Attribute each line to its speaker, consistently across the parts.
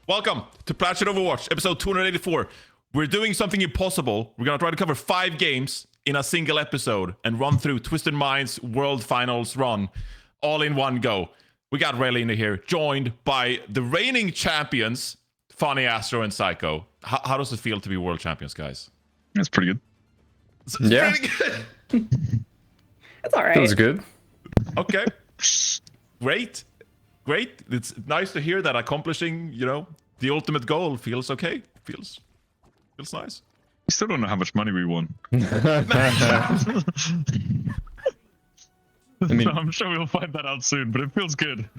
Speaker 1: Welcome to Plat Chat Overwatch, episode 284. We're doing something impossible. We're going to try to cover 5 games in a single episode and run through Twisted Minds World Finals run all in one go. We got Raelyni here, joined by the reigning champions, FunnyAstro and Seicoe. How does it feel to be world champions, guys?
Speaker 2: It's pretty good.
Speaker 1: It's
Speaker 3: Yeah.
Speaker 1: pretty good.
Speaker 3: It's all right.
Speaker 2: Feels good.
Speaker 1: Okay. Great. It's nice to hear that accomplishing, the ultimate goal feels okay. Feels nice.
Speaker 2: We still don't know how much money we won.
Speaker 3: I
Speaker 2: mean, so I'm sure we'll find that out soon, but it feels good.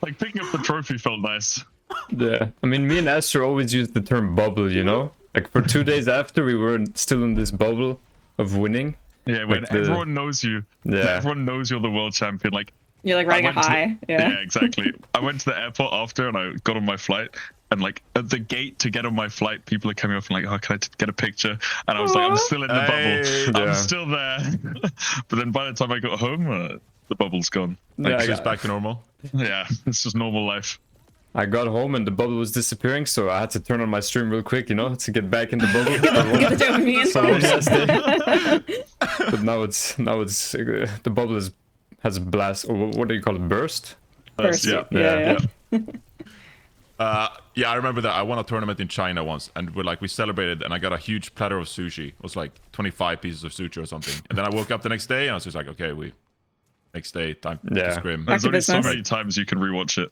Speaker 2: Like picking up the trophy felt nice.
Speaker 3: Yeah. I mean, me and Astro always use the term bubble, Like for 2 days after, we were still in this bubble of winning.
Speaker 2: Yeah, when everyone knows you.
Speaker 3: Yeah.
Speaker 2: Everyone knows you're the world champion. Like
Speaker 4: You're like riding a high.
Speaker 2: Yeah, exactly. I went to the airport after and I got on my flight. And like at the gate to get on my flight, people are coming up and like, oh, can I get a picture? And I was like, I'm still in the bubble. I'm still there. But then by the time I got home, the bubble's gone.
Speaker 1: Like, it's just back to normal.
Speaker 2: Yeah, it's just normal life.
Speaker 3: I got home and the bubble was disappearing, so I had to turn on my stream real quick, to get back in the bubble.
Speaker 4: Get the dopamine first.
Speaker 3: But now it's the bubble has a blast, or what do you call it, burst?
Speaker 4: First,
Speaker 2: Yeah.
Speaker 1: Yeah, I remember that. I won a tournament in China once, and we celebrated, and I got a huge platter of sushi. It was like 25 pieces of sushi or something. And then I woke up the next day, and I was just like, okay, next day, time to scrim.
Speaker 2: There's
Speaker 4: to
Speaker 2: only so
Speaker 4: business.
Speaker 2: many times you can rewatch it.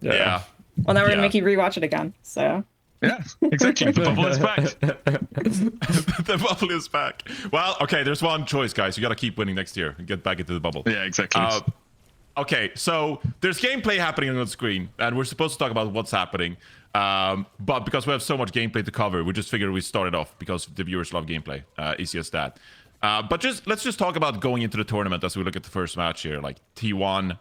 Speaker 1: Yeah.
Speaker 4: Well, now we're gonna make you rewatch it again. So
Speaker 2: Yeah, exactly. The bubble is back.
Speaker 1: The bubble is back. Well, okay, there's one choice, guys. You got to keep winning next year and get back into the bubble.
Speaker 2: Yeah, exactly.
Speaker 1: Okay, so there's gameplay happening on the screen, and we're supposed to talk about what's happening. But because we have so much gameplay to cover, we just figured we started off because the viewers love gameplay. Easy as that. But let's just talk about going into the tournament as we look at the first match here. Like T1,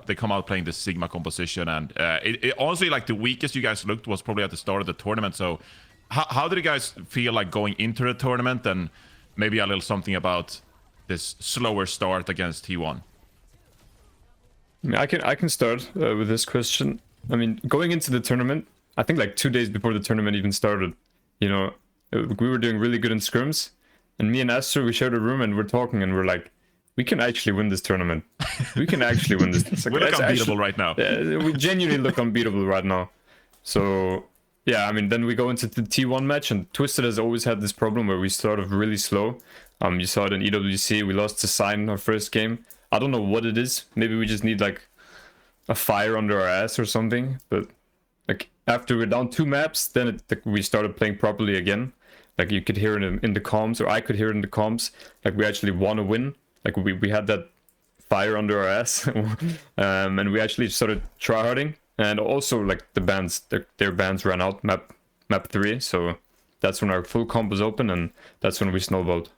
Speaker 1: they come out playing the Sigma composition, and it honestly, like the weakest you guys looked was probably at the start of the tournament. So how did you guys feel like going into the tournament, and maybe a little something about this slower start against T1?
Speaker 3: I can start with this question. I mean, going into the tournament, I think like 2 days before the tournament even started, we were doing really good in scrims, and me and Astro, we shared a room and we're talking and we're like, we can actually win this tournament. We can actually win this. It's like,
Speaker 1: We look unbeatable right now.
Speaker 3: Yeah, we genuinely look unbeatable right now. So yeah, I mean, then we go into the T1 match, and Twisted has always had this problem where we start off really slow. You saw it in EWC. We lost to Sign our first game. I don't know what it is. Maybe we just need like a fire under our ass or something. But like after we're down 2 maps, then we started playing properly again. Like you could hear it in the comms, or I could hear it in the comms. Like we actually want to win. Like we had that fire under our ass, and we actually started tryharding. And also like the bans, their bans ran out map 3. So that's when our full comp was open, and that's when we snowballed.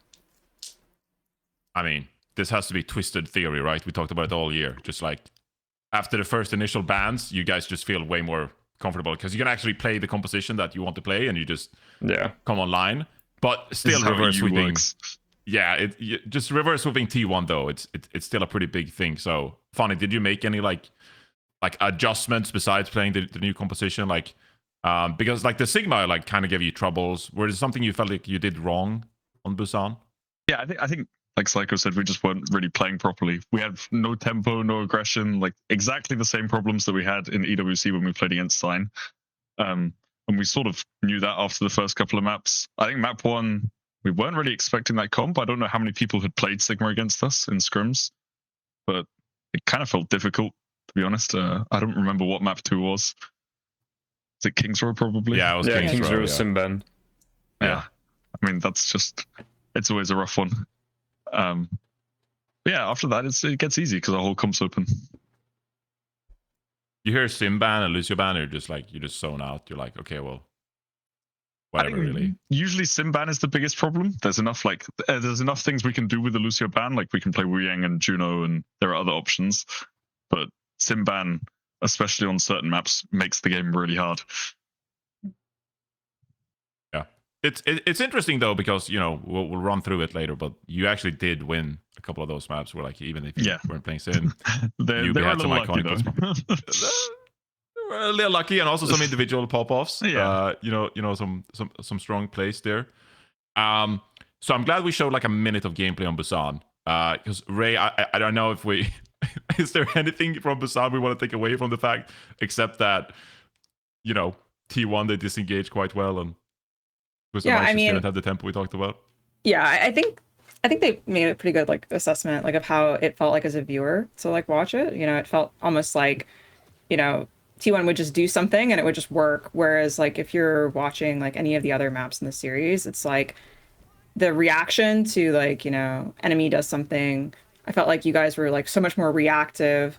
Speaker 1: I mean, this has to be Twisted theory, right? We talked about it all year. Just like after the first initial bans, you guys just feel way more comfortable because you can actually play the composition that you want to play, and you just come online. But still reverse sweeping. Yeah, just reverse sweeping T1 though. It's still a pretty big thing. So Funny, did you make any like adjustments besides playing the new composition? Because like the Sigma kind of gave you troubles. Was it something you felt like you did wrong on Busan?
Speaker 2: Yeah, I think like Seicoe said, we just weren't really playing properly. We had no tempo, no aggression, like exactly the same problems that we had in EWC when we played against Sign. And we sort of knew that after the first couple of maps. I think map 1, we weren't really expecting that comp. I don't know how many people had played Sigma against us in scrims, but it kind of felt difficult, to be honest. I don't remember what map 2 was. Is it Kings Row probably?
Speaker 1: Yeah, it was Kings Row,
Speaker 3: Simban.
Speaker 2: Yeah. I mean, it's always a rough one. Yeah, after that it gets easy because the whole comp's open.
Speaker 1: You hear Simban and Lucio ban, or just like you just zone out. You're like, okay, well, whatever. Really.
Speaker 2: Usually Simban is the biggest problem. There's enough things we can do with the Lucio ban. Like we can play Wu Yang and Juno, and there are other options. But Simban, especially on certain maps, makes the game really hard.
Speaker 1: It's interesting though, because we'll run through it later, but you actually did win a couple of those maps where like even if you weren't playing Sim,
Speaker 2: they were a little lucky though.
Speaker 1: a little lucky, and also some individual pop-offs.
Speaker 2: Yeah.
Speaker 1: Some strong plays there. So I'm glad we showed like a minute of gameplay on Busan. Because Ray, I don't know if we is there anything from Busan we want to take away from the fact, except that T1 they disengaged quite well, and Busan didn't have the tempo we talked about.
Speaker 4: Yeah, I think they made a pretty good like assessment like of how it felt like as a viewer to like watch it. It felt almost like T1 would just do something and it would just work. Whereas like if you're watching like any of the other maps in the series, it's like the reaction to like, enemy does something. I felt like you guys were like so much more reactive,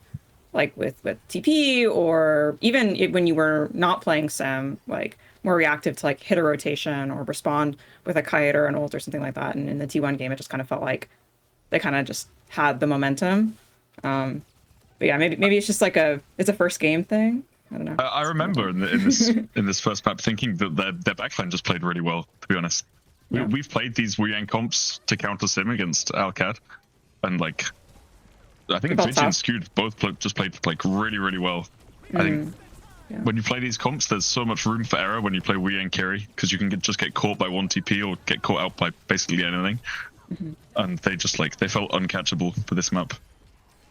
Speaker 4: like with TP, or even when you were not playing Sim, like more reactive to like hit a rotation or respond with a kite or an ult or something like that. And in the T1 game, it just kind of felt like they kind of just had the momentum. But yeah, maybe it's just like it's a first game thing. I don't know.
Speaker 2: I remember in this first map thinking that their backline just played really well, to be honest.
Speaker 4: Yeah.
Speaker 2: We've played these Wuyang comps to counter Sim against Alcad, and like I think Vigi and Skewed both just played like really, really well. I think when you play these comps, there's so much room for error when you play Wuyang carry, because you can just get caught by one TP or get caught out by basically anything. And they felt uncatchable for this map.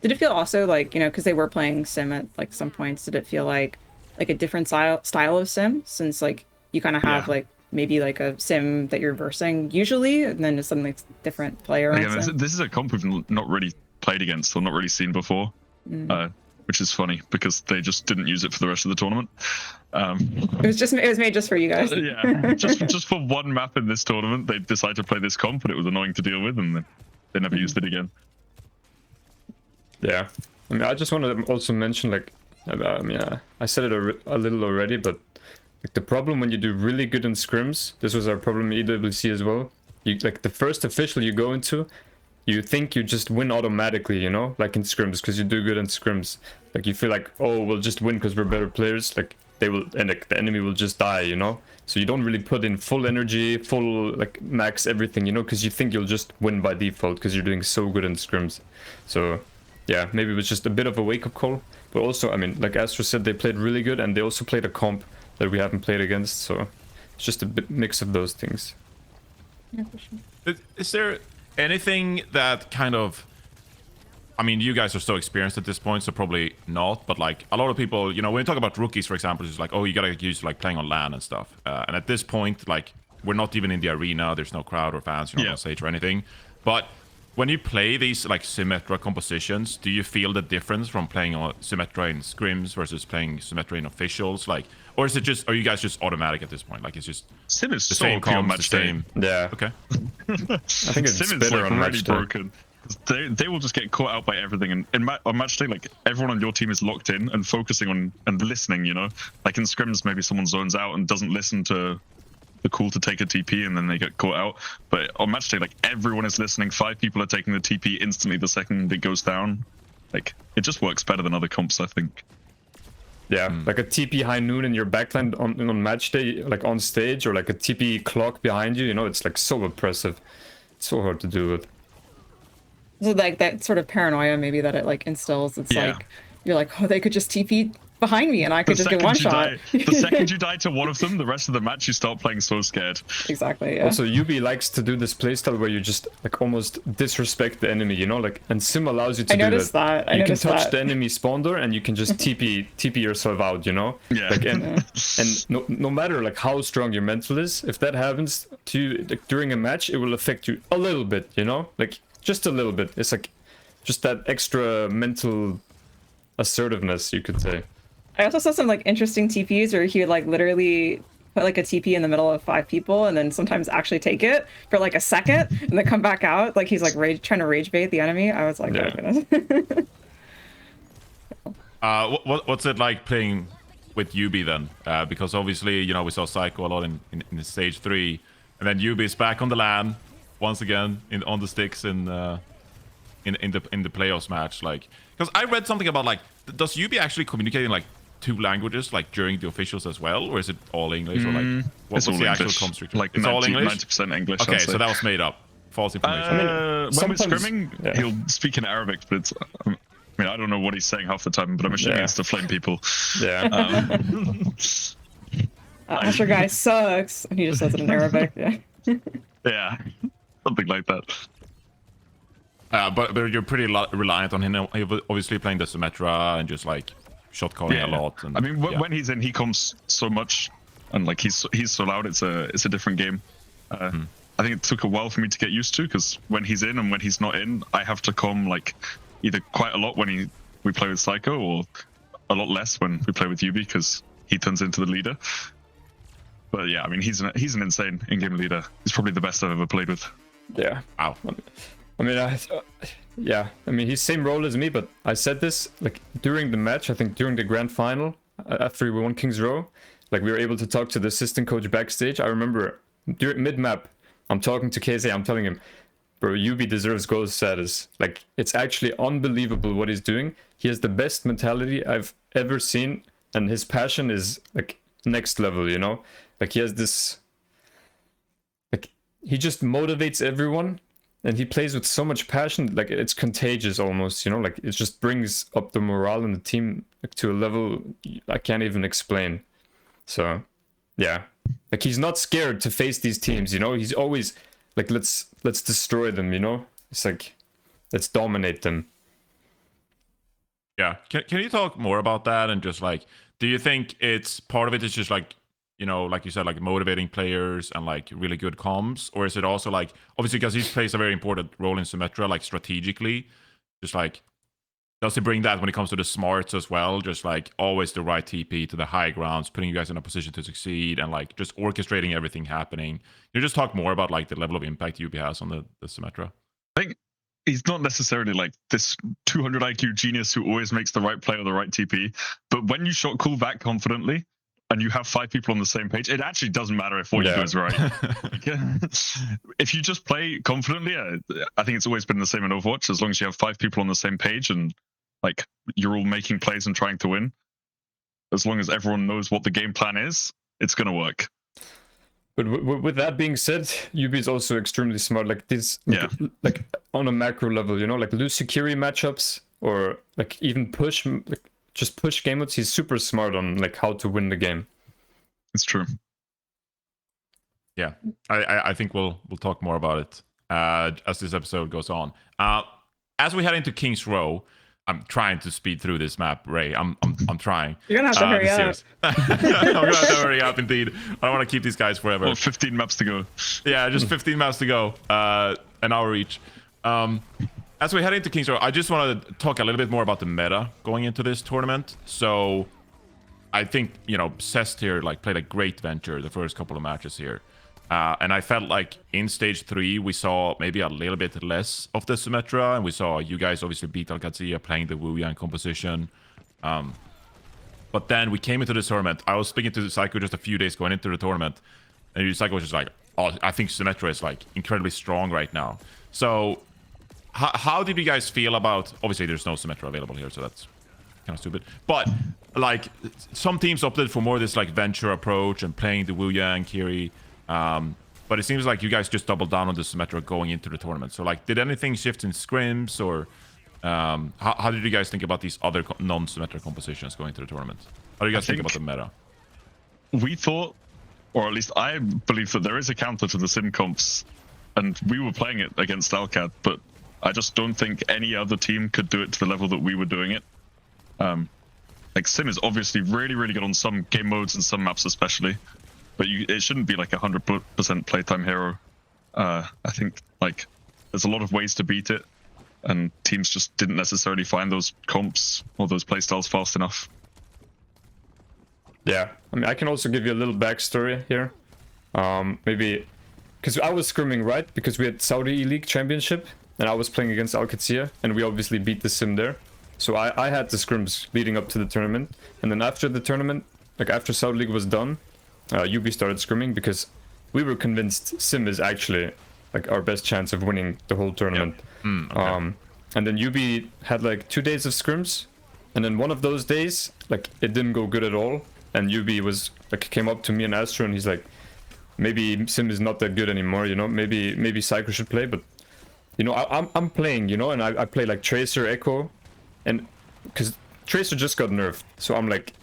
Speaker 4: Did it feel also like, because they were playing Sim at like some points, did it feel like a different style of Sim, since like you kind of have like maybe like a Sim that you're versing usually, and then it's something like different player.
Speaker 2: Again, this is a comp we've not really played against or not really seen before, which is funny because they just didn't use it for the rest of the tournament.
Speaker 4: It was made just for you guys.
Speaker 2: Yeah, just for one map in this tournament, they decided to play this comp, and it was annoying to deal with, and they never used it again.
Speaker 3: Yeah, I mean, I just want to also mention, like, I said it a little already, but like the problem when you do really good in scrims, this was our problem in EWC as well. You like the first official you go into, you think you just win automatically, like in scrims, because you do good in scrims. Like you feel like, oh, we'll just win because we're better players. Like they will, and like the enemy will just die, So you don't really put in full energy, full like max everything, because you think you'll just win by default because you're doing so good in scrims. So yeah, maybe it was just a bit of a wake-up call. But also, I mean, like Astro said, they played really good, and they also played a comp that we haven't played against. So it's just a bit mix of those things.
Speaker 4: Yeah, for sure.
Speaker 1: Is there anything that kind of... I mean, you guys are so experienced at this point, so probably not. But like a lot of people, when you talk about rookies, for example, it's like, oh, you gotta get used to like playing on LAN and stuff. And at this point, like we're not even in the arena. There's no crowd or fans, on stage or anything. But when you play these like Symmetra compositions, do you feel the difference from playing on Symmetra in scrims versus playing Symmetra in officials? Like, or is it just, are you guys just automatic at this point? Like it's just
Speaker 2: Sim is
Speaker 1: the
Speaker 2: so
Speaker 1: same
Speaker 2: OP on
Speaker 1: comps,
Speaker 2: match
Speaker 1: the
Speaker 2: day.
Speaker 1: same.
Speaker 3: Yeah.
Speaker 1: Okay.
Speaker 3: I think it's
Speaker 2: Sim is
Speaker 3: better
Speaker 2: like
Speaker 3: on
Speaker 2: really
Speaker 3: match day.
Speaker 2: broken. They will just get caught out by everything, and on match day, like everyone on your team is locked in and focusing on and listening. Like in scrims, maybe someone zones out and doesn't listen to the call to take a TP, and then they get caught out. But on match day, like everyone is listening. 5 people are taking the TP instantly the second it goes down. Like it just works better than other comps, I think.
Speaker 3: Yeah, like a TP high noon in your backline on match day, like on stage, or like a TP clock behind you. It's like so oppressive. It's so hard to do with.
Speaker 4: So like that sort of paranoia maybe that it like instills. It's like you're like, oh, they could just TP behind me and I could just get one shot.
Speaker 2: The second you die to one of them, the rest of the match you start playing so scared.
Speaker 4: Exactly. Yeah.
Speaker 3: Also, UB likes to do this playstyle where you just like almost disrespect the enemy, like, and Sim allows you to do that.
Speaker 4: I
Speaker 3: you can
Speaker 4: noticed
Speaker 3: touch
Speaker 4: that.
Speaker 3: the enemy spawn door and you can just TP yourself out,
Speaker 2: Yeah.
Speaker 3: Like, and no matter like how strong your mental is, if that happens to you like, during a match, it will affect you a little bit, like just a little bit. It's like just that extra mental assertiveness, you could say.
Speaker 4: I also saw some like interesting TPs where he would like literally put like a TP in the middle of 5 people and then sometimes actually take it for like a second and then come back out like he's like trying to rage bait the enemy. I was like, oh goodness.
Speaker 1: What's it like playing with UB then? Because obviously, we saw Seicoe a lot in the stage 3, and then UB is back on the LAN once again on the sticks in the playoffs match. Like, because I read something about like, does UB actually communicate in like 2 languages like during the officials as well, or is it all English, or like what's the actual construct?
Speaker 2: Like
Speaker 1: it's all English.
Speaker 2: 90% English.
Speaker 1: Okay, so that was made up. False information.
Speaker 2: When we're
Speaker 3: sometimes-
Speaker 2: scrimming, he'll speak in Arabic, but it's. I I mean, I don't know what he's saying half the time, but I'm assuming
Speaker 3: Yeah.
Speaker 2: it's to flame people.
Speaker 3: Yeah.
Speaker 4: Astro guy sucks. And he just says it in Arabic. Yeah.
Speaker 2: Yeah, something like that.
Speaker 1: But you're pretty reliant on him, obviously playing the Symmetra and just like shot calling a lot. And,
Speaker 2: I mean, when he's in, he comes so much, and like he's so loud. It's a different game. I think it took a while for me to get used to, because when he's in and when he's not in, I have to come like either quite a lot when we play with Seicoe, or a lot less when we play with Yubi, because he turns into the leader. But yeah, I mean, he's an insane in-game leader. He's probably the best I've ever played with.
Speaker 3: Yeah.
Speaker 1: wow.
Speaker 3: I mean, yeah. I mean, he's same role as me, but I said this like during the match. I think during the grand final, after we won King's Row, like we were able to talk to the assistant coach backstage. I remember during mid-map, I'm talking to Qadsiah. I'm telling him, bro, Yubi deserves gold status. Like, it's actually unbelievable what he's doing. He has the best mentality I've ever seen, and his passion is like next level. You know, like he has this. Like, he just motivates everyone. And he plays with so much passion, like it's contagious almost, you know, like it just brings up the morale in the team like, to a level I can't even explain. So, yeah, like he's not scared to face these teams, you know. He's always like, let's destroy them, you know. It's like, let's dominate them.
Speaker 1: Yeah. Can you talk more about that? And just like, do you think it's part of it is just like, you know, like you said, like motivating players and like really good comms? Or is it also like, obviously, because he plays a very important role in Symmetra, like strategically, just like, does he bring that when it comes to the smarts as well? Just like always the right TP to the high grounds, putting you guys in a position to succeed and like just orchestrating everything happening. You just talk more about like the level of impact UB has on the Symmetra.
Speaker 2: I think he's not necessarily like this 200 IQ genius who always makes the right play or the right TP, but when you shot call back confidently, and you have 5 people on the same page, it actually doesn't matter if what you do is right. If you just play confidently, I think it's always been the same in Overwatch. As long as you have 5 people on the same page and like you're all making plays and trying to win, as long as everyone knows what the game plan is, it's gonna work.
Speaker 3: But with that being said, UB is also extremely smart. Like this, like on a macro level, you know, like Lucy Kiri matchups or like even push, like just push game modes. He's super smart on like how to win the game.
Speaker 2: It's true.
Speaker 1: Yeah, I think we'll talk more about it as this episode goes on. As we head into King's Row, I'm trying to speed through this map, Ray. I'm trying.
Speaker 4: You're gonna have to hurry up.
Speaker 1: I'm gonna have to hurry up, indeed. I don't want to keep these guys forever.
Speaker 2: Well, 15 maps to go.
Speaker 1: Yeah, just 15 maps to go. An hour each. As we head into King's Row, I just want to talk a little bit more about the meta going into this tournament. So, I think, you know, Cest here like played a great venture the first couple of matches here. And I felt like in stage 3, we saw maybe a little bit less of the Symmetra, and we saw you guys obviously beat Qadsiah playing the Wu Yang composition. But then we came into this tournament. I was speaking to Seicoe just a few days going into the tournament, and Seicoe was just like, oh, I think Symmetra is like incredibly strong right now. So, how did you guys feel about, obviously there's no Symmetra available here, so that's kind of stupid. But like some teams opted for more this like venture approach and playing the Wu Yang, Kiri. But it seems like you guys just doubled down on the Symmetra going into the tournament. So like, did anything shift in scrims, or how did you guys think about these other non-Symmetra compositions going into the tournament? How do you guys think about the meta?
Speaker 2: We thought, or at least I believe, that there is a counter to the sim comps, and we were playing it against Alcad, but I just don't think any other team could do it to the level that we were doing it. Like, sim is obviously really, really good on some game modes and some maps especially, but it shouldn't be like 100% playtime hero. I think like there's a lot of ways to beat it, and teams just didn't necessarily find those comps or those playstyles fast enough.
Speaker 3: Yeah, I mean, I can also give you a little backstory here. Maybe because I was scrimming, right? Because we had Saudi E-League Championship, and I was playing against Qadsiah, and we obviously beat the sim there. So I had the scrims leading up to the tournament, and then after the tournament, like after Saudi League was done, UB started scrimming because we were convinced sim is actually like our best chance of winning the whole tournament.
Speaker 1: Yep. Okay.
Speaker 3: And then UB had like 2 days of scrims, and then one of those days, like it didn't go good at all, and UB was like came up to me and Astro, and he's like, maybe sim is not that good anymore, you know, maybe Seicoe should play. But you know, I'm playing, you know, and I play like Tracer, Echo, and because Tracer just got nerfed, so I'm like,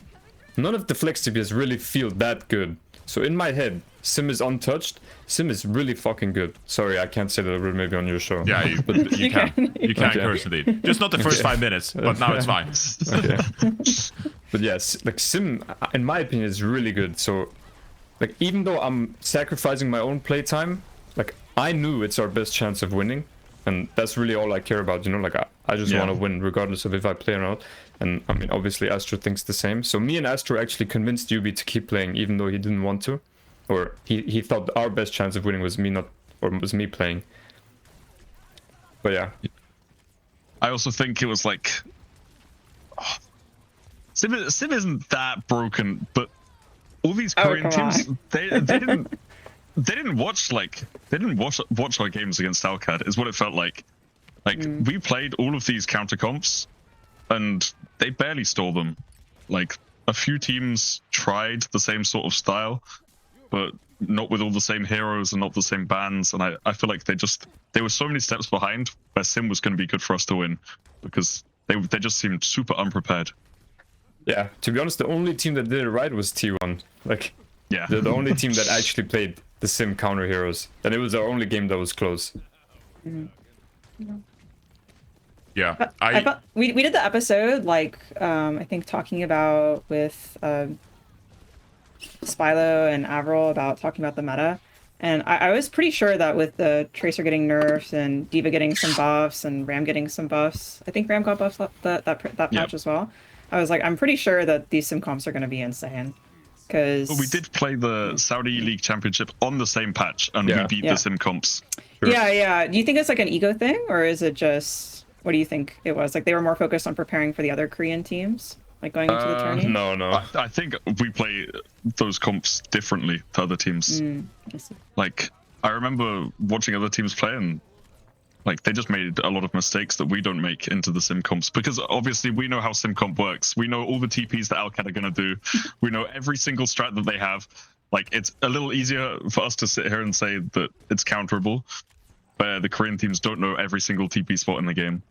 Speaker 3: none of the flex DPS really feel that good. So in my head, Sim is untouched. Sim is really fucking good. Sorry, I can't say that maybe on your show.
Speaker 1: Yeah, you can. You can
Speaker 3: Okay.
Speaker 1: curse indeed. Just not the first 5 minutes, but now it's fine.
Speaker 3: Okay. But yes, like Sim, in my opinion, is really good. So, like, even though I'm sacrificing my own playtime, like, I knew it's our best chance of winning. And that's really all I care about, you know, like, I just want to win regardless of if I play or not. And, I mean, obviously, Astro thinks the same. So me and Astro actually convinced Yubi to keep playing, even though he didn't want to. Or he thought our best chance of winning was me playing. But yeah.
Speaker 2: I also think it was like, Sim isn't that broken, but all these Korean teams, they didn't watch our games against Alcad, is what it felt like. Like we played all of these counter comps, and they barely stole them. Like a few teams tried the same sort of style, but not with all the same heroes and not the same bans. And I feel like they were so many steps behind where Sim was going to be good for us to win, because they just seemed super unprepared.
Speaker 3: Yeah, to be honest, the only team that did it right was T1. Like,
Speaker 2: yeah,
Speaker 3: they're the only team that actually played the Sim counter heroes, and it was our only game that was close.
Speaker 1: Yeah,
Speaker 4: I thought we did the episode like I think talking about with Spylo and Avril about talking about the meta, and I was pretty sure that with the Tracer getting nerfs and Diva getting some buffs and Ram getting some buffs, I think Ram got buffs that patch as well. I was like, I'm pretty sure that these sim comps are going to be insane. Because
Speaker 2: we did play the Saudi League Championship on the same patch, and we beat the sim comps.
Speaker 3: Sure.
Speaker 4: Yeah. Do you think it's like an ego thing, or is it just, what do you think it was? Like they were more focused on preparing for the other Korean teams, like going into the tourney?
Speaker 3: No.
Speaker 2: I think we play those comps differently to other teams.
Speaker 4: I see.
Speaker 2: Like, I remember watching other teams play, and like they just made a lot of mistakes that we don't make into the sim comps, because obviously we know how sim comp works. We know all the TPs that Alcad are going to do. We know every single strat that they have. Like, it's a little easier for us to sit here and say that it's counterable, where the Korean teams don't know every single TP spot in the game.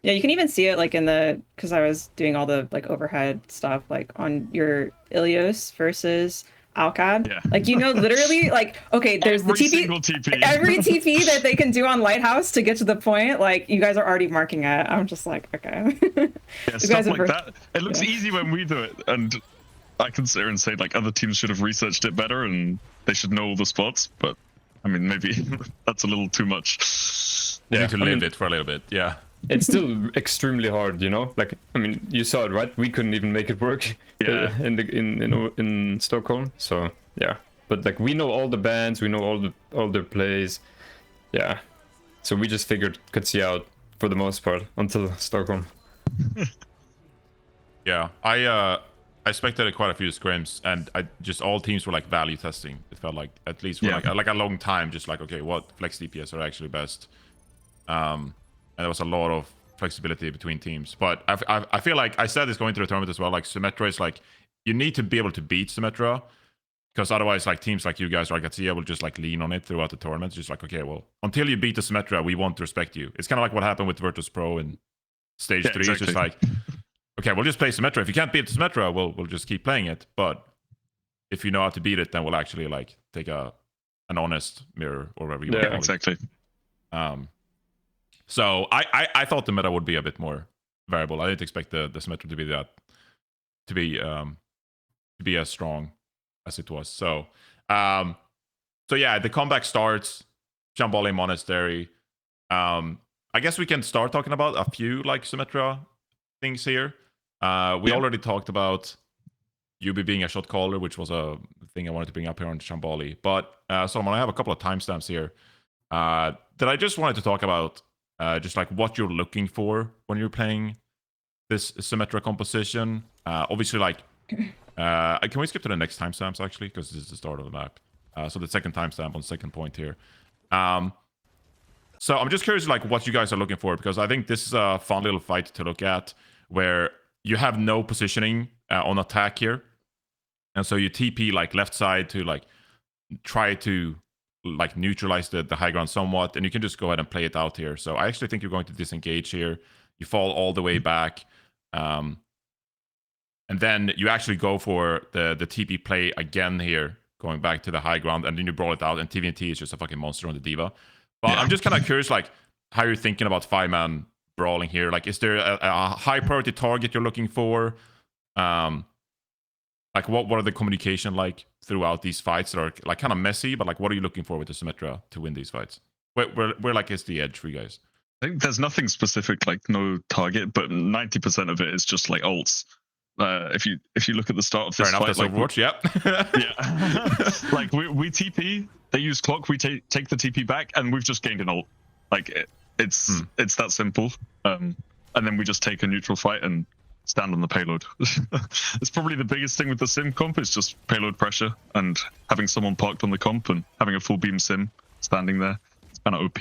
Speaker 4: Yeah, you can even see it like in the, because I was doing all the like overhead stuff, like on your Ilios versus Alcad.
Speaker 2: Yeah.
Speaker 4: Like, you know, literally, like, okay, there's
Speaker 2: Every
Speaker 4: the TP,
Speaker 2: single TP.
Speaker 4: every TP that they can do on Lighthouse to get to the point, like, you guys are already marking it. I'm just like, okay.
Speaker 2: Yeah, stuff like that. It looks easy when we do it, and I can sit here and say, like, other teams should have researched it better, and they should know all the spots, but, I mean, maybe that's a little too much.
Speaker 1: We need to live it for a little bit, yeah.
Speaker 3: It's still extremely hard, you know. Like, I mean, you saw it, right? We couldn't even make it work in Stockholm. So yeah, but like we know all the bands, we know all their plays. Yeah, so we just figured Qadsiah out for the most part until Stockholm.
Speaker 1: Yeah, I spectated quite a few scrims, and all teams were like value testing. It felt like, at least for like a long time, just like, okay, what flex DPS are actually best. And there was a lot of flexibility between teams. But I feel like, I said this going through the tournament as well, like Symmetra is like, you need to be able to beat Symmetra, because otherwise like teams like you guys or like Qadsiah will just like lean on it throughout the tournament. It's just like, okay, well, until you beat the Symmetra, we won't respect you. It's kind of like what happened with Virtus Pro in stage 3.
Speaker 2: Exactly.
Speaker 1: It's just like, okay, we'll just play Symmetra. If you can't beat the Symmetra, we'll just keep playing it. But if you know how to beat it, then we'll actually like take an honest mirror or whatever you want to call it.
Speaker 2: Exactly.
Speaker 1: So I thought the meta would be a bit more variable. I didn't expect the Symmetra to be as strong as it was. So yeah, the comeback starts. Shambali Monastery. I guess we can start talking about a few like Symmetra things here. We already talked about Yubi being a shot caller, which was a thing I wanted to bring up here on Shambali. But Solomon, I have a couple of timestamps here that I just wanted to talk about. Just like what you're looking for when you're playing this Symmetra composition. Obviously, like, can we skip to the next timestamps actually? Because this is the start of the map. So the second timestamp on the second point here. So I'm just curious, like, what you guys are looking for, because I think this is a fun little fight to look at where you have no positioning on attack here. And so you TP like left side to like try to like neutralize the high ground somewhat, and you can just go ahead and play it out here. So I actually think you're going to disengage here. you fall all the way back, and then you actually go for the TP play again here, going back to the high ground, and then you brawl it out, and TVNT is just a fucking monster on the D.Va. But I'm just kind of curious, like, how you're thinking about 5-man brawling here. Like, is there a high priority target you're looking for? Like, what are the communication like throughout these fights that are like kind of messy, but like, what are you looking for with the Symmetra to win these fights? Where like is the edge for you guys?
Speaker 2: I think there's nothing specific, like no target, but 90% of it is just like ults. If you look at the start of this fight,
Speaker 1: that's
Speaker 2: like
Speaker 1: Overwatch, yep.
Speaker 2: yeah, like we TP, they use clock, we take the TP back, and we've just gained an ult. Like it's that simple. And then we just take a neutral fight and stand on the payload. It's probably the biggest thing with the sim comp is just payload pressure and having someone parked on the comp and having a full beam sim standing there. It's kind of OP.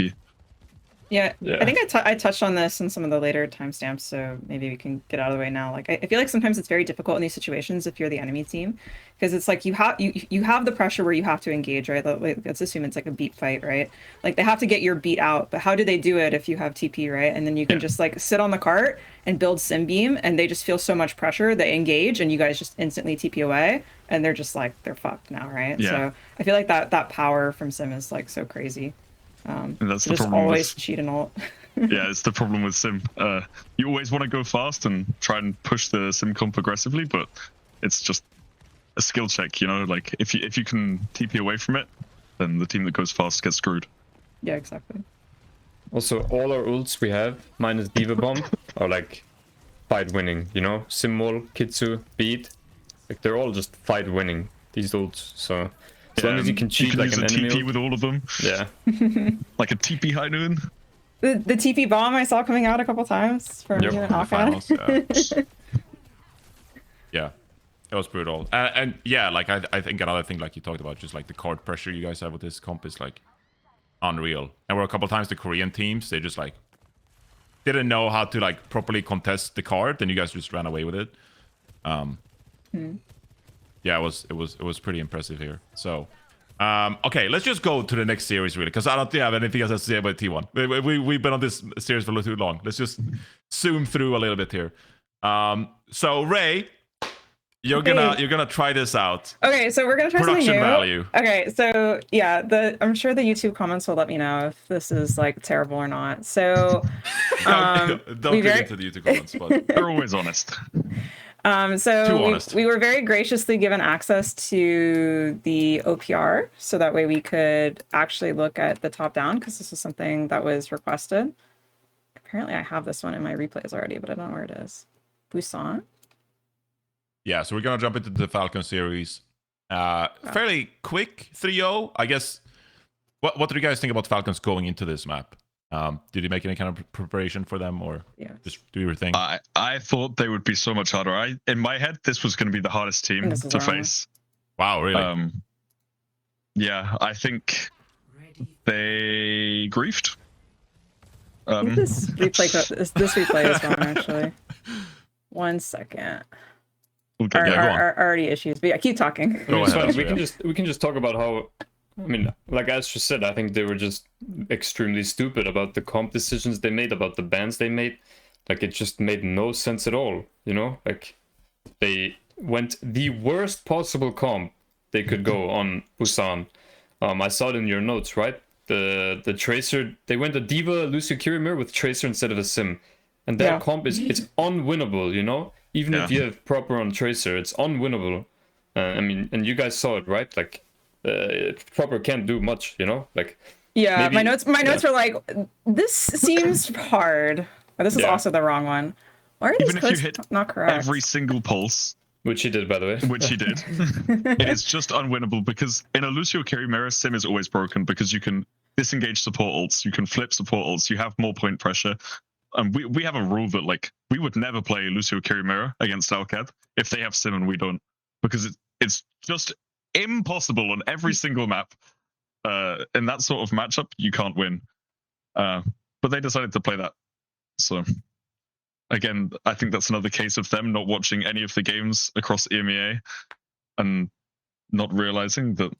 Speaker 4: Yeah, I think I touched on this in some of the later timestamps, so maybe we can get out of the way now. Like, I feel like sometimes it's very difficult in these situations if you're the enemy team, because it's like you have the pressure where you have to engage, right? Let's assume it's like a beat fight, right? Like they have to get your beat out, but how do they do it if you have TP, right? And then you can just like sit on the cart and build sim beam, and they just feel so much pressure, they engage, and you guys just instantly TP away, and they're just like they're fucked now, right?
Speaker 2: Yeah.
Speaker 4: So I feel like that power from sim is like so crazy.
Speaker 2: And that's the
Speaker 4: just
Speaker 2: problem
Speaker 4: always
Speaker 2: with,
Speaker 4: cheat and ult.
Speaker 2: yeah, it's the problem with sim. You always want to go fast and try and push the sim comp aggressively, but it's just a skill check, you know. Like if you can TP away from it, then the team that goes fast gets screwed.
Speaker 4: Yeah, exactly.
Speaker 3: Also, all our ults we have, minus D.Va Bomb, are like fight winning, you know? Simmol, Kitsu, Beat, like they're all just fight winning, these ults, so... As long as you can cheat like an enemy
Speaker 2: TP with all of them.
Speaker 3: Yeah.
Speaker 2: Like a TP high noon.
Speaker 4: The TP bomb I saw coming out a couple times from you and
Speaker 1: the
Speaker 4: Hawkeye.
Speaker 1: finals, yeah, it was brutal. And yeah, like I think another thing like you talked about, just like the card pressure you guys have with this comp is like unreal. And were a couple times the Korean teams, they just like didn't know how to like properly contest the card, and you guys just ran away with it. Yeah, it was pretty impressive here. So, okay, let's just go to the next series really, because I don't have anything else to say about T1. We've been on this series for a little too long. Let's just zoom through a little bit here. So Ray, you're gonna try this out.
Speaker 4: Okay, so we're gonna try
Speaker 1: Production
Speaker 4: something new.
Speaker 1: value.
Speaker 4: Okay, so yeah, I'm sure the YouTube comments will let me know if this is like terrible or not. So
Speaker 1: Don't get into the YouTube comments, but
Speaker 2: They're always honest.
Speaker 4: So we were very graciously given access to the OPR, so that way we could actually look at the top down, because this is something that was requested. Apparently I have this one in my replays already, but I don't know where it is. Busan?
Speaker 1: yeah, so we're gonna jump into the Falcon series. Fairly quick 3-0, I guess. What do you guys think about Falcons going into this map? Did you make any kind of preparation for them, or just do your thing?
Speaker 2: I thought they would be so much harder. In my head, this was going to be the hardest team to face.
Speaker 1: Wow, really?
Speaker 2: Yeah, I think they griefed.
Speaker 4: I think this replay is wrong, actually. 1 second.
Speaker 2: Okay,
Speaker 4: Are already issues, but yeah, keep talking.
Speaker 1: Go
Speaker 3: It's
Speaker 1: ahead,
Speaker 3: fine.
Speaker 1: Astro,
Speaker 3: We can just talk about how, I mean, like Astro said, I think they were just extremely stupid about the comp decisions they made, about the bans they made. Like, it just made no sense at all, you know? Like, they went the worst possible comp they could go on Busan. I saw it in your notes, right? The Tracer, they went a D.Va Lucio Kirimir with Tracer instead of a Sim. And that comp it's unwinnable, you know? Even if you have proper on Tracer, it's unwinnable. I mean, and you guys saw it, right? Like, proper can't do much, you know? Like,
Speaker 4: yeah, maybe, my notes were like, this seems hard. But this is also the wrong one. Why are these codes not correct?
Speaker 2: Every single pulse,
Speaker 3: which he did, by the way.
Speaker 2: Which he did. It is just unwinnable, because in a Lucio Kirimir, Sim is always broken, because you can disengage support ults, you can flip support ults, you have more point pressure. And we have a rule that, like, we would never play Lucio Kirimir against Alcad if they have Sim and we don't, because it's just impossible on every single map. In that sort of matchup, you can't win. But they decided to play that. So, again, I think that's another case of them not watching any of the games across EMEA and not realizing that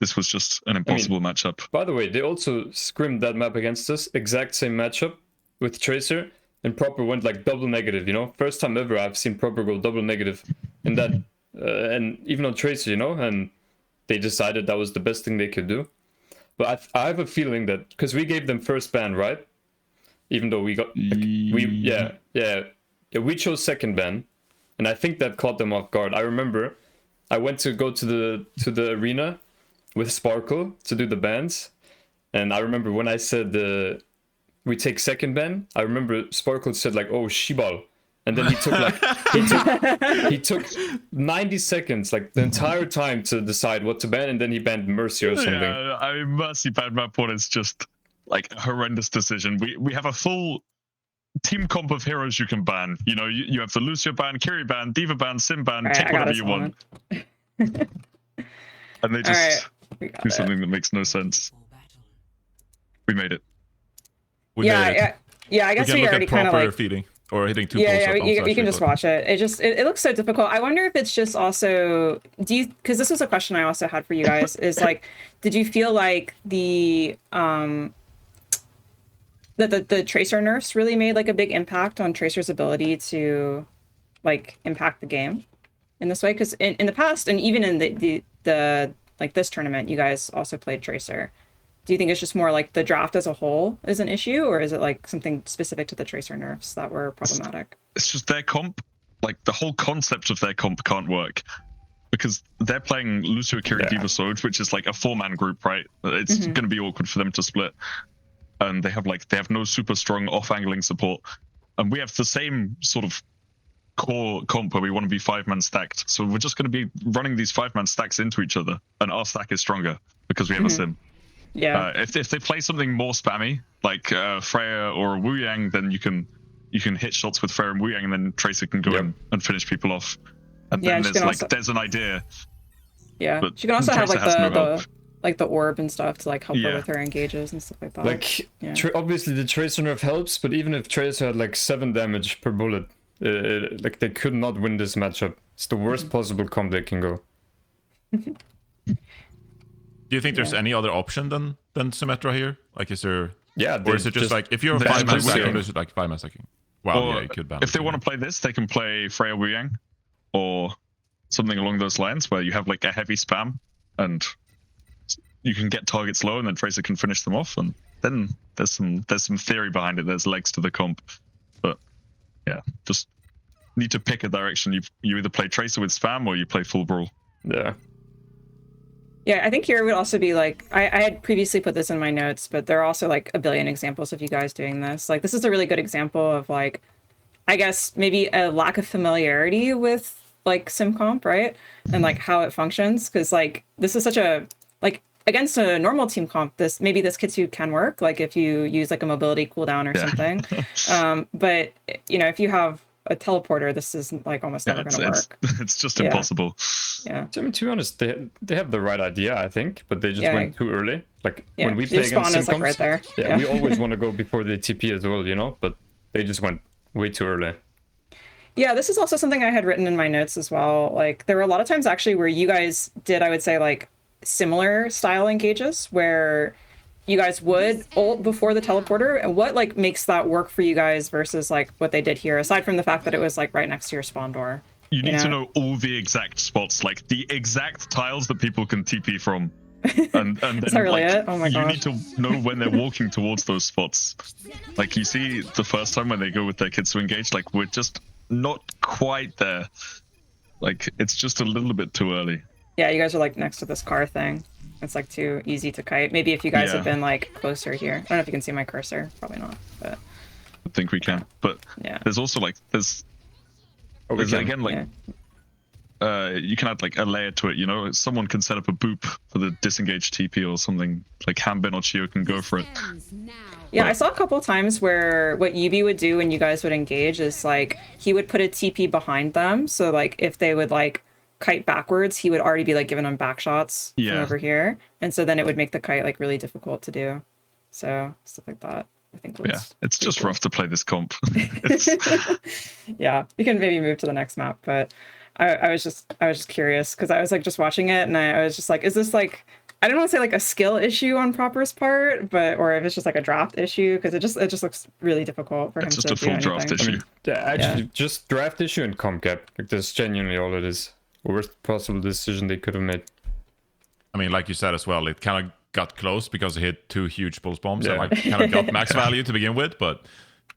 Speaker 2: this was just an impossible matchup.
Speaker 3: By the way, they also scrimmed that map against us, exact same matchup with Tracer, and Proper went like double negative, you know? First time ever I've seen Proper go double negative in that, and even on Tracer, you know? And they decided that was the best thing they could do. But I have a feeling that, because we gave them first ban, right? Even though we got, like, we chose second ban, and I think that caught them off guard. I remember I went to go to the arena with Sparkle to do the bans, and I remember when I said we take second ban, I remember Sparkle said like, "Oh, Shibal," and then he took like he took 90 seconds, like the entire time, to decide what to ban, and then he banned Mercy or something.
Speaker 2: Yeah, I mean, Mercy ban map one is just like a horrendous decision. We have a full team comp of heroes you can ban. You know, you have the Lucio ban, Kiri ban, Diva ban, Sim ban,
Speaker 4: Right,
Speaker 2: take whatever you want. And they just do something that makes no sense. We made it.
Speaker 1: We made it.
Speaker 4: Yeah. I guess we already kind of like
Speaker 1: feeding or hitting 2
Speaker 4: yeah. You can just watch it. It looks so difficult. I wonder if it's just also because this was a question I also had for you guys is like, did you feel like the Tracer nerfs really made like a big impact on Tracer's ability to like impact the game in this way? Because in the past, and even in the like this tournament, you guys also played Tracer. Do you think it's just more like the draft as a whole is an issue, or is it like something specific to the Tracer nerfs that were problematic?
Speaker 2: It's just their comp, like the whole concept of their comp can't work. Because they're playing Lucio, Kiri, Diva, Sword, which is like a 4-man group, right? It's going to be awkward for them to split. And they have no super strong off-angling support. And we have the same sort of core comp where we want to be 5-man stacked. So we're just going to be running these 5-man stacks into each other, and our stack is stronger because we have a sim.
Speaker 4: Yeah.
Speaker 2: If they play something more spammy, like Freya or Wu Yang, then you can hit shots with Freya and Wu Yang, and then Tracer can go in and finish people off. And then there's an idea.
Speaker 4: Yeah,
Speaker 2: but
Speaker 4: she can also have
Speaker 2: Tracer
Speaker 4: like the orb and stuff to like help her with her engages and stuff like that.
Speaker 3: Like obviously the Tracer nerf helps, but even if Tracer had like 7 damage per bullet, like they could not win this matchup. It's the worst possible comp they can go.
Speaker 1: Do you think there's any other option than Symmetra here? Like, is there?
Speaker 3: Yeah.
Speaker 1: Or is it just like if you're a 5-man stacking, there's like 5-man stacking? Wow, yeah, you could ban.
Speaker 2: If they want to play this, they can play Freya Wu Yang or something along those lines, where you have like a heavy spam and you can get targets low, and then Tracer can finish them off. And then there's some theory behind it. There's legs to the comp, but yeah, just need to pick a direction. You either play Tracer with spam or you play full brawl.
Speaker 3: Yeah.
Speaker 4: Yeah, I think here would also be like, I had previously put this in my notes, but there are also like a billion examples of you guys doing this. Like, this is a really good example of like, I guess maybe a lack of familiarity with like SimComp, right? And like how it functions. Cause like, this is such a, like against a normal team comp, this Qadsiah can work. Like if you use like a mobility cooldown or something. But you know, if you have a teleporter, this is like almost never going to work.
Speaker 2: It's just impossible.
Speaker 4: Yeah.
Speaker 3: I mean, to be honest, they have the right idea, I think, but they just went too early. Like when we play against SimComps,
Speaker 4: like right there.
Speaker 3: Yeah, we always want to go before the TP as well, you know, but they just went way too early.
Speaker 4: Yeah, this is also something I had written in my notes as well. Like there were a lot of times actually where you guys did, I would say, like similar style engages where you guys would ult before the teleporter, and what like makes that work for you guys versus like what they did here, aside from the fact that it was like right next to your spawn door?
Speaker 2: You need to know all the exact spots, like the exact tiles that people can TP from. And then,
Speaker 4: is that really
Speaker 2: like,
Speaker 4: it? Oh my gosh.
Speaker 2: You need to know when they're walking towards those spots. Like you see the first time when they go with their kids to engage, like we're just not quite there. Like it's just a little bit too early.
Speaker 4: Yeah, you guys are like next to this car thing. It's like too easy to kite. Maybe if you guys had been like closer here. I don't know if you can see my cursor. Probably not. But
Speaker 2: I think we can. But there's also like there's again like you can add like a layer to it. You know, someone can set up a boop for the disengaged TP or something. Like Hanbin or Chio can go for it.
Speaker 4: Yeah, I saw a couple times where what Yubi would do when you guys would engage is like he would put a TP behind them. So like if they would like kite backwards, he would already be like giving them back shots from over here, and so then it would make the kite like really difficult to do. So stuff like that, I think.
Speaker 2: It's just rough to play this comp.
Speaker 4: Yeah, you can maybe move to the next map, but I was just curious because I was like just watching it, and I was just like, is this like I don't want to say like a skill issue on Proper's part, but or if it's just like a draft issue, because it just looks really difficult for him
Speaker 2: It's
Speaker 4: to
Speaker 2: just a
Speaker 4: do
Speaker 2: full draft
Speaker 4: anything.
Speaker 2: issue.
Speaker 3: Yeah, actually, just draft issue and comp cap. Like that's genuinely all it is. Worst possible decision they could have made.
Speaker 1: I mean, like you said as well, it kind of got close because it hit 2 huge pulse bombs
Speaker 3: Yeah.
Speaker 1: and like kind of got max value to begin with, but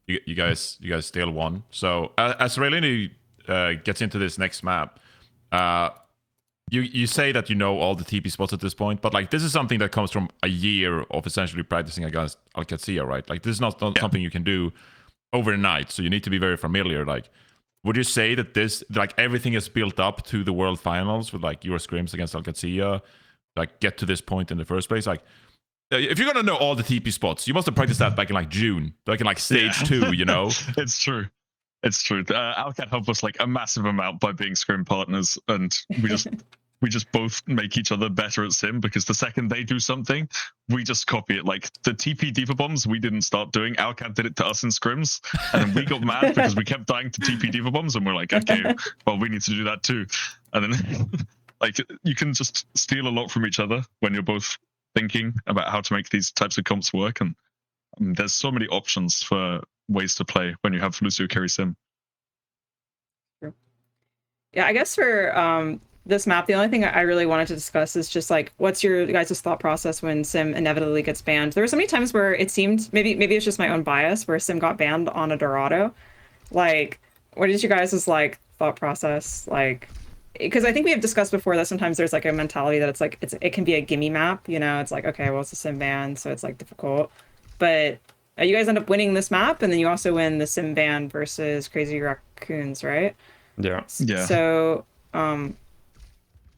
Speaker 1: you guys still won. So as Raelyni gets into this next map, you say that you know all the TP spots at this point, but like this is something that comes from a year of essentially practicing against Qadsiah, right? Like this is not something you can do overnight, so you need to be very familiar. Like, would you say that this, like everything is built up to the World Finals with like your scrims against Qadsiah, like get to this point in the first place? Like, if you're gonna know all the TP spots, you must have practiced that back in like June, like in like stage 2, you know?
Speaker 2: It's true. It's true. Alcat helped us like a massive amount by being scrim partners, and we just both make each other better at sim, because the second they do something, we just copy it. Like the TP Diva bombs we didn't start doing. Alcat did it to us in scrims, and then we got mad because we kept dying to TP Diva bombs, and we're like, okay, well, we need to do that too. And then like you can just steal a lot from each other when you're both thinking about how to make these types of comps work. And there's so many options for ways to play when you have Lucio carry sim.
Speaker 4: Yeah, I guess for this map, the only thing I really wanted to discuss is just like, what's your guys' thought process when Sim inevitably gets banned? There were so many times where it seemed, maybe it's just my own bias, where Sim got banned on a Dorado. Like, what is your guys' like thought process? Like, because I think we have discussed before that sometimes there's like a mentality that it's like it can be a gimme map, you know? It's like, okay, well, it's a Sim ban, so it's like difficult. But you guys end up winning this map, and then you also win the Sim ban versus Crazy Raccoons, right?
Speaker 3: Yeah.
Speaker 2: Yeah.
Speaker 4: So,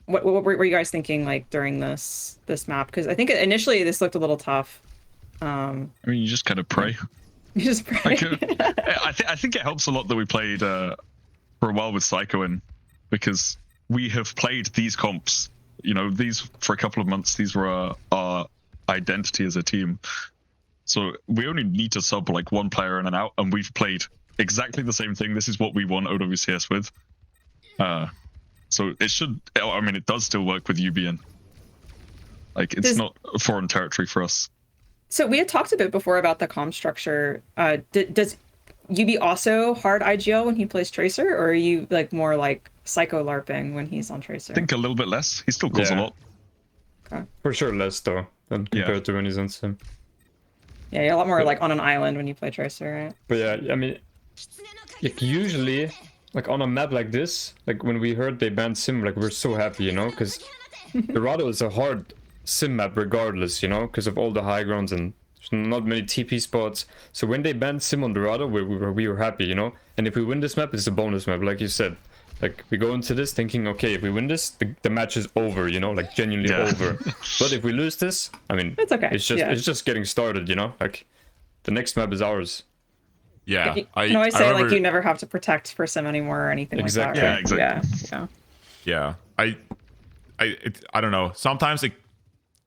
Speaker 4: what were you guys thinking like during this map? Because I think initially this looked a little tough.
Speaker 2: I mean, you just kind of pray.
Speaker 4: You just pray.
Speaker 2: Like, I think it helps a lot that we played for a while with Seicoe in, because we have played these comps. You know, these for a couple of months. These were our identity as a team. So we only need to sub like one player in and out, and we've played exactly the same thing. This is what we won OWCS with. So it should, I mean, it does still work with UBN. Like, it's not foreign territory for us.
Speaker 4: So we had talked a bit before about the comm structure. Does UB also hard IGL when he plays Tracer, or are you like more like Seicoe LARPing when he's on Tracer?
Speaker 2: I think a little bit less. He still calls a lot.
Speaker 4: Okay.
Speaker 3: For sure less though than compared to when he's on sim.
Speaker 4: Yeah, you're a lot more like on an island when you play Tracer, right?
Speaker 3: But yeah, I mean, like usually, like on a map like this, like when we heard they banned sim, like we're so happy, you know, because Dorado is a hard sim map regardless, you know, because of all the high grounds and there's not many TP spots. So when they banned sim on Dorado, we were happy, you know. And if we win this map, it's a bonus map, like you said. Like we go into this thinking, okay, if we win this, the match is over, you know, like genuinely over. But if we lose this, I mean,
Speaker 4: it's okay.
Speaker 3: It's just getting started, you know. Like the next map is ours.
Speaker 1: Yeah,
Speaker 4: I always say like you never have to protect for sim anymore or anything like that. Right?
Speaker 2: Yeah, exactly.
Speaker 4: Yeah.
Speaker 1: I don't know. Sometimes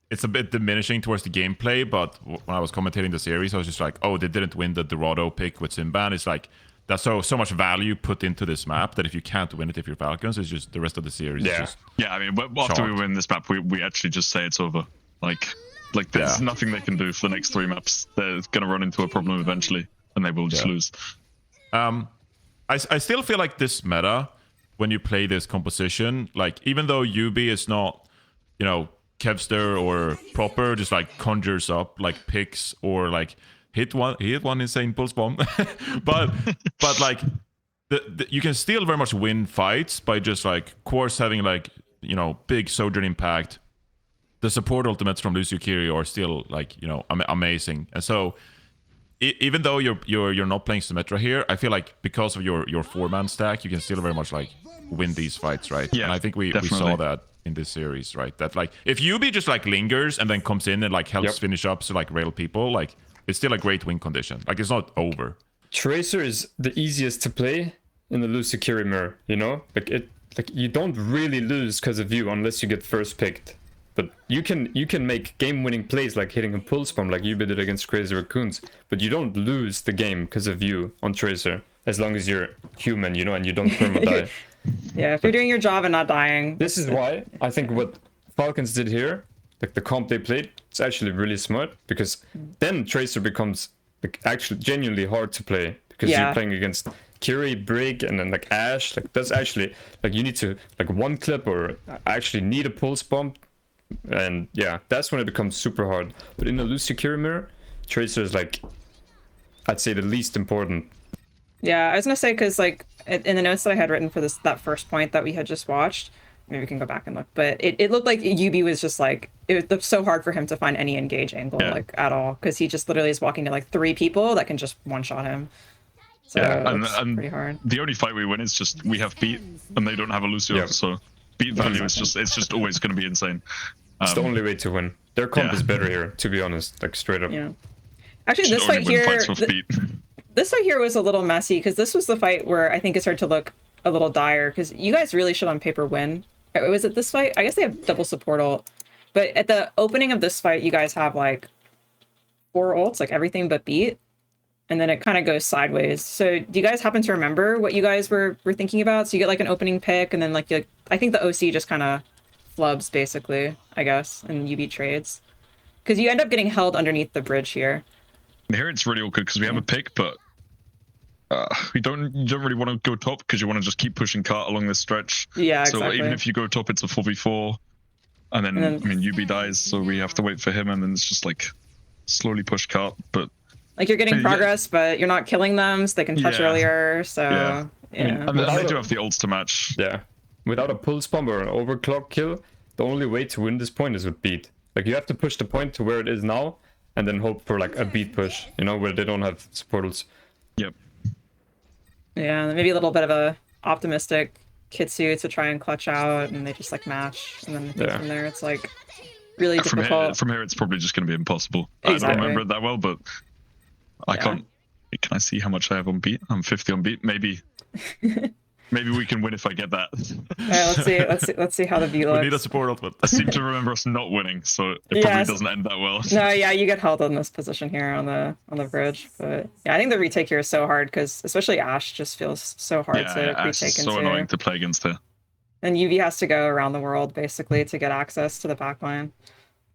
Speaker 1: it's a bit diminishing towards the gameplay, but when I was commentating the series, I was just like, oh, they didn't win the Dorado pick with Simban. It's like that's so much value put into this map that if you can't win it if you're Falcons, it's just the rest of the series.
Speaker 2: Yeah,
Speaker 1: is just
Speaker 2: I mean, after we win this map, we actually just say it's over. Like there's nothing they can do for the next 3 maps. They're gonna run into a problem eventually, and they will just lose.
Speaker 1: I still feel like this meta, when you play this composition, like even though UB is not, you know, Kevster or Proper, just like conjures up like picks or like hit one insane pulse bomb, but like you can still very much win fights by just like course having like, you know, big Sojourn impact. The support ultimates from Lucio Kiri are still like, you know, amazing, and so even though you're not playing Symmetra here, I feel like because of your 4-man stack, you can still very much like win these fights, right?
Speaker 2: Yeah,
Speaker 1: and I think we saw that in this series, right? That like if UB just like lingers and then comes in and like helps finish up so like rail people, like it's still a great win condition. Like it's not over.
Speaker 3: Tracer is the easiest to play in the Lucio Kiri mirror, you know? Like you don't really lose because of you unless you get first picked. But you can make game-winning plays like hitting a pulse bomb like you did against Crazy Raccoons, but you don't lose the game because of you on Tracer, as long as you're human, you know, and you don't perma-die.
Speaker 4: Yeah, if you're doing your job and not dying.
Speaker 3: This is why I think what Falcons did here, like the comp they played, it's actually really smart, because then Tracer becomes like actually genuinely hard to play, because
Speaker 4: Yeah.
Speaker 3: you're playing against Kiri, Brig, and then like Ashe. Like that's actually like you need to like one clip or actually need a pulse bomb, and yeah, that's when it becomes super hard. But in a Lucio Kiri mirror, Tracer is like, I'd say, the least important.
Speaker 4: Yeah, I was gonna say, because like in the notes that I had written for that first point that we had just watched, maybe we can go back and look, but it looked like UB was just like, it was so hard for him to find any engage angle like at all, because he just literally is walking to like 3 people that can just one shot him. So
Speaker 2: and
Speaker 4: pretty hard.
Speaker 2: the only fight we win is just we have beat and they don't have a Lucio,
Speaker 3: Yeah.
Speaker 2: so beat value is just always going to be insane.
Speaker 3: It's the only way to win. Their comp
Speaker 2: yeah.
Speaker 3: is better here, to be honest, like straight up.
Speaker 4: Yeah. Actually,
Speaker 2: Should
Speaker 4: this
Speaker 2: only
Speaker 4: fight
Speaker 2: win
Speaker 4: here,
Speaker 2: fights with beat.
Speaker 4: this fight here was a little messy, because this was the fight where I think it started to look a little dire, because you guys really should on paper win. Was it this fight? I guess they have double support ult, but at the opening of this fight, you guys have like 4 ults, like everything but beat, and then it kind of goes sideways. So do you guys happen to remember what you guys were thinking about? So you get like an opening pick, and then like I think the OC just kind of flubs basically, I guess, and UB trades, because you end up getting held underneath the bridge here.
Speaker 2: Here it's really awkward because we have a pick, but you don't really want to go top, because you want to just keep pushing cart along this stretch.
Speaker 4: Yeah,
Speaker 2: So
Speaker 4: exactly.
Speaker 2: even if you go top, it's a 4v4, and then I mean UB dies, so we have to wait for him, and then it's just like slowly push cart. But
Speaker 4: Like you're getting
Speaker 2: Yeah.
Speaker 4: progress, but you're not killing them, so they can touch
Speaker 2: Yeah.
Speaker 4: earlier. So
Speaker 2: Yeah.
Speaker 4: yeah,
Speaker 2: and they do have the ults to match.
Speaker 3: Yeah. Without a pulse bomb or an overclock kill, the only way to win this point is with beat. Like you have to push the point to where it is now, and then hope for like a beat push, you know, where they don't have supportals.
Speaker 2: Yep.
Speaker 4: yeah, maybe a little bit of a optimistic Qadsiah to try and clutch out, and they just like match, and then I think
Speaker 3: Yeah.
Speaker 4: from there it's like really
Speaker 2: From
Speaker 4: difficult.
Speaker 2: here, it's probably just going to be impossible. I
Speaker 4: Exactly.
Speaker 2: don't remember it that well, but I can't. Can I see how much I have on beat? I'm 50 on beat. Maybe we can win if I get that.
Speaker 4: All right, let's see how the view
Speaker 1: We need a
Speaker 4: looks.
Speaker 1: support ult, but
Speaker 2: I seem to remember us not winning, so it probably
Speaker 4: Yes.
Speaker 2: doesn't end that well.
Speaker 4: No, yeah, you get held in this position here on the bridge, but yeah, I think the retake here is so hard, because especially Ashe just feels so hard to
Speaker 2: Ash
Speaker 4: retake
Speaker 2: is so
Speaker 4: into.
Speaker 2: annoying to play against her.
Speaker 4: And UV has to go around the world basically to get access to the backline.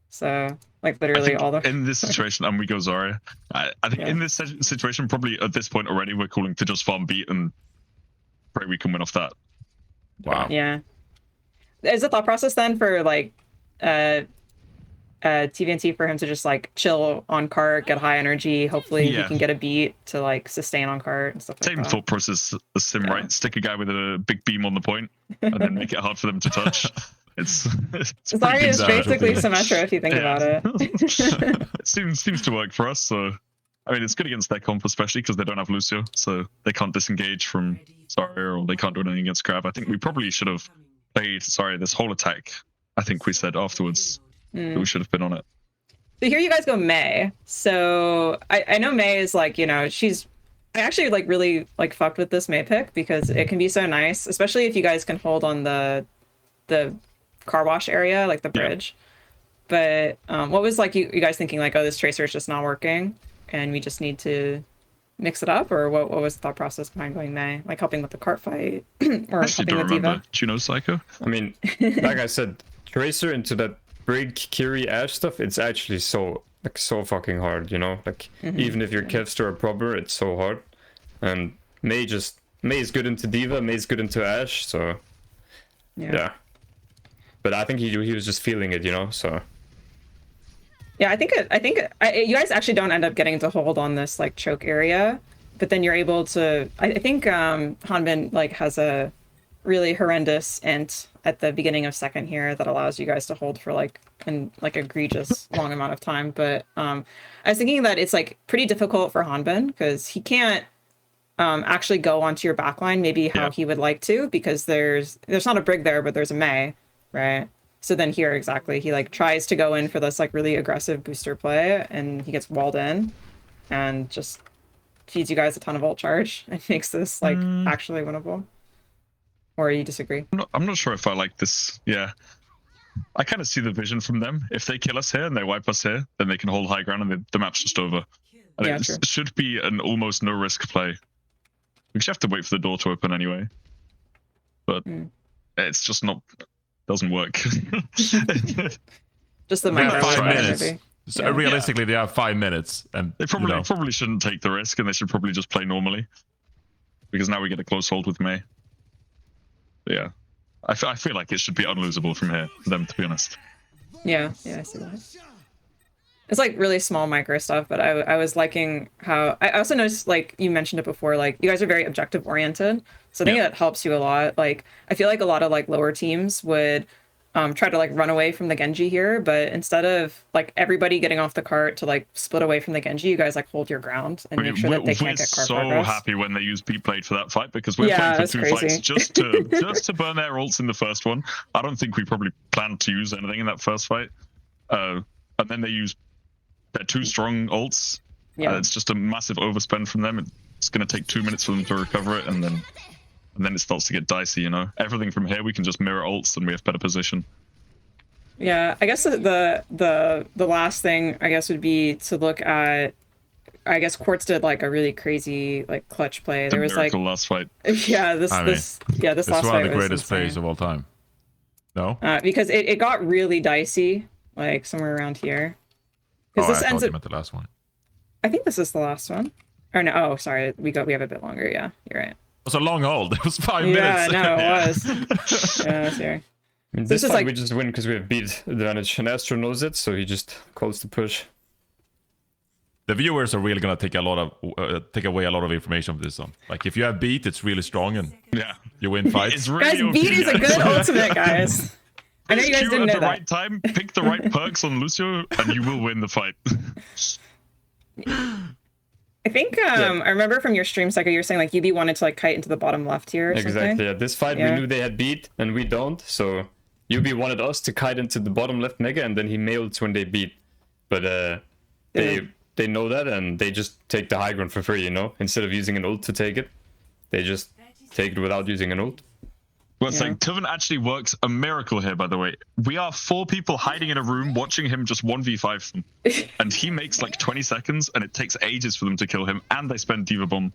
Speaker 4: So like
Speaker 2: I
Speaker 4: literally
Speaker 2: think
Speaker 4: all the
Speaker 2: in this situation, and we go Zarya. I think in this situation, probably at this point already, we're calling to just farm beat and pray we can win off that.
Speaker 1: wow.
Speaker 4: yeah. Is the thought process then for like TVNT for him to just like chill on cart, get high energy, hopefully he
Speaker 2: Yeah.
Speaker 4: can get a beat to like sustain on cart and stuff like
Speaker 2: Same
Speaker 4: that.
Speaker 2: thought process as Sim,
Speaker 4: Yeah.
Speaker 2: right? Stick a guy with a big beam on the point, and then make it hard for them to touch. It's
Speaker 4: Zarya is
Speaker 1: bizarre.
Speaker 4: basically Symmetra if you think about it.
Speaker 2: it seems to work for us. So, I mean, it's good against their comp, especially because they don't have Lucio, so they can't disengage from Zarya, or they can't do anything against Grab. I think we probably should have played this whole attack. I think we said afterwards that we should have been on it.
Speaker 4: So here you guys go May. So I know May is like, you know, I actually like really like fucked with this May pick, because it can be so nice, especially if you guys can hold on the car wash area, like the bridge. But what was like you guys thinking, like, oh, this tracer is just not working and we just need to mix it up, or what was the thought process behind going May, like helping with the cart fight or
Speaker 2: I actually
Speaker 4: helping
Speaker 2: don't
Speaker 4: with
Speaker 2: remember.
Speaker 4: Diva?
Speaker 2: Do you know Seicoe?
Speaker 3: I mean, like I said, Tracer into that Brig, Kiri, Ashe stuff, it's actually so fucking hard, you know? Like, even if you're Kevster or Prober, it's so hard. And May is good into Diva, May's good into Ashe, so yeah. But I think he was just feeling it, you know, so.
Speaker 4: Yeah, I think you guys actually don't end up getting to hold on this like choke area, but then you're able to. I think Hanbin like has a really horrendous int at the beginning of second here that allows you guys to hold for like an like egregious long amount of time. But I was thinking that it's like pretty difficult for Hanbin, because he can't actually go onto your backline maybe how he would like to, because there's not a Brig there, but there's a May, right? So then here, exactly, he like tries to go in for this like really aggressive booster play, and he gets walled in and just feeds you guys a ton of ult charge and makes this like actually winnable. Or you disagree?
Speaker 2: I'm not sure if I like this. Yeah. I kind of see the vision from them. If they kill us here and they wipe us here, then they can hold high ground and the map's just over. And
Speaker 4: Yeah,
Speaker 2: it
Speaker 4: true.
Speaker 2: should be an almost no risk play. We should have to wait for the door to open anyway. But it's just not... doesn't work.
Speaker 4: Just the
Speaker 1: They have
Speaker 4: micro.
Speaker 1: 5
Speaker 2: right.
Speaker 1: minutes.
Speaker 4: maybe.
Speaker 1: So
Speaker 4: Yeah.
Speaker 1: realistically, they have 5 minutes, and
Speaker 2: They probably shouldn't take the risk, and they should probably just play normally, because now we get a close hold with May. But yeah, I feel like it should be unlosable from here for them, to be honest.
Speaker 4: Yeah, I see that. It's like really small micro stuff, but I was liking how I also noticed, like you mentioned it before, like you guys are very objective oriented, so I think that helps you a lot. Like I feel like a lot of like lower teams would try to like run away from the Genji here, but instead of like everybody getting off the cart to like split away from the Genji, you guys like hold your ground and make sure that they can't get cart
Speaker 2: so
Speaker 4: progress.
Speaker 2: happy when they use Beat Blade for that fight, because we're playing for 2 fights just to burn their ults in the first one. I don't think we probably planned to use anything in that first fight, and then they use their 2 strong ults. It's just a massive overspend from them. It's going to take 2 minutes for them to recover it, and then it starts to get dicey. You know, everything from here we can just mirror ults, and we have better position.
Speaker 4: Yeah, I guess the last thing I guess would be to look at. I guess Quartz did like a really crazy like clutch play. There was like
Speaker 2: last fight.
Speaker 4: Yeah, this last
Speaker 1: it's
Speaker 4: fight
Speaker 1: one of the
Speaker 4: was
Speaker 1: greatest
Speaker 4: insane.
Speaker 1: plays of all time. No?
Speaker 4: Because it got really dicey, like somewhere around here.
Speaker 1: Oh,
Speaker 4: Because
Speaker 1: I
Speaker 4: this
Speaker 1: thought
Speaker 4: ends
Speaker 1: you
Speaker 4: up.
Speaker 1: meant the last one.
Speaker 4: I think this is the last one. Or no? Oh, sorry. We have a bit longer. Yeah, you're right.
Speaker 1: It was a long hold. It was 5
Speaker 4: Yeah,
Speaker 1: minutes.
Speaker 4: no, it was. Yeah, it's here.
Speaker 3: I mean,
Speaker 4: This
Speaker 3: this
Speaker 4: is
Speaker 3: fight
Speaker 4: like-
Speaker 3: we just win because we have beat advantage, and Astro knows it, so he just calls the push.
Speaker 1: The viewers are really gonna take away a lot of information from this one. Like if you have beat, it's really strong and
Speaker 2: Yeah,
Speaker 1: you win fights.
Speaker 2: it's really
Speaker 4: Guys,
Speaker 2: OP,
Speaker 4: beat is a
Speaker 2: guys.
Speaker 4: good ultimate, guys. I know you guys
Speaker 2: Q
Speaker 4: didn't
Speaker 2: at
Speaker 4: know
Speaker 2: the
Speaker 4: that.
Speaker 2: right time, pick the right perks on Lucio, and you will win the fight.
Speaker 4: I think I remember from your stream, Seicoe, you were saying like UB wanted to like kite into the bottom left here or
Speaker 3: Exactly.
Speaker 4: something.
Speaker 3: Yeah, this fight
Speaker 4: Yeah.
Speaker 3: we knew they had beat, and we don't. So UB wanted us to kite into the bottom left mega, and then he mails when they beat. But they know that, and they just take the high ground for free. You know, instead of using an ult to take it, they just take it without using an ult.
Speaker 2: Well, it's
Speaker 4: Yeah.
Speaker 2: like Tuvan actually works a miracle here, by the way. We are 4 people hiding in a room watching him just 1v5 them. And he makes like 20 seconds, and it takes ages for them to kill him, and they spend Diva Bomb.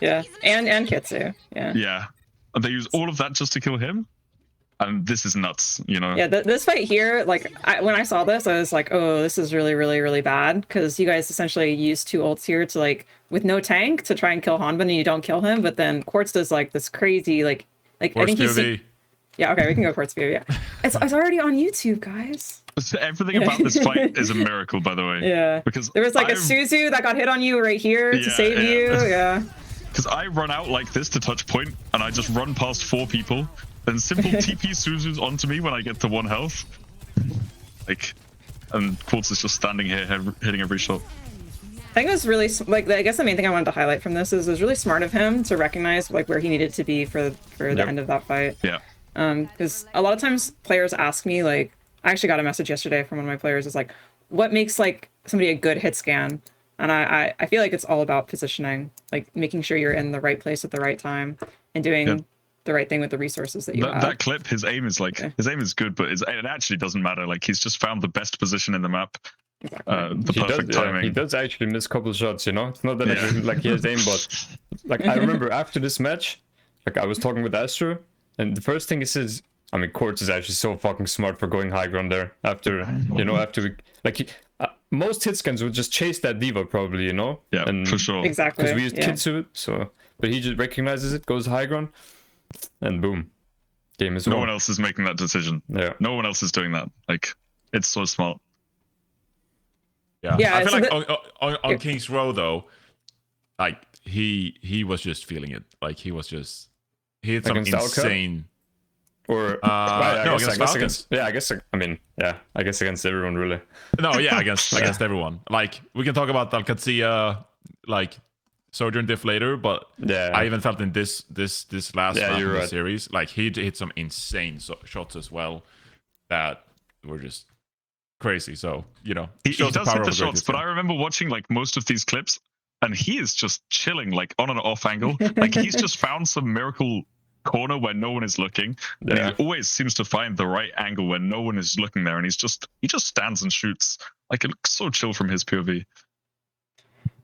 Speaker 4: Yeah, and Qadsiah. Yeah.
Speaker 2: Yeah. And they use all of that just to kill him? And this is nuts, you know?
Speaker 4: Yeah, this fight here, like when I saw this, I was like, oh, this is really, really, really bad, because you guys essentially use 2 ults here to like with no tank to try and kill Hanbin, and you don't kill him, but then Quartz does like this crazy like I think he's
Speaker 1: POV.
Speaker 4: yeah, okay, we can go Quartz POV. Yeah, it's already on YouTube, guys.
Speaker 2: Everything about this fight is a miracle, by the way.
Speaker 4: Yeah,
Speaker 2: Because
Speaker 4: there was like a
Speaker 2: I've-
Speaker 4: Suzu that got hit on you right here to
Speaker 2: Yeah,
Speaker 4: save
Speaker 2: yeah.
Speaker 4: you. Yeah.
Speaker 2: Because I run out like this to touch point, and I just run past 4 people, then simple TP Suzu's onto me when I get to 1 health. Like, and Quartz is just standing here hitting every shot.
Speaker 4: I think it was really like I guess the main thing I wanted to highlight from this is it was really smart of him to recognize like where he needed to be for the end of that fight.
Speaker 2: Yeah.
Speaker 4: Because a lot of times players ask me like I actually got a message yesterday from one of my players is like what makes like somebody a good hit scan, and I feel like it's all about positioning, like making sure you're in the right place at the right time and doing the right thing with the resources that you have.
Speaker 2: That clip, his aim is like his aim is good, but it actually doesn't matter. Like he's just found the best position in the map. The perfect timing.
Speaker 3: He does actually miss a couple shots, you know. It's not that like he has aimbot. Like I remember after this match, like I was talking with Astro, and the first thing he says, I mean, Quartz is actually so fucking smart for going high ground there. After most hit scans would just chase that diva probably, you know.
Speaker 2: Yeah,
Speaker 3: and
Speaker 2: for sure.
Speaker 4: Exactly.
Speaker 3: Because we used
Speaker 4: yeah.
Speaker 3: Kitsu, so but he just recognizes it, goes high ground, and boom, game is
Speaker 2: No
Speaker 3: won.
Speaker 2: one else is making that decision.
Speaker 3: Yeah.
Speaker 2: No one else is doing that. Like it's so smart.
Speaker 1: Yeah,
Speaker 4: Yeah,
Speaker 1: I feel
Speaker 4: so
Speaker 1: like on King's Row though, like he was just feeling it. Like he hit some
Speaker 3: Against Alka?
Speaker 1: insane.
Speaker 3: Or
Speaker 1: no, against Falcons.
Speaker 3: I guess against everyone really.
Speaker 1: No, yeah, against everyone. Like we can talk about Qadsiah, like Sojourn diff later, but
Speaker 3: Yeah.
Speaker 1: I even felt in this last
Speaker 3: Yeah,
Speaker 1: round
Speaker 3: you're
Speaker 1: of the
Speaker 3: right.
Speaker 1: series, like he hit some insane shots as well that were just crazy. So
Speaker 2: He
Speaker 1: shows the
Speaker 2: does
Speaker 1: power
Speaker 2: hit the
Speaker 1: of a great
Speaker 2: shots, but
Speaker 1: hit
Speaker 2: I remember watching like most of these clips, and he is just chilling, like on an off angle. Like he's just found some miracle corner where no one is looking, and
Speaker 3: Yeah.
Speaker 2: he always seems to find the right angle where no one is looking there, and he just stands and shoots. Like it looks so chill from his POV.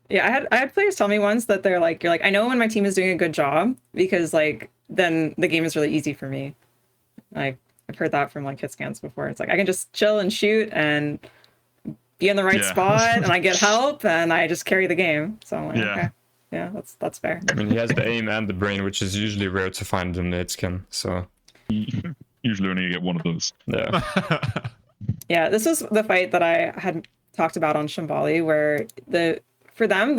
Speaker 4: Yeah, I had players tell me once that you're like, I know when my team is doing a good job because like then the game is really easy for me. Like I've heard that from like hit scans before. It's like I can just chill and shoot and be in the right
Speaker 2: Yeah.
Speaker 4: spot, and I get help, and I just carry the game. So I'm like,
Speaker 2: Yeah.
Speaker 4: okay, yeah, that's fair.
Speaker 3: I mean, he has the aim and the brain, which is usually rare to find in the hit scan. So
Speaker 2: Usually only get one of those.
Speaker 3: yeah.
Speaker 4: Yeah, this was the fight that I had talked about on Shambali, where for them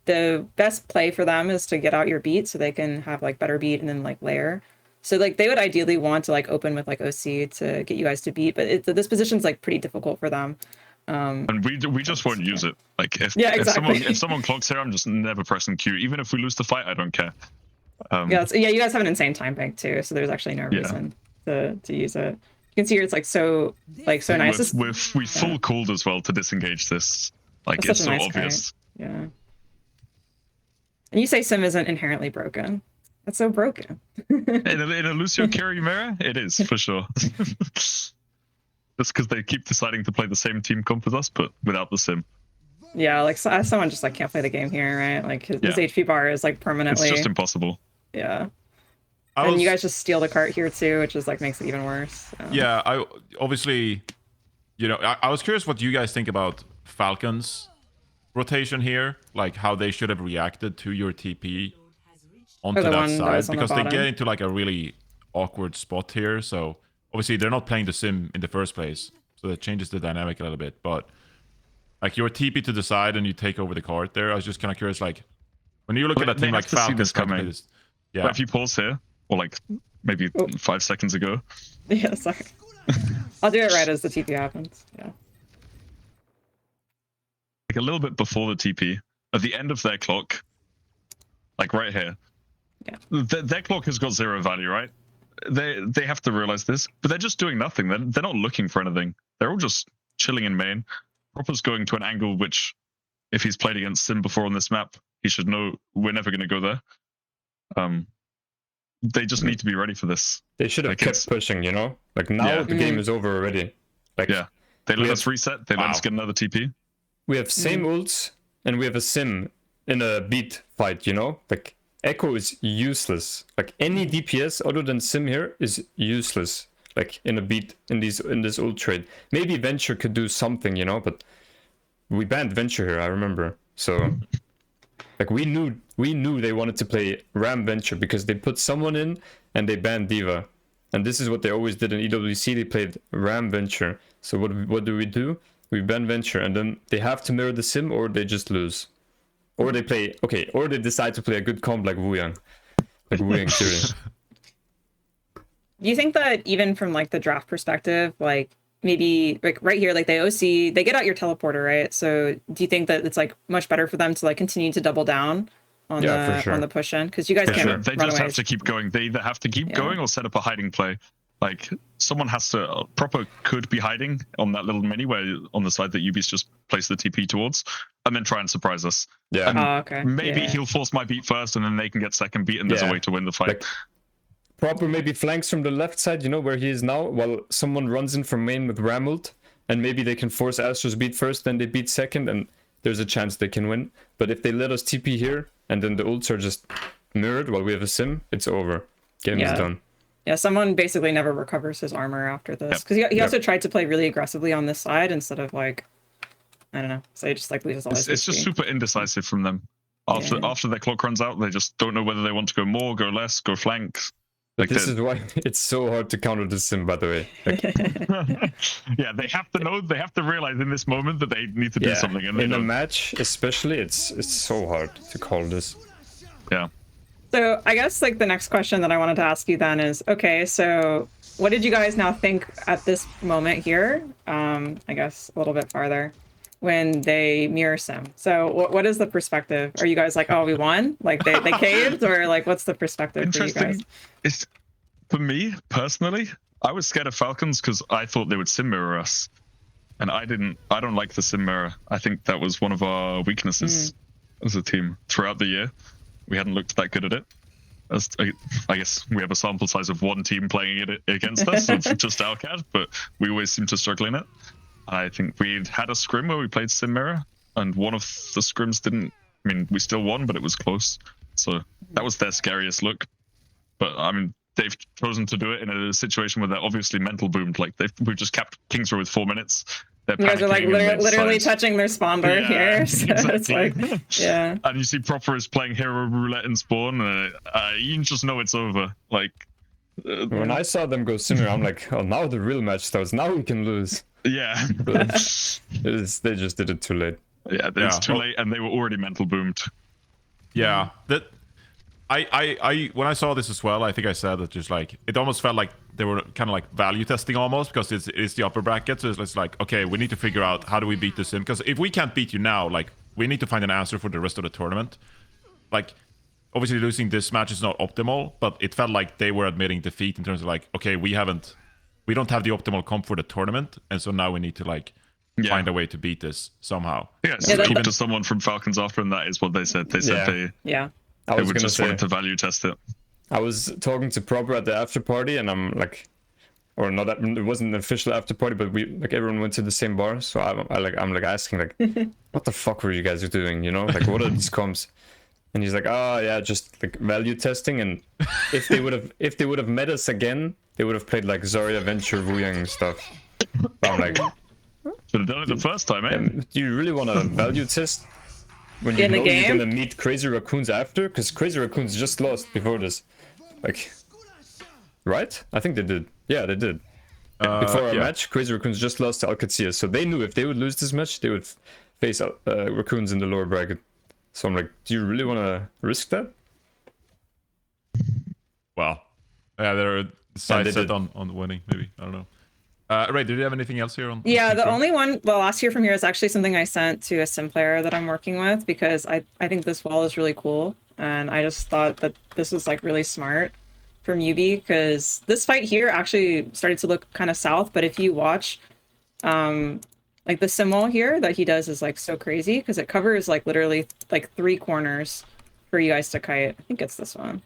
Speaker 4: the best play for them is to get out your beat so they can have like better beat and then like layer. So like they would ideally want to like open with like OC to get you guys to beat, but this position's like pretty difficult for them.
Speaker 2: And we just won't use it. Like
Speaker 4: Yeah, exactly.
Speaker 2: if someone clocks here, I'm just never pressing Q. Even if we lose the fight, I don't care.
Speaker 4: Yeah, you guys have an insane time bank too, so there's actually no reason to use it. You can see here it's like so nice.
Speaker 2: We full called as well to disengage this. Like
Speaker 4: That's
Speaker 2: it's
Speaker 4: such
Speaker 2: so
Speaker 4: a nice
Speaker 2: obvious.
Speaker 4: Kite. Yeah. And you say Sim isn't inherently broken. That's so broken.
Speaker 2: In a Lucio Kirimera, it is for sure. Just because they keep deciding to play the same team comp as us, but without the sim.
Speaker 4: Yeah, like someone just like can't play the game here, right? Like his HP bar is like permanently.
Speaker 2: It's just impossible.
Speaker 4: Yeah. And you guys just steal the cart here too, which is like makes it even worse. So.
Speaker 1: Yeah, I obviously, I was curious what you guys think about Falcons rotation here, like how they should have reacted to your TP onto
Speaker 4: the
Speaker 1: that
Speaker 4: one that was
Speaker 1: side,
Speaker 4: on the
Speaker 1: because they
Speaker 4: bottom.
Speaker 1: get into like a really awkward spot here. So obviously they're not playing the sim in the first place, so that changes the dynamic a little bit. But like your TP to the side and you take over the cart there, I was just kind of curious, like when you look at a
Speaker 2: They
Speaker 1: team like
Speaker 2: have to see this
Speaker 1: Falcons,
Speaker 2: coming.
Speaker 1: yeah,
Speaker 2: But if you pause here, or like maybe 5 seconds ago,
Speaker 4: Yeah, sorry. I'll do it right as the TP happens. Yeah.
Speaker 2: like a little bit before the TP, at the end of their clock, like right here, their clock has got 0 value, right? They have to realize this, but they're just doing nothing. They're not looking for anything. They're all just chilling in main. Proper's going to an angle which, if he's played against Sim before on this map, he should know we're never going to go there. They just need to be ready for this.
Speaker 3: They should have
Speaker 2: Like
Speaker 3: kept pushing, Like now the game is over already. Like
Speaker 2: they let us reset. They let us get another TP.
Speaker 3: we have same ults and we have a sim in a beat fight, Like Echo is useless. Like any DPS other than sim here is useless. Like in a beat in this ult trade. Maybe Venture could do something, but we banned Venture here, I remember. So like we knew they wanted to play Ram Venture because they put someone in and they banned Diva. And this is what they always did in EWC. They played Ram Venture. So what do? We ban Venture and then they have to mirror the sim or they just lose. Or they play or they decide to play a good comp like Wuyang. Like Wuyang Theory.
Speaker 4: Do you think that even from like the draft perspective, like maybe like right here, like they get out your teleporter, right? So do you think that it's like much better for them to like continue to double down on on the push in? Because you guys can't
Speaker 2: They
Speaker 4: run
Speaker 2: just
Speaker 4: away.
Speaker 2: have to keep going. They either have to keep going or set up a hiding play. Like someone has to Proper could be hiding on that little mini where on the side that UB's just placed the TP towards, and then try and surprise us.
Speaker 3: Yeah.
Speaker 2: And
Speaker 4: okay.
Speaker 2: maybe he'll force my beat first, and then they can get second beat, and there's a way to win the fight.
Speaker 3: Like, Proper maybe flanks from the left side, where he is now, while someone runs in from main with Ram ult, and maybe they can force Astro's beat first, then they beat second, and there's a chance they can win. But if they let us TP here, and then the ults are just mirrored while we have a sim, it's over. Game is done.
Speaker 4: Yeah, someone basically never recovers his armor after this. Because he also tried to play really aggressively on this side instead of like, I don't know. So he just like loses all his
Speaker 2: It's just
Speaker 4: HP.
Speaker 2: super indecisive from them. After their clock runs out, they just don't know whether they want to go more, go less, go flanks. Like
Speaker 3: this is why it's so hard to counter the sim, by the way. Like,
Speaker 2: yeah, they have to know, they have to realize in this moment that they need to do something. And
Speaker 3: in a match, especially, it's so hard to call this.
Speaker 2: Yeah.
Speaker 4: So I guess like the next question that I wanted to ask you then is, okay, so what did you guys now think at this moment here? I guess a little bit farther when they mirror sim. So what is the perspective? Are you guys like, oh, we won? Like they caved, or like what's the perspective for you guys?
Speaker 2: It's, for me personally, I was scared of Falcons because I thought they would sim mirror us, and I don't like the sim mirror. I think that was one of our weaknesses as a team throughout the year. We hadn't looked that good at it. I guess we have a sample size of one team playing it against us, of just Alcad, but we always seem to struggle in it. I think we had a scrim where we played Sim Mirror, and one of the scrims didn't. I mean, we still won, but it was close. So that was their scariest look. But I mean, they've chosen to do it in a situation where they're obviously mental boomed. Like we've just capped Kingsrow with 4 minutes. They're
Speaker 4: You guys are like
Speaker 2: panicking and
Speaker 4: literally
Speaker 2: they've
Speaker 4: touching their spawn door here. So it's like, yeah.
Speaker 2: And you see Proper is playing Hero Roulette in spawn. You can just know it's over. Like
Speaker 3: when I saw them go Symmetra, I'm like, oh, now the real match starts. Now we can lose.
Speaker 2: Yeah.
Speaker 3: They just did it too late.
Speaker 2: Yeah, it's too late, and they were already mental boomed.
Speaker 1: Yeah, that I when I saw this as well, I think I said that just like it almost felt like they were kind of like value testing almost, because it's the upper bracket, so it's like, okay, we need to figure out how do we beat the Sim, because if we can't beat you now, like we need to find an answer for the rest of the tournament. Like obviously losing this match is not optimal, but it felt like they were admitting defeat in terms of like, okay, we don't have the optimal comp for the tournament, and so now we need to like find a way to beat this somehow.
Speaker 2: Yeah, so talk to someone from Falcons after, and that is what they said. They said they would just want to value test it.
Speaker 3: I was talking to Proper at the after party, and I'm like, or not, it wasn't an official after party, but we like everyone went to the same bar. So I'm asking like, what the fuck were you guys doing? You know, like what are these comps? And he's like, oh yeah, just like value testing. And if they would have met us again, they would have played like Zarya, Venture, Wuyang stuff. But I'm like,
Speaker 2: should have done it the first time, eh?
Speaker 3: Do you really want to value test when you know you're gonna meet Crazy Raccoons after? Because Crazy Raccoons just lost before this. Like, right? I think they did. Yeah, they did. Before our match, Crazy Raccoons just lost to Qadsiah, so they knew if they would lose this match, they would face Raccoons in the lower bracket. So I'm like, do you really want to risk that?
Speaker 1: Well, yeah, they're side set on winning, maybe. I don't know. Ray, did you have anything else here on?
Speaker 4: Yeah, the only one, the last here from here is actually something I sent to a sim player that I'm working with, because I think this wall is really cool, and I just thought that this was like really smart from Yubi, because this fight here actually started to look kind of south, but if you watch, like the sim wall here that he does is like so crazy, because it covers like literally like 3 corners for you guys to kite. I think it's this one.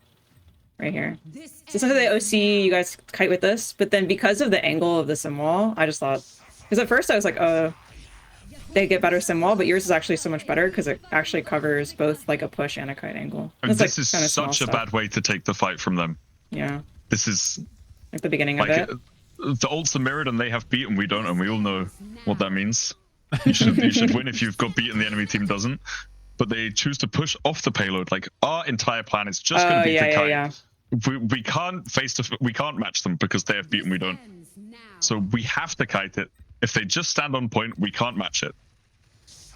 Speaker 4: Right here. So essentially the OC, you guys kite with this, but then because of the angle of the sim wall, I just thought, because at first I was like, they get better sim wall, but yours is actually so much better because it actually covers both like a push and a kite angle.
Speaker 2: This like is such a bad way to take the fight from them.
Speaker 4: Yeah.
Speaker 2: This is
Speaker 4: like the beginning of it.
Speaker 2: The ults are mirrored and they have beat and we don't, and we all know what that means. You should win if you've got beat and the enemy team doesn't. But they choose to push off the payload. Like our entire plan is just going to be to kite.
Speaker 4: Yeah.
Speaker 2: We can't we can't match them because they have beat and we don't. So we have to kite it. If they just stand on point, we can't match it.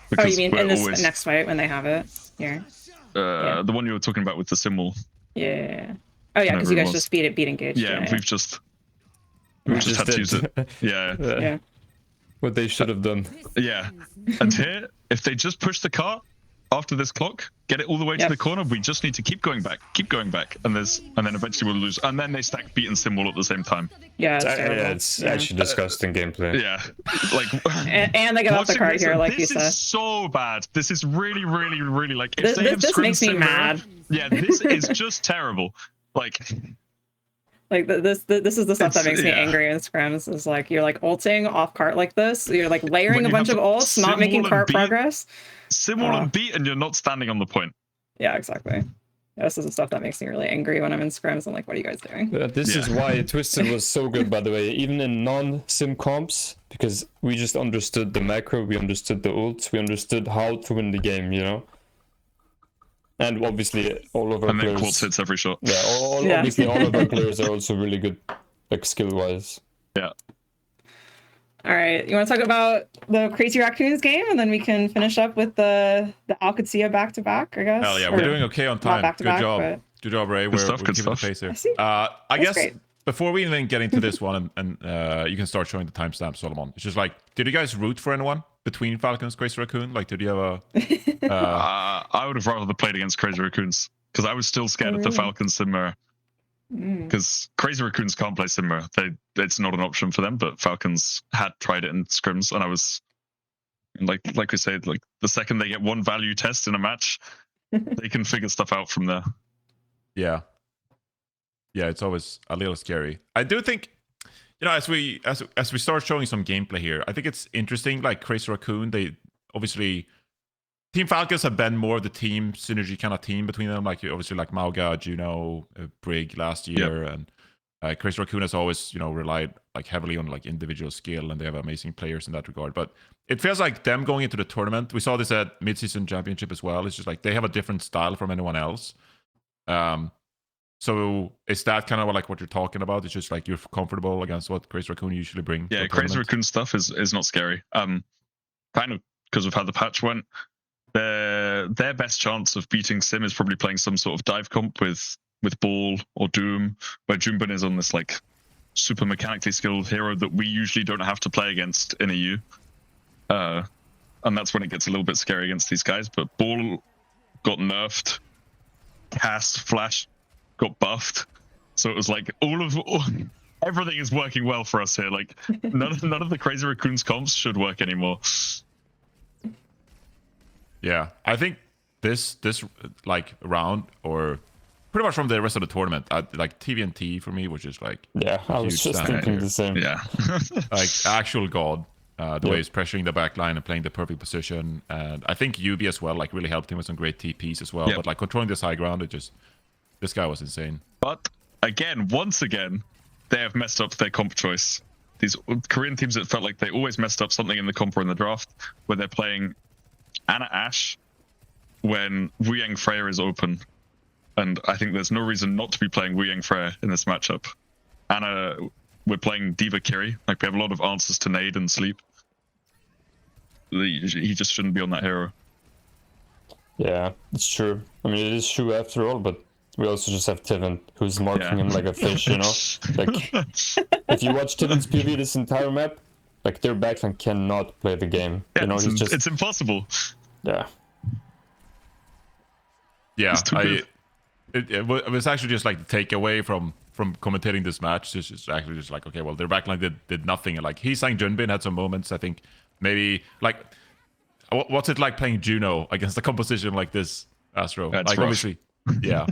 Speaker 4: Because you mean in this next fight when they have it here?
Speaker 2: The one you were talking about with the symbol.
Speaker 4: Yeah. Oh yeah, because you guys just beat engaged.
Speaker 2: Yeah, we've just had to use it. Yeah.
Speaker 3: What they should have done.
Speaker 2: Yeah. And here, if they just push the car after this clock, get it all the way to the corner, we just need to keep going back, and then eventually we'll lose. And then they stack beat and symbol at the same time.
Speaker 4: Yeah,
Speaker 3: it's actually disgusting gameplay.
Speaker 2: Yeah. Like
Speaker 4: and they get off the card here, like you said.
Speaker 2: This is so bad. This is really, really, really like if
Speaker 4: this makes me mad.
Speaker 2: Yeah, this is just terrible. Like
Speaker 4: this is the stuff that makes me angry in scrims, is like you're like ulting off cart like this, you're like layering a bunch of ults, not making cart progress.
Speaker 2: Symbol and beat and you're not standing on the point.
Speaker 4: Yeah, exactly. This is the stuff that makes me really angry when I'm in scrims. I'm like, what are you guys doing?
Speaker 3: This is why Twisted was so good, by the way, even in non-sim comps, because we just understood the macro, we understood the ults, we understood how to win the game, you know? And obviously all of our players...
Speaker 2: And then Quartz hits every shot.
Speaker 3: Yeah, obviously all of our players are also really good, like skill-wise.
Speaker 2: Yeah.
Speaker 4: All right, you want to talk about the Crazy Raccoons game, and then we can finish up with the Qadsiah back-to-back, I guess?
Speaker 1: Hell yeah, we're doing okay on time. Good job. Good job, Ray. We're keeping the pace here. I guess before we even get into this one, and you can start showing the timestamp, Solomon. It's just like, did you guys root for anyone between Falcons, Crazy Raccoon? Like, did you have a...
Speaker 2: I would have rather played against Crazy Raccoons, because I was still scared of the Falcons Symmetra. Because Crazy Raccoons can't play Symmetra. It's not an option for them, but Falcons had tried it in scrims, and I was... Like we said, like the second they get one value test in a match, they can figure stuff out from there.
Speaker 1: Yeah, it's always a little scary. I do think, as we start showing some gameplay here, I think it's interesting. Like Crazy Raccoon, they obviously Team Falcons have been more of the team synergy kind of team between them. Like obviously like Mauga, Juno, Brig last year, and Crazy Raccoon has always, relied like heavily on like individual skill, and they have amazing players in that regard. But it feels like them going into the tournament. We saw this at mid-season championship as well. It's just like they have a different style from anyone else. So is that kind of like what you're talking about? It's just like you're comfortable against what Crazy Raccoon usually bring.
Speaker 2: Yeah, Crazy Raccoon stuff is not scary. Kind of because of how the patch went. Their best chance of beating Sim is probably playing some sort of dive comp with Ball or Doom, where Junkbuck is on this like super mechanically skilled hero that we usually don't have to play against in EU. And that's when it gets a little bit scary against these guys. But Ball got nerfed, Cast, Flash got buffed, so it was like everything is working well for us here. Like none of the Crazy Raccoon's comps should work anymore.
Speaker 1: Yeah, I think this like round, or pretty much from the rest of the tournament, like TVNT for me, which is like
Speaker 3: Yeah, I was just thinking the same.
Speaker 2: Yeah.
Speaker 1: like actual god. The way he's pressuring the back line and playing the perfect position, and I think UB as well like really helped him with some great TPs as well.
Speaker 2: Yep.
Speaker 1: But like controlling this high ground, this guy was insane.
Speaker 2: But once again, they have messed up their comp choice. These Korean teams, it felt like they always messed up something in the comp or in the draft, where they're playing Ana Ashe when Wu Yang Freya is open. And I think there's no reason not to be playing Wu Yang Freya in this matchup. Ana, we're playing Diva Kiri. Like, we have a lot of answers to nade and sleep. He just shouldn't be on that hero.
Speaker 3: Yeah, it's true. I mean, it is true after all, but we also just have Tivin, who's marking him like a fish, you know? Like, if you watch Tivin's PV this entire map, like, their backline cannot play the game.
Speaker 2: Yeah,
Speaker 3: you know,
Speaker 2: it's impossible.
Speaker 3: Yeah.
Speaker 1: Yeah,
Speaker 2: It's too good.
Speaker 1: It was actually just like the takeaway from commentating this match. It's actually just like, okay, well, their backline did nothing. And like, he sang Junbin, had some moments, I think. Maybe, like, what's it like playing Juno against a composition like this, Astro?
Speaker 2: That's
Speaker 1: like,
Speaker 2: rough.
Speaker 1: obviously, yeah.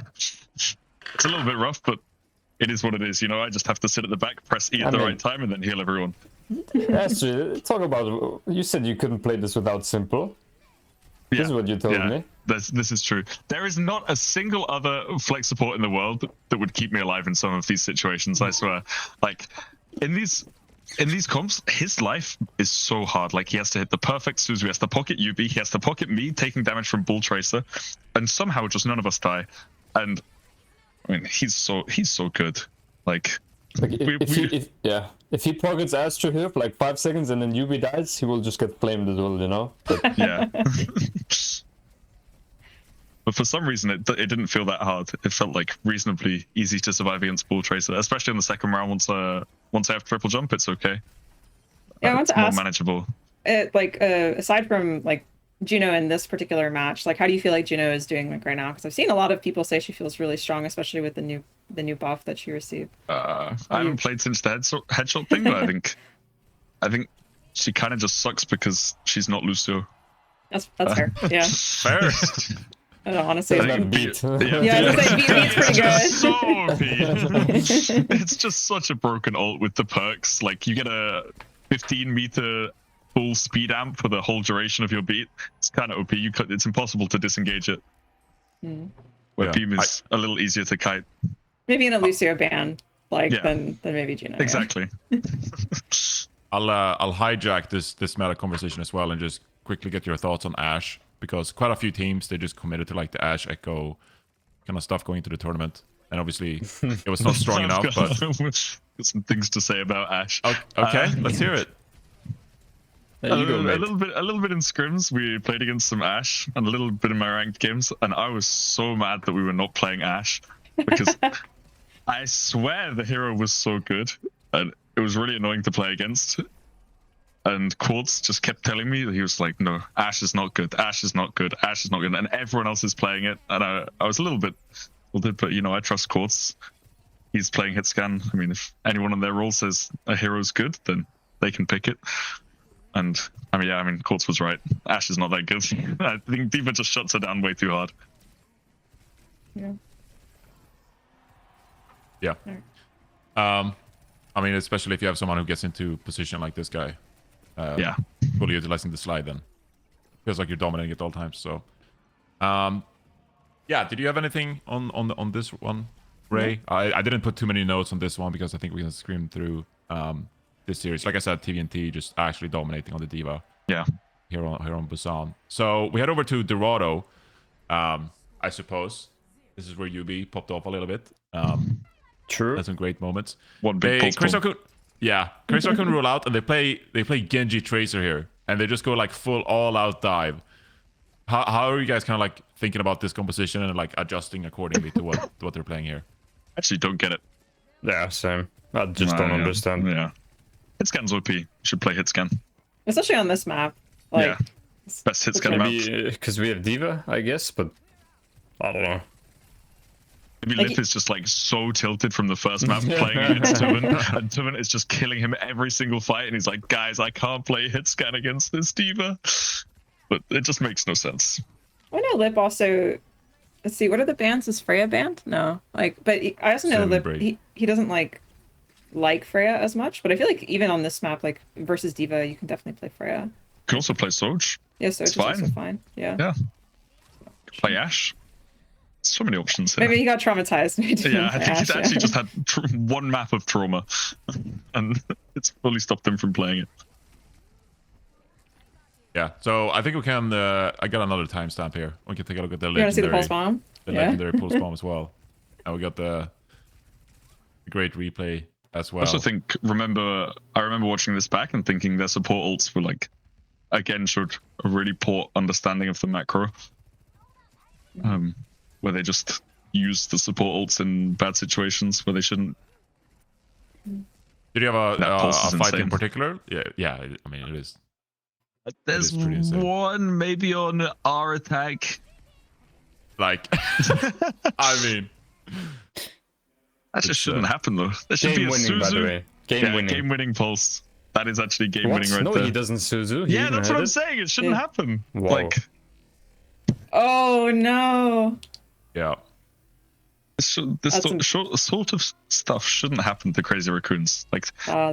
Speaker 2: It's a little bit rough, but it is what it is. You know, I just have to sit at the back, press E at the right time, and then heal everyone.
Speaker 3: Astro, talk about, you said you couldn't play this without Simple.
Speaker 2: Yeah,
Speaker 3: This is what you told me.
Speaker 2: This is true. There is not a single other flex support in the world that would keep me alive in some of these situations, I swear. Like, in these comps, his life is so hard. Like, he has to hit the perfect Suzu, he has to pocket UB, he has to pocket me taking damage from Bull Tracer, and somehow just none of us die. And I mean, he's so good. Like
Speaker 3: If he pockets Astro here for like 5 seconds and then UB dies, he will just get flamed as well, you know? But,
Speaker 2: yeah. But for some reason, it didn't feel that hard. It felt like reasonably easy to survive against Bull Tracer, especially in the second round. Once I have triple jump, it's okay.
Speaker 4: Yeah, I want
Speaker 2: it's
Speaker 4: to
Speaker 2: more
Speaker 4: ask,
Speaker 2: manageable.
Speaker 4: Aside from like Juno in this particular match, like how do you feel like Juno is doing like right now? Because I've seen a lot of people say she feels really strong, especially with the new buff that she received.
Speaker 2: I haven't played since the headshot thing, but I think she kind of just sucks because she's not Lucio.
Speaker 4: That's fair. Yeah.
Speaker 1: Fair.
Speaker 4: I don't honestly.
Speaker 3: It's not beat.
Speaker 4: Yeah, I was gonna say beat's pretty good.
Speaker 2: So OP. It's just such a broken ult with the perks. Like, you get a 15-meter full speed amp for the whole duration of your beat. It's kind of OP. It's impossible to disengage it. Where Beam is a little easier to kite.
Speaker 4: Maybe in a Lucio ban, than maybe Juno.
Speaker 2: Exactly.
Speaker 1: I'll hijack this meta conversation as well and just quickly get your thoughts on Ashe, because quite a few teams, they just committed to like the Ashe Echo kind of stuff going into the tournament, and obviously it was not strong enough. But
Speaker 2: got some things to say about Ashe.
Speaker 1: Okay, let's hear it.
Speaker 3: There you go, mate.
Speaker 2: A little bit in scrims, we played against some Ashe, and a little bit in my ranked games, and I was so mad that we were not playing Ashe, because I swear the hero was so good, and it was really annoying to play against. And Quartz just kept telling me that he was like, no, Ashe is not good, Ashe is not good, Ashe is not good, and everyone else is playing it. And I was a little bit, but you know, I trust Quartz. He's playing hit scan. I mean, if anyone on their role says a hero's good, then they can pick it. And I mean, Quartz was right. Ashe is not that good. I think D.Va just shuts her down way too hard.
Speaker 4: Yeah.
Speaker 1: Yeah. I mean, especially if you have someone who gets into position like this guy. Fully utilizing the slide, then feels like you're dominating at all times. So, yeah. Did you have anything on this one, Ray. I didn't put too many notes on this one because I think we can scream through this series. Like I said, TVNT just actually dominating on the Diva.
Speaker 2: Yeah.
Speaker 1: Here on Busan. So we head over to Dorado. I suppose this is where UB popped off a little bit.
Speaker 3: True.
Speaker 1: Had some great moments.
Speaker 2: One big pulse
Speaker 1: Chris
Speaker 2: bomb.
Speaker 1: Raccoon, yeah, Chris Raccoon rule out, and they play Genji Tracer here, and they just go like full all out dive. How are you guys kind of like thinking about this composition and like adjusting accordingly to what they're playing here?
Speaker 2: Actually, don't get it.
Speaker 3: Yeah, same. I just don't understand.
Speaker 2: Yeah. Hitscan's OP. You should play Hitscan.
Speaker 4: Especially on this map. Like,
Speaker 2: Yeah. Best Hitscan map.
Speaker 3: Maybe because we have Diva, I guess, but I don't know.
Speaker 2: Maybe
Speaker 4: Like
Speaker 2: Lip is just like so tilted from the first map playing against Tuven, and Tuven is just killing him every single fight, and he's like, guys, I can't play Hitscan against this Diva. But it just makes no sense.
Speaker 4: I know Lip also. Let's see, what are the bans? Is Freya banned? No. Like, but I also know Lip. He doesn't like Freya as much. But I feel like even on this map, like versus Diva, you can definitely play Freya.
Speaker 2: You can also play Soj.
Speaker 4: Yeah, so it's also fine. Yeah.
Speaker 2: Yeah. Play Ashe. So many options here.
Speaker 4: Maybe he got traumatized.
Speaker 2: Yeah, I think he's actually just had one map of trauma, and it's fully stopped him from playing it.
Speaker 1: Yeah, so I think we can. I got another timestamp here. We can take a look at the
Speaker 4: You want to see the
Speaker 1: legendary,
Speaker 4: pulse bomb?
Speaker 1: legendary pulse bomb as well, and we got the great replay as well.
Speaker 2: I also think I remember watching this back and thinking their support ults were like, again, showed a really poor understanding of the macro, where they just use the support ults in bad situations where they shouldn't.
Speaker 1: Did you have
Speaker 2: That
Speaker 1: a
Speaker 2: pulse is
Speaker 1: fight in
Speaker 2: insane.
Speaker 1: particular? Yeah. I mean, it is.
Speaker 2: There's
Speaker 1: pretty insane.
Speaker 2: one maybe on our attack.
Speaker 1: Like, I mean,
Speaker 2: That just shouldn't happen though. There should be
Speaker 3: Game
Speaker 2: a
Speaker 3: winning, by the
Speaker 2: Suzu.
Speaker 3: way. Game winning.
Speaker 2: Game winning pulse. That is actually game
Speaker 3: What?
Speaker 2: winning right
Speaker 3: No,
Speaker 2: there.
Speaker 3: he doesn't Suzu. He
Speaker 2: Yeah,
Speaker 3: even
Speaker 2: that's
Speaker 3: had
Speaker 2: what I'm
Speaker 3: it.
Speaker 2: saying. It shouldn't
Speaker 4: Yeah.
Speaker 2: happen.
Speaker 3: Whoa.
Speaker 2: Like
Speaker 4: Oh no.
Speaker 1: yeah.
Speaker 2: this sort of stuff shouldn't happen to Crazy Raccoons. Like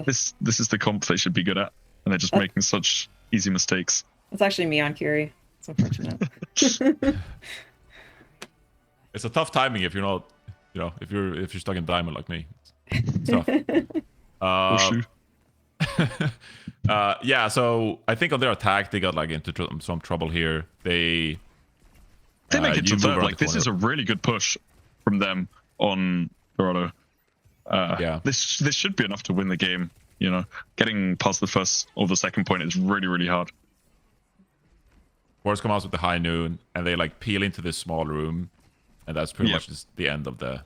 Speaker 2: this is the comp they should be good at, and they're just making such easy mistakes.
Speaker 4: It's actually me on Curie. It's unfortunate.
Speaker 1: It's a tough timing if you're not, if you're stuck in diamond like me. It's tough. Yeah, so I think on their attack they got like into some trouble here. They
Speaker 2: make it to
Speaker 1: you move
Speaker 2: third.
Speaker 1: around
Speaker 2: Like
Speaker 1: the
Speaker 2: this is a really good push from them on Dorado.
Speaker 1: Yeah.
Speaker 2: This should be enough to win the game. Getting past the first or the second point is really, really hard.
Speaker 1: Force come out with the high noon, and they like peel into this small room, and that's pretty
Speaker 2: Yep.
Speaker 1: much just the end of the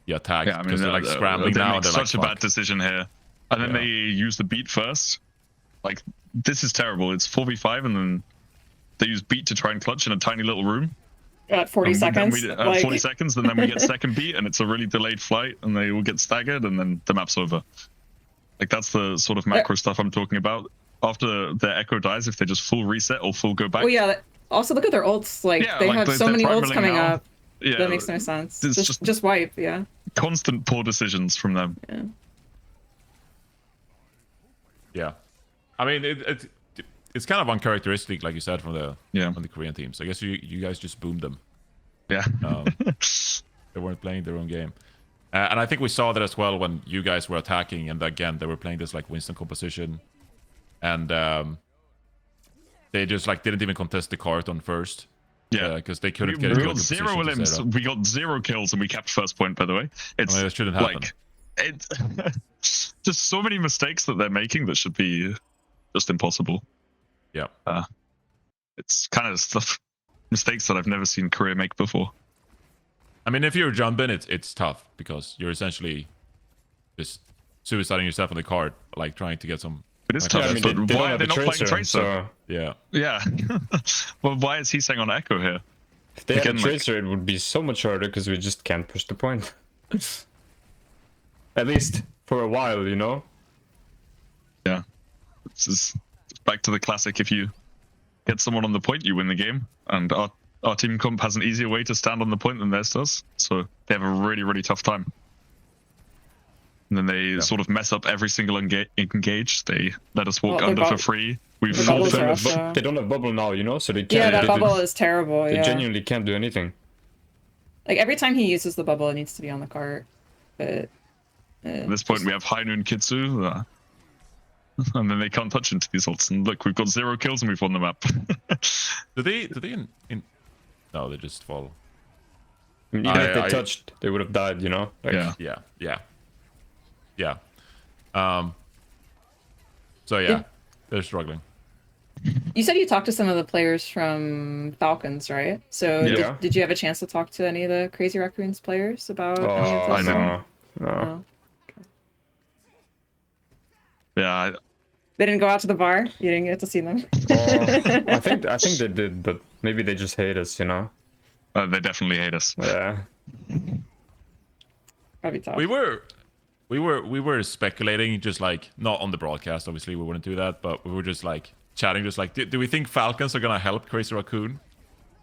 Speaker 1: attack.
Speaker 2: Yeah, I mean,
Speaker 1: because they're like scrambling
Speaker 2: they
Speaker 1: now,
Speaker 2: make
Speaker 1: and they're
Speaker 2: such
Speaker 1: like,
Speaker 2: a bad decision here, and then
Speaker 1: Yeah.
Speaker 2: they use the beat first. Like this is terrible. It's 4v5, and then they use beat to try and clutch in a tiny little room.
Speaker 4: At 40
Speaker 2: And
Speaker 4: seconds.
Speaker 2: Then 40
Speaker 4: like,
Speaker 2: seconds, and then we get second beat, and it's a really delayed flight, and they will get staggered, and then the map's over. Like that's the sort of macro stuff I'm talking about. After their echo dies, if they just full reset or full go back.
Speaker 4: oh yeah. Also look at their ults. Like
Speaker 2: Yeah,
Speaker 4: they
Speaker 2: like,
Speaker 4: have so
Speaker 2: they're
Speaker 4: many ults
Speaker 2: primaling
Speaker 4: coming
Speaker 2: now.
Speaker 4: up.
Speaker 2: Yeah,
Speaker 4: That makes no sense.
Speaker 2: it's
Speaker 4: Just wipe. Yeah.
Speaker 2: constant poor decisions from them.
Speaker 4: Yeah.
Speaker 1: Yeah, I mean it's kind of uncharacteristic, like you said, from the Korean teams. I guess you guys just boomed them.
Speaker 2: Yeah.
Speaker 1: They weren't playing their own game. And I think we saw that as well when you guys were attacking, and again they were playing this like Winston composition, and they just like didn't even contest the cart on first.
Speaker 2: Yeah,
Speaker 1: because they couldn't get
Speaker 2: we
Speaker 1: into a
Speaker 2: got
Speaker 1: good
Speaker 2: zero
Speaker 1: position to
Speaker 2: limbs.
Speaker 1: set up.
Speaker 2: We got 0 kills, and we kept first point. By the way, it's
Speaker 1: I mean, that shouldn't happen.
Speaker 2: like it's just so many mistakes that they're making that should be just impossible.
Speaker 1: Yeah,
Speaker 2: it's kind of stuff mistakes that I've never seen Korea make before.
Speaker 1: I mean, if you're jumping, it's tough because you're essentially just suiciding yourself on the cart, like trying to get some.
Speaker 2: It is
Speaker 1: like,
Speaker 2: tough.
Speaker 3: I mean,
Speaker 2: but
Speaker 3: they
Speaker 2: why
Speaker 3: don't
Speaker 2: are
Speaker 3: have
Speaker 2: they
Speaker 3: a
Speaker 2: not playing Tracer?
Speaker 3: so
Speaker 1: Yeah.
Speaker 2: Yeah. Well, why is he saying on Echo here?
Speaker 3: if they had a
Speaker 2: Again, like-
Speaker 3: Tracer, it would be so much harder because we just can't push the point. At least for a while,
Speaker 2: Yeah. It's back to the classic. If you get someone on the point, you win the game. And our team comp has an easier way to stand on the point than theirs does. So they have a really, really tough time. And then they sort of mess up every single engage. They let us walk
Speaker 4: Well,
Speaker 2: under
Speaker 4: their
Speaker 2: for free. We
Speaker 4: their bubbles
Speaker 2: forfeit.
Speaker 4: are also-
Speaker 3: They don't have bubble now, so they can't.
Speaker 4: Yeah, that
Speaker 3: they,
Speaker 4: bubble is terrible.
Speaker 3: they
Speaker 4: Yeah.
Speaker 3: genuinely can't do anything.
Speaker 4: Like every time he uses the bubble, it needs to be on the cart. But
Speaker 2: At this point, we have Hainu and Kitsu, and then they can't touch into these ults. And look, we've got 0 kills and we've won the map.
Speaker 1: Do they in... No, they just fall.
Speaker 3: I mean, even if they touched, they would have died, you know? Like,
Speaker 1: Yeah. So yeah, they're struggling.
Speaker 4: You said you talked to some of the players from Falcons, right? So
Speaker 3: Yeah.
Speaker 4: did you have a chance to talk to any of the Crazy Raccoons players about any of
Speaker 3: Oh,
Speaker 4: this?
Speaker 3: no.
Speaker 4: No.
Speaker 2: Yeah,
Speaker 4: They didn't go out to the bar? You didn't get to see them?
Speaker 3: I think they did, but maybe they just hate us, you know?
Speaker 2: they definitely hate us.
Speaker 3: Yeah.
Speaker 4: That'd be tough.
Speaker 1: We were speculating, just like not on the broadcast. Obviously, we wouldn't do that, but we were just like chatting, just like, do we think Falcons are gonna help Crazy Raccoon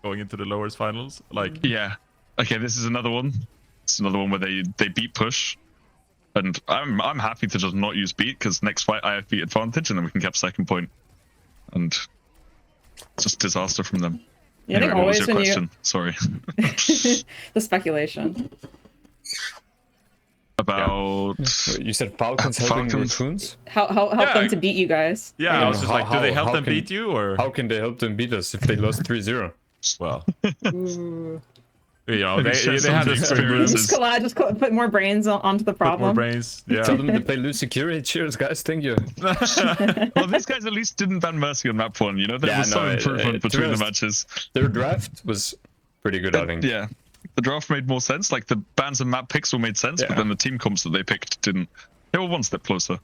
Speaker 1: going into the lowers finals? Like,
Speaker 2: Yeah. Okay, this is another one. It's another one where they beat push, and I'm happy to just not use beat because next fight I have beat advantage, and then we can cap second point, and just disaster from them.
Speaker 4: Yeah,
Speaker 2: Anyway,
Speaker 4: I think
Speaker 2: what was
Speaker 4: always
Speaker 2: your
Speaker 4: when
Speaker 2: question? Sorry.
Speaker 4: the speculation.
Speaker 2: About
Speaker 3: You said Falcons helping
Speaker 2: Falcons.
Speaker 3: Raccoons?
Speaker 4: Help
Speaker 1: Yeah,
Speaker 4: them to beat you guys.
Speaker 1: yeah, I was just like, do they help
Speaker 3: how
Speaker 1: them
Speaker 3: can-
Speaker 1: beat you or?
Speaker 3: How can they help them beat us if they lost 3-0?
Speaker 1: Well,
Speaker 4: Ooh.
Speaker 1: you know,
Speaker 2: Maybe
Speaker 1: they
Speaker 2: share
Speaker 1: had
Speaker 2: some of the
Speaker 1: this
Speaker 2: experiences.
Speaker 4: Just put more brains onto the
Speaker 1: put more
Speaker 4: problem.
Speaker 1: brains. Yeah.
Speaker 3: Tell them to play loose security. Cheers, guys. Thank you.
Speaker 2: Well, these guys at least didn't ban Mercy on map 1, you know? There
Speaker 3: Yeah,
Speaker 2: was some
Speaker 3: no,
Speaker 2: improvement
Speaker 3: to be
Speaker 2: between the
Speaker 3: honest,
Speaker 2: matches.
Speaker 3: Their draft was pretty good, I think.
Speaker 2: Yeah. The draft made more sense. Like, the bans and map picks all made sense, but
Speaker 3: Yeah.
Speaker 2: then the team comps that they picked didn't. They were one step closer.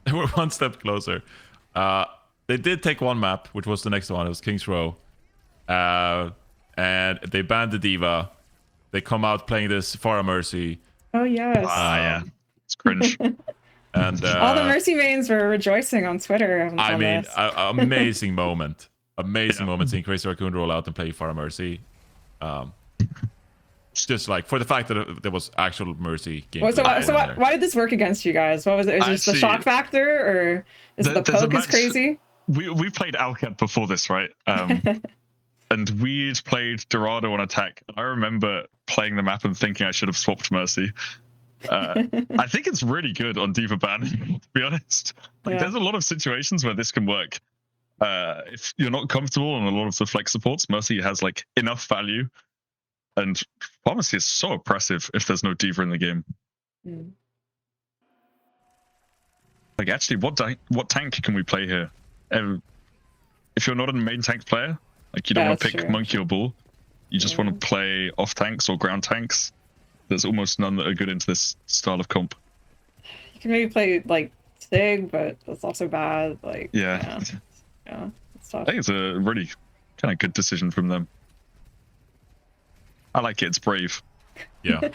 Speaker 1: They were one step closer. They did take one map, which was the next one. It was King's Row. And they banned the Diva. They come out playing this Farah Mercy.
Speaker 4: Oh yes.
Speaker 2: Yeah. It's cringe.
Speaker 1: And
Speaker 4: All the Mercy mains were rejoicing on Twitter.
Speaker 1: I
Speaker 4: on
Speaker 1: mean,
Speaker 4: this.
Speaker 1: amazing moment. Amazing moment seeing Crazy Raccoon roll out and play Farah Mercy. Just like for the fact that there was actual Mercy game.
Speaker 4: Why did this work against you guys? What was it? Is it just the shock factor, or is it the
Speaker 2: There's a
Speaker 4: poke is
Speaker 2: match-
Speaker 4: crazy?
Speaker 2: We played Alcat before this, right? And we'd played Dorado on attack. I remember playing the map and thinking I should have swapped Mercy. I think it's really good on Diva ban, to be honest. Like,
Speaker 4: Yeah.
Speaker 2: there's a lot of situations where this can work. If you're not comfortable on a lot of the flex supports, Mercy has like enough value, and Pharmacy is so oppressive if there's no Diva in the game.
Speaker 4: Mm.
Speaker 2: Like, actually, what tank can we play here? If you're not a main tank player, like you don't
Speaker 4: Yeah,
Speaker 2: want to
Speaker 4: that's
Speaker 2: pick
Speaker 4: true.
Speaker 2: Monkey or Bull, you just want to play off tanks or ground tanks. There's almost none that are good into this style of comp.
Speaker 4: You can maybe play like Sig, but that's also bad. Like
Speaker 2: Yeah.
Speaker 4: it's tough.
Speaker 2: I think it's a really kind of good decision from them. I like it. It's brave.
Speaker 1: Yeah.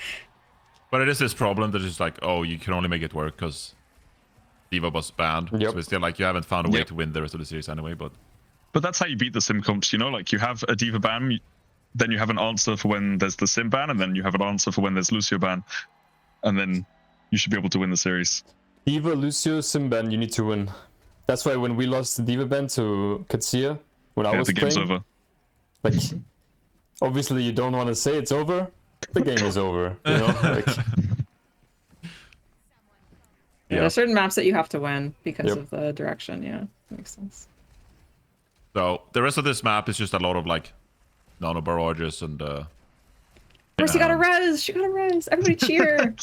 Speaker 1: But it is this problem that is like, oh, you can only make it work because Diva was banned.
Speaker 3: Yep.
Speaker 1: So it's still like you haven't found a way
Speaker 2: Yep.
Speaker 1: to win the rest of the series anyway. But
Speaker 2: But that's how you beat the sim comps, you know? Like, you have a Diva ban, then you have an answer for when there's the sim ban, and then you have an answer for when there's Lucio ban. And then you should be able to win the series.
Speaker 3: Diva, Lucio, Simban, you need to win. That's why when we lost the Diva ban to Qadsiah, when I
Speaker 2: Yeah,
Speaker 3: was
Speaker 2: the game's
Speaker 3: playing,
Speaker 2: over.
Speaker 3: like, obviously you don't want to say it's over. The game is over, you know? Like,
Speaker 4: Yeah, there's certain maps that you have to win because
Speaker 3: Yep.
Speaker 4: of the direction. Yeah, makes sense.
Speaker 1: so the rest of this map is just a lot of like nano barrages and
Speaker 4: Mercy got a res. She got a res. Everybody cheer.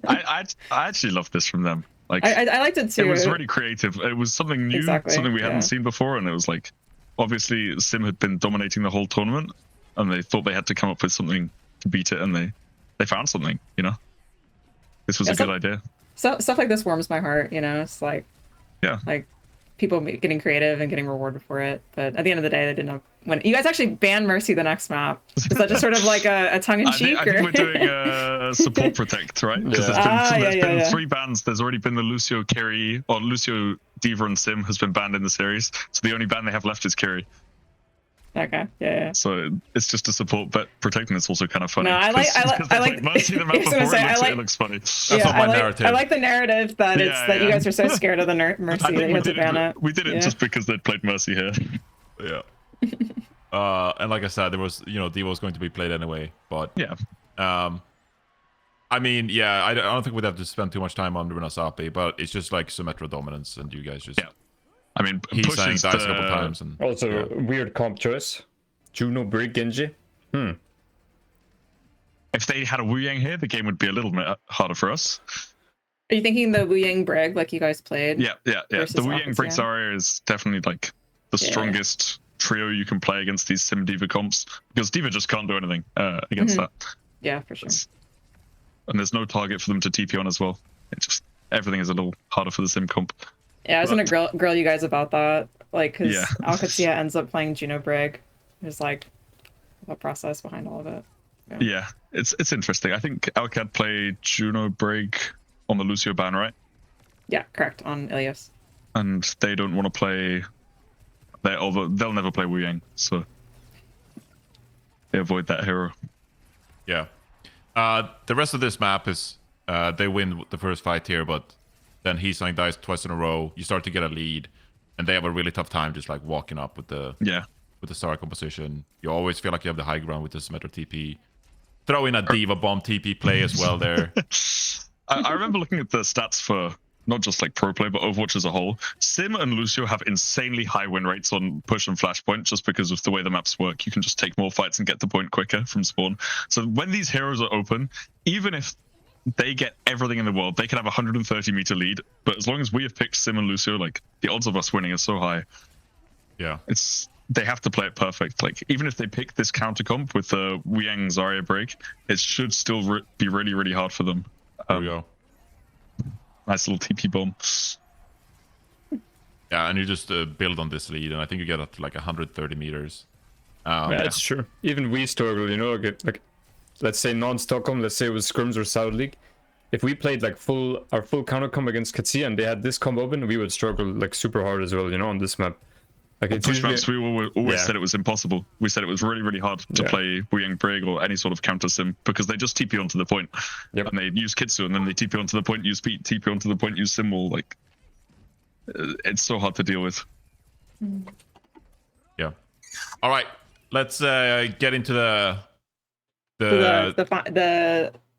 Speaker 2: I actually love this from them. Like,
Speaker 4: I liked it too.
Speaker 2: it was really creative. It was something new,
Speaker 4: Exactly,
Speaker 2: something we
Speaker 4: yeah.
Speaker 2: hadn't seen before, and it was like, obviously Sim had been dominating the whole tournament, and they thought they had to come up with something to beat it, and they found something, you know? This was
Speaker 4: Yeah,
Speaker 2: a good idea.
Speaker 4: So stuff like this warms my heart. You know, it's like
Speaker 2: Yeah.
Speaker 4: people getting creative and getting rewarded for it. But at the end of the day, they didn't have when you guys actually banned Mercy the next map. Is that just sort of like a tongue in
Speaker 2: I
Speaker 4: cheek?
Speaker 2: think we're doing support protect, right? Because
Speaker 3: Yeah.
Speaker 2: there's been
Speaker 4: yeah.
Speaker 2: 3 bans. There's already been the Lucio Kerry, or Lucio Diva and Sim has been banned in the series. So the only ban they have left is Kerry.
Speaker 4: Okay, yeah.
Speaker 2: So it's just a support, but protecting it's also kind of funny.
Speaker 4: No, I like-
Speaker 2: 'Cause
Speaker 4: I
Speaker 2: they
Speaker 4: like-
Speaker 2: played Mercy the map
Speaker 4: I was
Speaker 2: before,
Speaker 4: gonna say,
Speaker 2: it looks funny.
Speaker 1: That's
Speaker 4: Yeah,
Speaker 1: not my
Speaker 4: I like,
Speaker 1: narrative.
Speaker 4: I like the narrative that it's
Speaker 2: Yeah,
Speaker 4: that you
Speaker 2: yeah.
Speaker 4: guys are so scared of the Mercy
Speaker 2: I
Speaker 4: that
Speaker 2: think
Speaker 4: you had to ban it.
Speaker 2: we did it
Speaker 4: Yeah.
Speaker 2: just because they'd played Mercy here.
Speaker 1: yeah. And like I said, there was, Devo was going to be played anyway. But
Speaker 2: Yeah.
Speaker 1: I mean, yeah, I don't think we'd have to spend too much time on Runasapi, but it's just like Symmetra dominance, and you guys just
Speaker 2: I mean,
Speaker 1: he's saying
Speaker 2: pushes
Speaker 1: dice a couple times, and
Speaker 3: Also, weird comp choice. Juno, Brig, Genji.
Speaker 2: If they had a Wu Yang here, the game would be a little bit harder for us.
Speaker 4: Are you thinking the Wu Yang Brig like you guys played?
Speaker 2: Yeah.
Speaker 4: Versus
Speaker 2: The Wu Yang Brig
Speaker 4: Qadsiah?
Speaker 2: Zarya is definitely like the strongest trio you can play against these Sim Diva comps, because Diva just can't do anything against that.
Speaker 4: Yeah, for sure.
Speaker 2: And there's no target for them to TP on as well. It's just everything is a little harder for the Sim comp.
Speaker 4: Yeah, I was gonna grill you guys about that, like, because
Speaker 2: Yeah.
Speaker 4: Qadsiah ends up playing Juno Brig. There's like a process behind all of it.
Speaker 2: Yeah, it's interesting. I think Alcad played Juno Brig on the Lucio ban, right?
Speaker 4: Yeah, correct, on Ilios.
Speaker 2: And they don't want to play. They'll never play Wu Yang, so they avoid that hero.
Speaker 1: yeah. The rest of this map is they win the first fight here, but then he's saying dice twice in a row. You start to get a lead, and they have a really tough time just like walking up with the star composition. You always feel like you have the high ground with the Symmetra TP. Throw in a Diva bomb TP play as well there.
Speaker 2: I remember looking at the stats for not just like pro play, but Overwatch as a whole. Sim and Lucio have insanely high win rates on push and flashpoint just because of the way the maps work. You can just take more fights and get the point quicker from spawn. So when these heroes are open, even if they get everything in the world, they can have a 130-meter lead. But as long as we have picked Sim and Lucio, like the odds of us winning are so high.
Speaker 1: Yeah.
Speaker 2: They have to play it perfect. Like even if they pick this counter comp with the Wu Yang Zarya break, it should still be really, really hard for them.
Speaker 1: There we go.
Speaker 2: Nice little TP bomb.
Speaker 1: Yeah, and you just build on this lead, and I think you get up to like 130 meters.
Speaker 3: That's true. Even we struggle, like let's say non-Stockholm, let's say it was scrims or South League. If we played like our full counter comp against Qadsiah and they had this comp open, we would struggle like super hard as well, on this map. Like it's
Speaker 2: Push
Speaker 3: usually,
Speaker 2: maps, we always said it was impossible. We said it was really, really hard to play Wu Yang Brig or any sort of counter sim because they just TP onto the point.
Speaker 3: Yep.
Speaker 2: And they use Kitsu and then they TP onto the point, use Pete, TP onto the point, use Symbol. Like, it's so hard to deal with.
Speaker 1: Yeah. All right. Let's get into the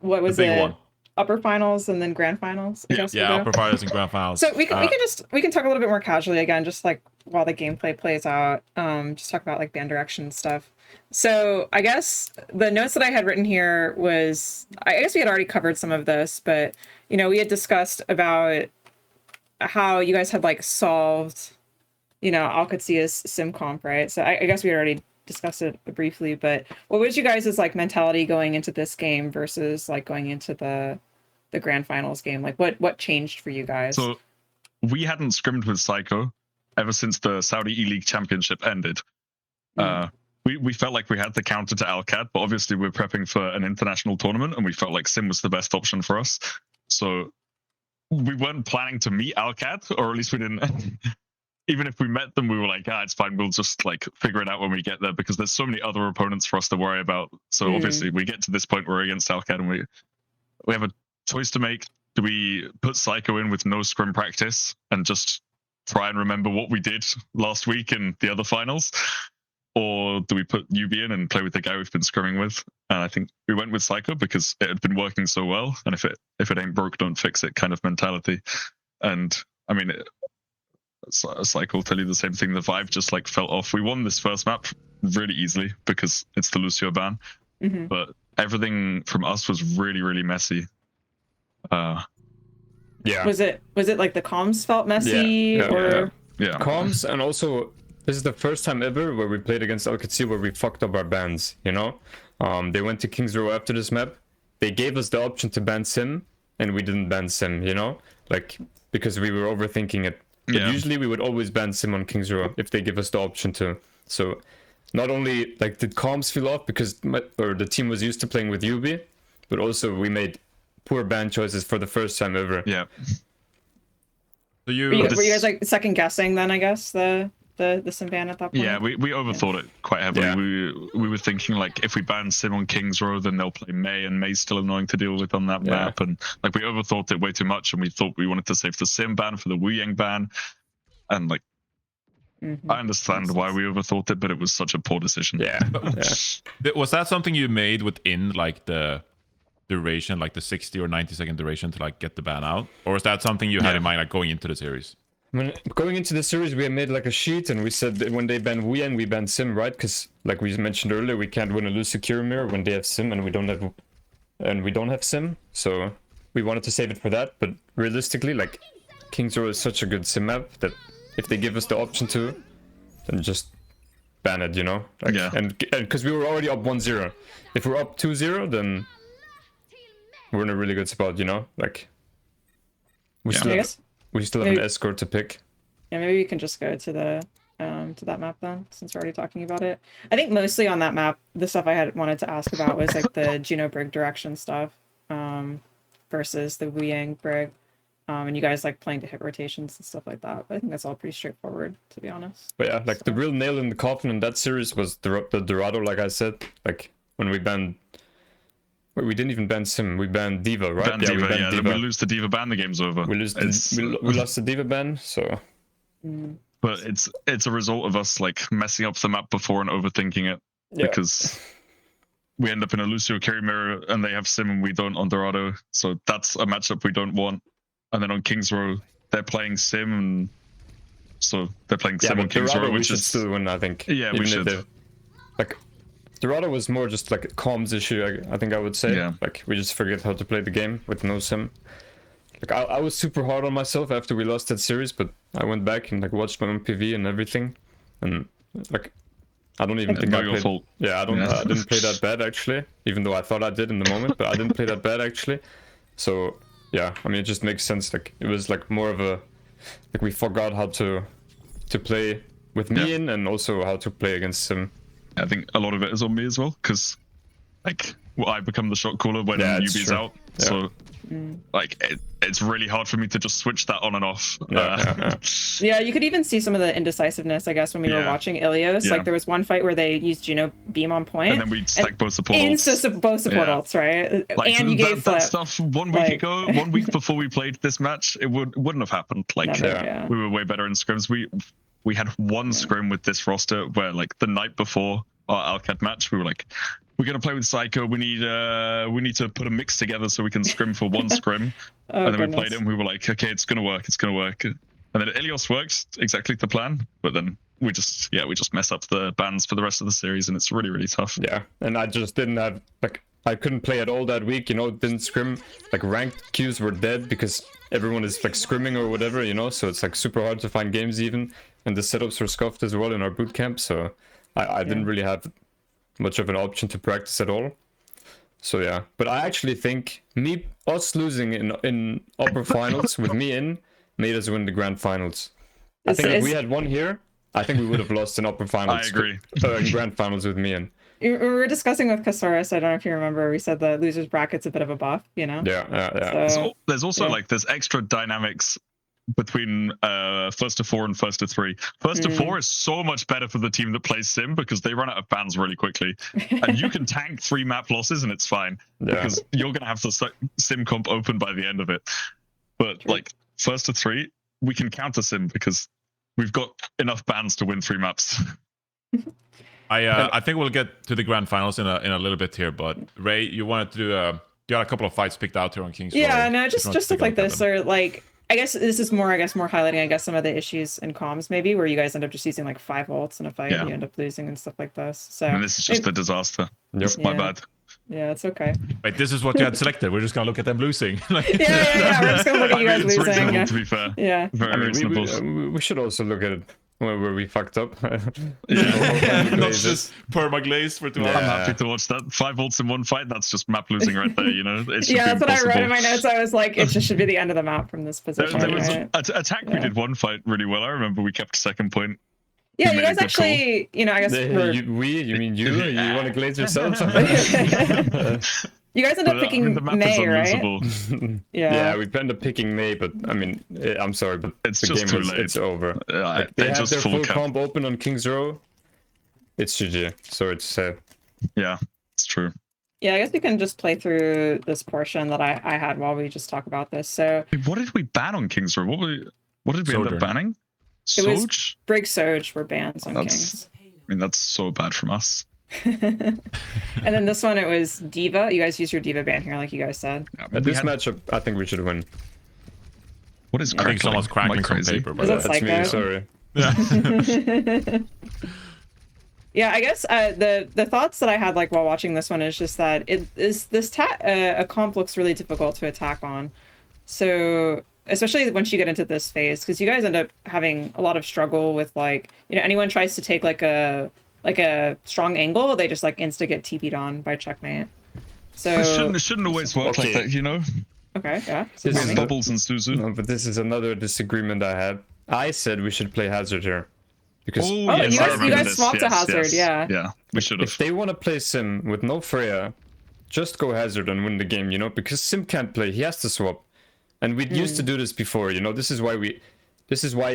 Speaker 4: what was
Speaker 1: big
Speaker 4: it?
Speaker 1: one.
Speaker 4: Upper finals and then grand finals. I guess we'll go.
Speaker 1: upper finals and grand finals.
Speaker 4: So we can talk a little bit more casually again, just like while the gameplay plays out. Just talk about like band direction stuff. So I guess the notes that I had written here was, I guess we had already covered some of this, but we had discussed about how you guys had like solved, Qadsiah's sim comp, right? So I guess we had already discussed it briefly, but what was you guys' like mentality going into this game versus like going into the grand finals game? Like what changed for you guys?
Speaker 2: So we hadn't scrimmed with Seicoe ever since the Saudi E-League Championship ended. We felt like we had the counter to Alcad, but obviously we're prepping for an international tournament and we felt like Sim was the best option for us. So we weren't planning to meet Alcad, or at least we didn't. Even if we met them, we were like, it's fine. We'll just like figure it out when we get there because there's so many other opponents for us to worry about. So obviously we get to this point where we're against Alcad and we have a choice to make. Do we put Seicoe in with no scrim practice and just try and remember what we did last week in the other finals? Or do we put UB in and play with the guy we've been scrimming with? And I think we went with Seicoe because it had been working so well. And if it ain't broke, don't fix it kind of mentality. And I mean, Seicoe will tell you the same thing. The vibe just like felt off. We won this first map really easily because it's the Lucio ban. But everything from us was really, really messy.
Speaker 4: Was it like the comms felt messy
Speaker 2: Yeah.
Speaker 3: comms, and also this is the first time ever where we played against Qadsiah where we fucked up our bans, They went to King's Row after this map. They gave us the option to ban Sim, and we didn't ban Sim, Like, because we were overthinking it. But usually we would always ban Sim on King's Row if they give us the option to. So not only, like, did comms feel off because the team was used to playing with UB, but also we made poor ban choices for the first time ever.
Speaker 2: Yeah.
Speaker 1: So
Speaker 4: were you guys like second guessing then, I guess, the Sim ban at that point?
Speaker 2: Yeah, we overthought it quite heavily. Yeah. We were thinking like if we ban Sim on King's Row, then they'll play May, and May's still annoying to deal with on that map. And like we overthought it way too much, and we thought we wanted to save the Sim ban for the Wu Yang ban, and like I understand why we overthought it, but it was such a poor decision.
Speaker 3: Yeah.
Speaker 1: Was that something you made within like the duration, like the 60 or 90-second duration to like get the ban out, or was that something you had in mind like going into the series?
Speaker 3: When going into the series, we made like a sheet, and we said that when they ban Wien, we ban Sim, right? Because like we mentioned earlier, we can't win or lose secure mirror when they have Sim, and we don't have Sim. So we wanted to save it for that. But realistically, like King's Row is such a good Sim map that if they give us the option to, then just ban it, you know? Like,
Speaker 2: Yeah.
Speaker 3: And because we were already up 1-0. If we're up 2-0, then we're in a really good spot, you know? Like we
Speaker 2: Yeah.
Speaker 3: still
Speaker 4: I
Speaker 3: have,
Speaker 4: guess,
Speaker 3: we still have an
Speaker 4: maybe-
Speaker 3: escort to pick.
Speaker 4: yeah, maybe we can just go to that map then, since we're already talking about it. I think mostly on that map, the stuff I had wanted to ask about was like the Juno Brig direction stuff, versus the Wu Yang Brig. And you guys like playing to hit rotations and stuff like that. But I think that's all pretty straightforward, to be honest.
Speaker 3: But yeah, like the
Speaker 4: So-
Speaker 3: real nail in the coffin in that series was the Dorado, like I said. Like when we banned... Wait, we didn't even ban Sim, we banned Diva, right?
Speaker 2: Ban Diva,
Speaker 3: we banned
Speaker 2: yeah. Then we lose the Diva ban, the game's over.
Speaker 3: We lose
Speaker 2: It's-
Speaker 3: we lost the Diva ban, so...
Speaker 2: But it's a result of us like messing up the map before and overthinking it,
Speaker 3: Yeah.
Speaker 2: because we end up in a Lucio carry mirror and they have Sim and we don't on Dorado. So that's a matchup we don't want. And then on King's Row, they're playing Sim, and so they're playing
Speaker 3: Yeah,
Speaker 2: Sim on
Speaker 3: but
Speaker 2: King's
Speaker 3: Dorado
Speaker 2: Row,
Speaker 3: we
Speaker 2: which
Speaker 3: should
Speaker 2: is
Speaker 3: still win, I think.
Speaker 2: Yeah, we
Speaker 3: Even if
Speaker 2: should.
Speaker 3: they- Like, Dorado was more just like a comms issue, I think I would say.
Speaker 2: Yeah.
Speaker 3: Like, we just forget how to play the game with no Sim. Like, I was super hard on myself after we lost that series, but I went back and like watched my own PV and everything. And like, I don't even think
Speaker 2: not
Speaker 3: I
Speaker 2: your
Speaker 3: played...
Speaker 2: fault.
Speaker 3: Yeah, I didn't play that bad actually, even though I thought I did in the moment, but I didn't play that bad actually. So yeah, I mean, it just makes sense. Like it was like more of a, like we forgot how to play with me
Speaker 2: Yeah.
Speaker 3: in, and also how to play against Sim.
Speaker 2: I think a lot of it is on me as well, because like I become the shot caller when
Speaker 3: Yeah, it's
Speaker 2: UB's
Speaker 3: true.
Speaker 2: out.
Speaker 3: Yeah.
Speaker 2: So like it's really hard for me to just switch that on and off.
Speaker 3: Yeah.
Speaker 4: Yeah, you could even see some of the indecisiveness, I guess, when we were
Speaker 2: Yeah.
Speaker 4: watching Ilios.
Speaker 2: Yeah.
Speaker 4: Like there was one fight where they used Juno Beam on point.
Speaker 2: And then we stack both support ults.
Speaker 4: Insta both support
Speaker 2: Yeah.
Speaker 4: ults, right?
Speaker 2: Like
Speaker 4: And you
Speaker 2: that,
Speaker 4: gave flip.
Speaker 2: that stuff 1 week
Speaker 4: Like-
Speaker 2: ago, 1 week before we played this match, it wouldn't have happened. Like
Speaker 4: Never,
Speaker 3: Yeah.
Speaker 4: yeah.
Speaker 2: we were way better in scrims. We had one scrim with this roster where like the night before our Alcat match, we were like, we're gonna play with Seicoe. We need to put a mix together so we can scrim for one scrim.
Speaker 4: Oh,
Speaker 2: And then we
Speaker 4: goodness.
Speaker 2: played it and we were like, okay, it's gonna work. And then Ilios works exactly to plan, but then we just mess up the bans for the rest of the series, and it's really, really tough.
Speaker 3: Yeah, and I just didn't have like, I couldn't play at all that week, you know, didn't scrim. Like ranked queues were dead because everyone is like scrimming or whatever, you know, so it's like super hard to find games even, and the setups were scuffed as well in our boot camp, so I didn't really have much of an option to practice at all. So yeah, but I actually think us losing in upper finals with me in made us win the grand finals. I think if we had won here, I think we would have lost in upper finals.
Speaker 2: I agree.
Speaker 3: In grand finals with me in.
Speaker 4: We were discussing with Qadsiah, I don't know if you remember, we said the losers bracket's a bit of a buff, you know?
Speaker 3: Yeah.
Speaker 4: So,
Speaker 2: There's also
Speaker 4: yeah.
Speaker 2: like there's extra dynamics between first to 4 and first to 3. First to 4 is so much better for the team that plays Sim because they run out of bans really quickly, and you can tank 3 map losses and it's fine because you're gonna have the Sim comp open by the end of it. But like first to 3, we can counter Sim because we've got enough bans to win 3 maps.
Speaker 1: I think we'll get to the grand finals in a little bit here, but Ray, you wanted to do you got a couple of fights picked out here on King's Row.
Speaker 4: yeah, no, just
Speaker 1: want to
Speaker 4: stuff
Speaker 1: take a
Speaker 4: like
Speaker 1: look at
Speaker 4: this,
Speaker 1: them.
Speaker 4: or like, I guess this is more, more highlighting, some of the issues in comms, maybe, where you guys end up just using like 5 ults in a fight,
Speaker 2: Yeah.
Speaker 4: and you end up losing and stuff like this. So,
Speaker 2: And this is just a disaster.
Speaker 3: Yep.
Speaker 2: It's my
Speaker 4: Yeah.
Speaker 2: bad.
Speaker 4: yeah, it's okay.
Speaker 1: Wait, this is what you had selected. We're just gonna look at them losing. Like,
Speaker 4: Yeah, we're just gonna look at you
Speaker 2: I
Speaker 4: guys
Speaker 2: mean, it's
Speaker 4: losing.
Speaker 2: reasonable,
Speaker 4: Yeah.
Speaker 2: to be fair.
Speaker 4: Yeah.
Speaker 2: Very
Speaker 3: I mean,
Speaker 2: reasonable.
Speaker 3: we should also look at it where we fucked up.
Speaker 2: Yeah.
Speaker 1: not just perma-glaze for 2
Speaker 3: Yeah.
Speaker 1: hours.
Speaker 2: I'm happy to watch that. 5 ults in one fight, that's just map losing right there, you know? It should
Speaker 4: Yeah,
Speaker 2: be
Speaker 4: that's what I wrote in
Speaker 2: impossible.
Speaker 4: my notes. I was like, it just should be the end of the map from this
Speaker 2: There,
Speaker 4: position.
Speaker 2: there was
Speaker 4: right?
Speaker 2: attack. We
Speaker 4: Yeah.
Speaker 2: did one fight really well. I remember we kept second point.
Speaker 4: Yeah,
Speaker 2: we
Speaker 4: you
Speaker 2: made a
Speaker 4: guys
Speaker 2: good
Speaker 4: actually, I guess
Speaker 3: You mean you? You want to glaze yourself?
Speaker 4: you guys end up
Speaker 2: But,
Speaker 4: picking
Speaker 2: the map
Speaker 4: May,
Speaker 2: is
Speaker 4: right?
Speaker 2: unlosable.
Speaker 3: Yeah, we ended up picking May, but I mean, I'm sorry, but
Speaker 2: It's
Speaker 3: the
Speaker 2: just
Speaker 3: game
Speaker 2: too late.
Speaker 3: it's over. Like,
Speaker 2: They
Speaker 3: they have
Speaker 2: just
Speaker 3: their
Speaker 2: full
Speaker 3: full
Speaker 2: cap.
Speaker 3: comp open on King's Row. It's GG, so it's
Speaker 2: Yeah, it's true.
Speaker 4: Yeah, I guess we can just play through this portion that I had while we just talk about this. So
Speaker 2: Wait, what did we ban on King's Row? What did we end
Speaker 1: Sojourn.
Speaker 2: up banning?
Speaker 4: It was
Speaker 2: Soch?
Speaker 4: Brig Soch were bans on
Speaker 2: That's-
Speaker 4: Kings.
Speaker 2: I mean, that's so bad from us.
Speaker 4: And then this one, it was Diva. You guys used your Diva ban here, like you guys said.
Speaker 2: Yeah,
Speaker 3: At
Speaker 2: we
Speaker 3: this
Speaker 2: had-
Speaker 3: matchup, I think we should win.
Speaker 2: What is
Speaker 1: I think
Speaker 2: crackling?
Speaker 1: someone's
Speaker 2: Am I
Speaker 1: crackling some
Speaker 2: crazy?
Speaker 1: paper.
Speaker 4: Is
Speaker 1: But
Speaker 4: that
Speaker 3: That's me,
Speaker 4: Seicoe?
Speaker 3: sorry.
Speaker 1: yeah.
Speaker 4: Yeah, I guess the thoughts that I had like while watching this one is just that a comp looks really difficult to attack on. So especially once you get into this phase, because you guys end up having a lot of struggle with like, you know, anyone tries to take like a strong angle, they just like insta get TP'd on by checkmate. So
Speaker 2: It shouldn't always work like
Speaker 3: Okay.
Speaker 2: that, you know?
Speaker 4: okay, yeah.
Speaker 3: This
Speaker 2: With
Speaker 3: is
Speaker 4: surprising.
Speaker 2: bubbles and Suzu.
Speaker 3: No, but this is another disagreement I had. I said we should play Hazard here. Because
Speaker 4: Oh,
Speaker 2: yes,
Speaker 4: you
Speaker 2: I
Speaker 4: guys
Speaker 2: remember this.
Speaker 4: swapped to Hazard, yeah.
Speaker 2: Yeah, we should
Speaker 3: if
Speaker 2: have.
Speaker 3: they want to play Sim with no Freya, just go Hazard and win the game, you know? Because Sim can't play, he has to swap. And we used to do this before, you know? This is why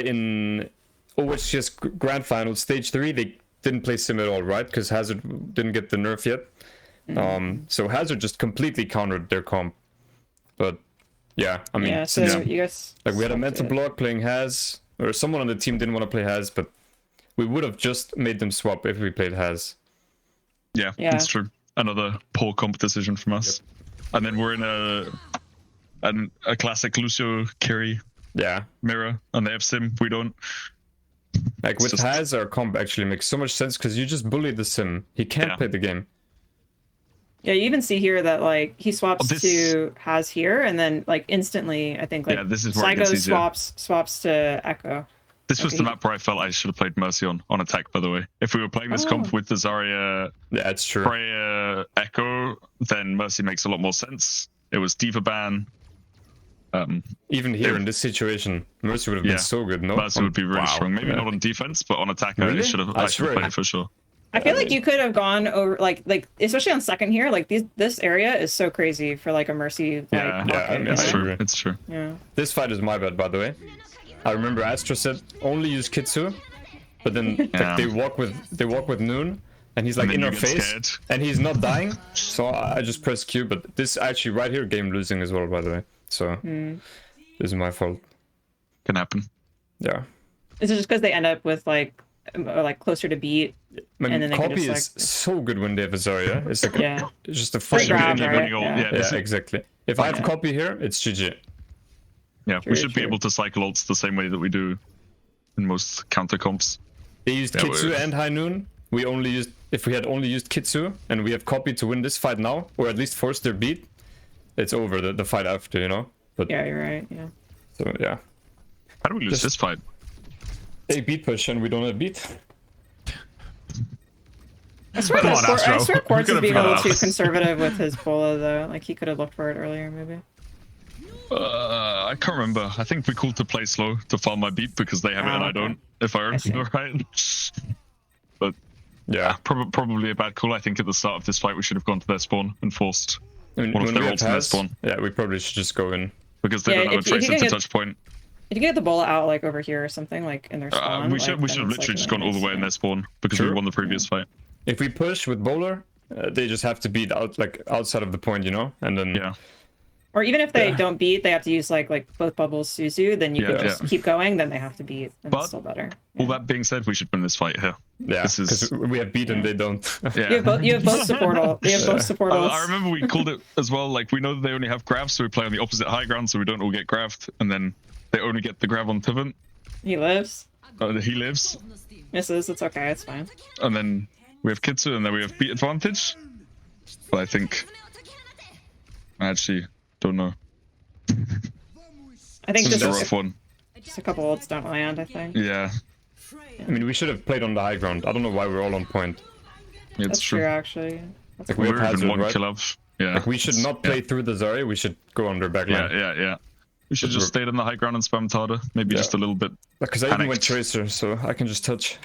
Speaker 3: in OWCS Grand Final Stage 3, they didn't play Sim at all, right? Because Hazard didn't get the nerf yet. So Hazard just completely countered their comp. But yeah, I mean,
Speaker 4: Yeah, so
Speaker 3: since,
Speaker 4: you guys
Speaker 3: like we had a
Speaker 4: swapped
Speaker 3: mental
Speaker 4: it.
Speaker 3: block playing Haz, or someone on the team didn't want to play Haz, but we would have just made them swap if we played Haz.
Speaker 2: Yeah,
Speaker 4: Yeah.
Speaker 2: that's true. Another poor comp decision from us. And then we're in a classic Lucio carry
Speaker 3: Yeah.
Speaker 2: mirror, and they have Sim. We don't.
Speaker 3: Like
Speaker 2: It's
Speaker 3: with
Speaker 2: just-
Speaker 3: Haz, our comp actually makes so much sense because you just bully the Sim. He can't
Speaker 2: Yeah.
Speaker 3: play the game.
Speaker 4: Yeah, you even see here that like he swaps
Speaker 2: this-
Speaker 4: to Has here, and then like instantly, I think like
Speaker 2: Yeah, this is where it gets
Speaker 4: Seicoe
Speaker 2: easier.
Speaker 4: swaps to Echo.
Speaker 2: This was
Speaker 4: Okay.
Speaker 2: the map where I felt I should have played Mercy on attack, by the way. If we were playing this comp
Speaker 4: Oh.
Speaker 2: with the Zarya,
Speaker 3: Yeah, it's true.
Speaker 2: Freya, Echo, then Mercy makes a lot more sense. It was Diva ban.
Speaker 3: Even here
Speaker 2: Yeah.
Speaker 3: in this situation, Mercy would have been
Speaker 2: Yeah.
Speaker 3: so good, no?
Speaker 2: Mercy would be really
Speaker 1: Wow.
Speaker 2: strong. Maybe
Speaker 3: Yeah.
Speaker 2: not on defense, but on attack,
Speaker 3: Really?
Speaker 2: I should have
Speaker 3: I
Speaker 2: played
Speaker 3: swear.
Speaker 2: it for sure.
Speaker 4: I feel like you could have gone over like especially on second here. Like this area is so crazy for like a Mercy. Like,
Speaker 2: Yeah,
Speaker 3: I mean,
Speaker 2: it's
Speaker 3: I
Speaker 2: true.
Speaker 3: agree.
Speaker 2: It's true.
Speaker 4: Yeah.
Speaker 3: This fight is my bad, by the way. I remember Astro said only use Kitsu, but then like,
Speaker 2: Yeah.
Speaker 3: they walk with Noon, and he's like
Speaker 2: And
Speaker 3: in
Speaker 2: then
Speaker 3: our
Speaker 2: you get
Speaker 3: face,
Speaker 2: scared.
Speaker 3: and he's not dying. So I just press Q, but this actually right here game losing as well, by the way. So this is my fault.
Speaker 2: Can happen.
Speaker 3: Yeah.
Speaker 4: Is it just because they end up with like closer to beat?
Speaker 3: I mean,
Speaker 4: And then they can
Speaker 3: copy
Speaker 4: just,
Speaker 3: is so good when they have a Zarya. It's like
Speaker 4: Yeah.
Speaker 3: it's just a
Speaker 4: Free
Speaker 3: freaking
Speaker 4: grab,
Speaker 3: game.
Speaker 4: right?
Speaker 2: Yeah,
Speaker 4: Yeah.
Speaker 2: this
Speaker 3: Yeah,
Speaker 2: is-
Speaker 3: exactly. If I have
Speaker 4: Yeah.
Speaker 3: copy here, it's GG.
Speaker 2: yeah,
Speaker 4: True,
Speaker 2: we should be
Speaker 4: true.
Speaker 2: able to cycle ults the same way that we do in most counter comps.
Speaker 3: They used
Speaker 2: Yeah,
Speaker 3: Kitsu
Speaker 2: we-
Speaker 3: and High Noon. We only used if we had only used Kitsu and we have copy to win this fight now, or at least force their beat, it's over the fight after, you know? But
Speaker 4: Yeah, you're right. Yeah.
Speaker 3: so yeah.
Speaker 2: How do we lose
Speaker 3: Just-
Speaker 2: this fight?
Speaker 3: They beat push and we don't have beat.
Speaker 4: I swear,
Speaker 1: Come on, Astro.
Speaker 4: I swear
Speaker 1: We
Speaker 4: Quartz
Speaker 1: could
Speaker 4: is
Speaker 1: have
Speaker 4: being a
Speaker 1: figured
Speaker 4: little
Speaker 1: it
Speaker 4: too
Speaker 1: out.
Speaker 4: conservative with his bola though. Like he could have looked for it earlier, maybe.
Speaker 2: I can't remember. I think we called to play slow to farm my beat because they have it and I
Speaker 4: okay.
Speaker 2: don't, if I
Speaker 4: see.
Speaker 2: remember right. But
Speaker 3: Yeah.
Speaker 2: probably a bad call. I think at the start of this fight we should have gone to their spawn and forced
Speaker 3: I mean,
Speaker 2: one of
Speaker 3: when
Speaker 2: their
Speaker 3: we have
Speaker 2: ults in their
Speaker 3: Haz,
Speaker 2: spawn
Speaker 3: yeah, we probably should just go in.
Speaker 2: because they
Speaker 4: Yeah,
Speaker 2: don't have a
Speaker 4: if you
Speaker 2: tracer
Speaker 4: can
Speaker 2: to
Speaker 4: get-
Speaker 2: touch point.
Speaker 4: If you get the bola out like over here or something like in their spawn,
Speaker 2: We should have literally just gone all the way in their spawn because we
Speaker 3: True.
Speaker 2: won the previous fight.
Speaker 3: If we push with bowler, they just have to beat out like outside of the point, you know? And then
Speaker 2: Yeah.
Speaker 4: Or even if they
Speaker 3: Yeah.
Speaker 4: don't beat, they have to use like both bubbles Suzu. Then you
Speaker 2: Yeah,
Speaker 4: can just
Speaker 2: yeah.
Speaker 4: keep going. Then they have to beat, and
Speaker 2: But-
Speaker 4: it's still better.
Speaker 2: All that being said, we should win this fight here.
Speaker 3: yeah,
Speaker 2: This is-
Speaker 3: because we have beat and they don't.
Speaker 2: Yeah.
Speaker 4: You have both support ult. You have both support ults.
Speaker 2: I remember we called it as well. Like we know that they only have grabs, so we play on the opposite high ground, so we don't all get grabbed, and then they only get the grab on Pivot.
Speaker 4: He lives,
Speaker 2: He lives,
Speaker 4: misses. It's okay. It's fine.
Speaker 2: and then we have Kitsu, and then we have beat advantage. But I think I actually don't know.
Speaker 4: I think
Speaker 2: This is a
Speaker 4: just
Speaker 2: rough one.
Speaker 4: a couple ults don't land. I think
Speaker 2: Yeah,
Speaker 3: I mean, we should have played on the high ground. I don't know why we're all on point.
Speaker 2: it's
Speaker 4: that's true.
Speaker 2: true.
Speaker 4: Actually, that's
Speaker 3: Like, we have
Speaker 2: We're even
Speaker 3: Hazard,
Speaker 2: one
Speaker 3: right?
Speaker 2: kill up. Yeah.
Speaker 3: Like, we should not play through the Zarya. We should go on their back
Speaker 2: Yeah,
Speaker 3: line.
Speaker 2: yeah. We should
Speaker 3: But
Speaker 2: just stay on the high ground and spam Tada. Maybe
Speaker 3: Yeah.
Speaker 2: just a little bit.
Speaker 3: Because I even went
Speaker 2: Panicked.
Speaker 3: Tracer, so I can just touch.